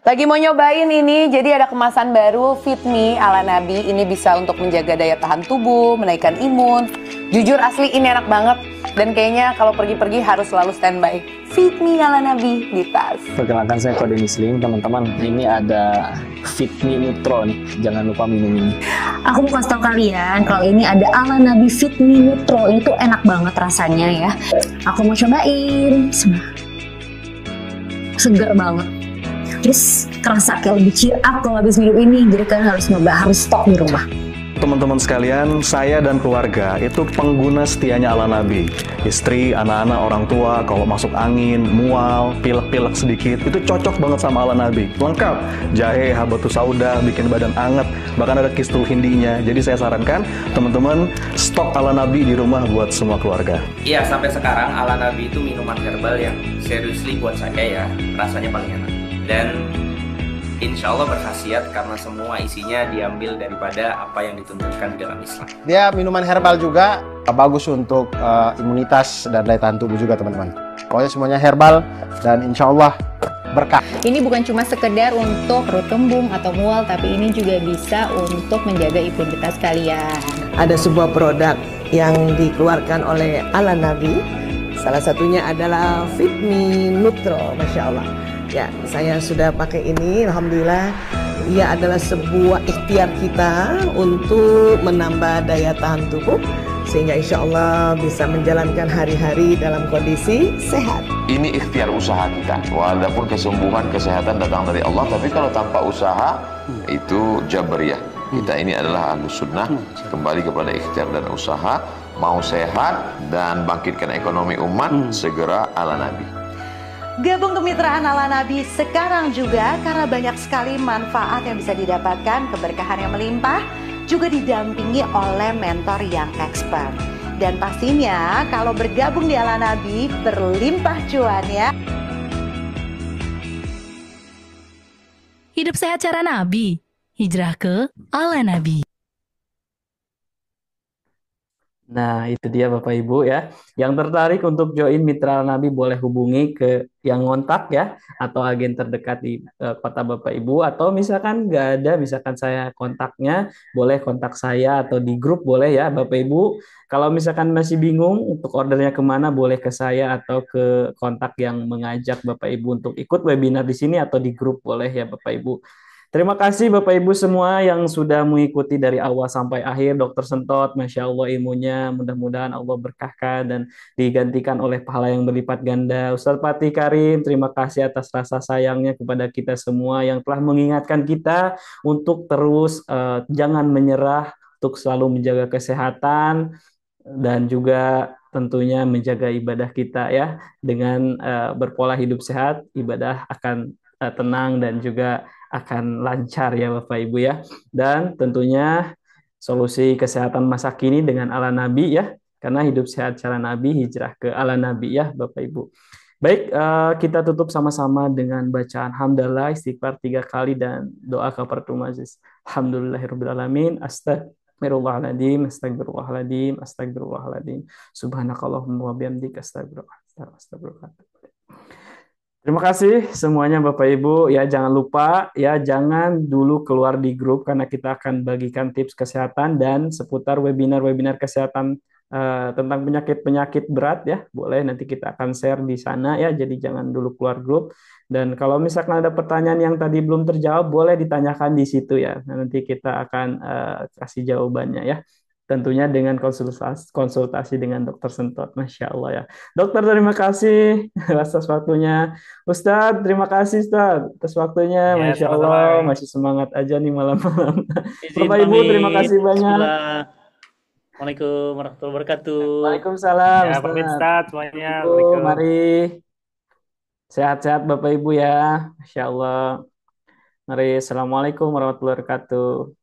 S8: Lagi mau nyobain ini, jadi ada kemasan baru Fit Me ala Nabi. Ini bisa untuk menjaga daya tahan tubuh, menaikkan imun. Jujur asli ini enak banget. Dan kayaknya kalau pergi-pergi harus selalu standby. Fit Me ala Nabi di tas.
S9: Perkenalkan saya Kode Muslim, teman-teman. Ini ada Fit Me Nutro nih. Jangan lupa minum ini.
S10: Aku mau kasih tau kalian kalau ini ada ala Nabi Fit Me Nutro. Ini tuh enak banget rasanya ya. Aku mau cobain. Segar banget. Terus kerasa kayak lebih cheer up kalau habis minum ini. Jadi kalian harus nyoba, harus stok di rumah.
S11: Teman-teman sekalian, saya dan keluarga itu pengguna setianya ala Nabi. Istri, anak-anak, orang tua, kalau masuk angin, mual, pilek-pilek sedikit, itu cocok banget sama ala Nabi. Lengkap, jahe, habatus sauda, bikin badan anget, bahkan ada kistul hindinya. Jadi saya sarankan, teman-teman, stok ala Nabi di rumah buat semua keluarga.
S12: Iya, sampai sekarang ala Nabi itu minuman herbal yang seriously buat saya ya, rasanya paling enak. Dan insya Allah berkhasiat karena semua isinya diambil daripada apa yang dituntunkan dalam Islam.
S13: Dia minuman herbal juga, bagus untuk imunitas dan daya tahan tubuh juga teman-teman. Pokoknya semuanya herbal dan insya Allah berkah.
S14: Ini bukan cuma sekedar untuk perut kembung atau mual, tapi ini juga bisa untuk menjaga imunitas kalian.
S15: Ada sebuah produk yang dikeluarkan oleh ala Nabi, salah satunya adalah Fit Me Nutro, Masya Allah. Ya, saya sudah pakai ini, alhamdulillah. Ia adalah sebuah ikhtiar kita untuk menambah daya tahan tubuh, sehingga insya Allah bisa menjalankan hari-hari dalam kondisi sehat.
S16: Ini ikhtiar usaha kita. Walaupun kesembuhan, kesehatan datang dari Allah, tapi kalau tanpa usaha itu jabariyah. Kita ini adalah ahlus sunnah, kembali kepada ikhtiar dan usaha, mau sehat dan bangkitkan ekonomi umat, segera ala Nabi.
S17: Gabung kemitraan ala Nabi sekarang juga karena banyak sekali manfaat yang bisa didapatkan, keberkahan yang melimpah, juga didampingi oleh mentor yang expert. Dan pastinya kalau bergabung di ala Nabi berlimpah cuan ya.
S18: Hidup sehat cara Nabi, hijrah ke ala Nabi.
S1: Nah, itu dia Bapak Ibu ya. Yang tertarik untuk join Mitra Nabi boleh hubungi ke yang ngontak ya, atau agen terdekat di kota Bapak Ibu, atau misalkan nggak ada, misalkan saya kontaknya, boleh kontak saya atau di grup boleh ya Bapak Ibu. Kalau misalkan masih bingung untuk ordernya kemana, boleh ke saya atau ke kontak yang mengajak Bapak Ibu untuk ikut webinar di sini atau di grup boleh ya Bapak Ibu. Terima kasih Bapak Ibu semua yang sudah mengikuti dari awal sampai akhir. Dr. Sentot, Masya Allah ilmunya, mudah-mudahan Allah berkahkan dan digantikan oleh pahala yang berlipat ganda. Ustadz Fatih Karim, terima kasih atas rasa sayangnya kepada kita semua yang telah mengingatkan kita untuk terus jangan menyerah, untuk selalu menjaga kesehatan dan juga tentunya menjaga ibadah kita ya. Dengan berpola hidup sehat, ibadah akan tenang dan juga akan lancar ya Bapak Ibu ya. Dan tentunya solusi kesehatan masa kini dengan ala Nabi ya. Karena hidup sehat cara Nabi, hijrah ke ala Nabi ya Bapak Ibu. Baik, kita tutup sama-sama dengan bacaan hamdalah, istighfar 3 kali dan doa kafaratul majlis. Alhamdulillahirrahmanirrahim. Astagfirullahaladzim, astagfirullahaladzim, astagfirullahaladzim. Subhanakallahumma wa bihamdika astagfirullah. Terima kasih semuanya Bapak Ibu ya, jangan lupa ya, jangan dulu keluar di grup karena kita akan bagikan tips kesehatan dan seputar webinar-webinar kesehatan tentang penyakit-penyakit berat ya. Boleh nanti kita akan share di sana ya, jadi jangan dulu keluar grup. Dan kalau misalkan ada pertanyaan yang tadi belum terjawab, boleh ditanyakan di situ ya. Nanti kita akan kasih jawabannya ya. Tentunya dengan konsultasi dengan Dokter Sentot, Masya Allah ya. Dokter terima kasih atas waktunya. Ustadz terima kasih Ustadz atas waktunya, Masya Allah masih semangat aja nih malam-malam. Bapak Ibu terima kasih banyak.
S7: Assalamualaikum warahmatullahi wabarakatuh.
S1: Waalaikumsalam.
S6: Ya, pamit Ustadz semuanya.
S1: Mari sehat-sehat Bapak Ibu ya, Masya Allah. Mari, Assalamualaikum warahmatullahi wabarakatuh.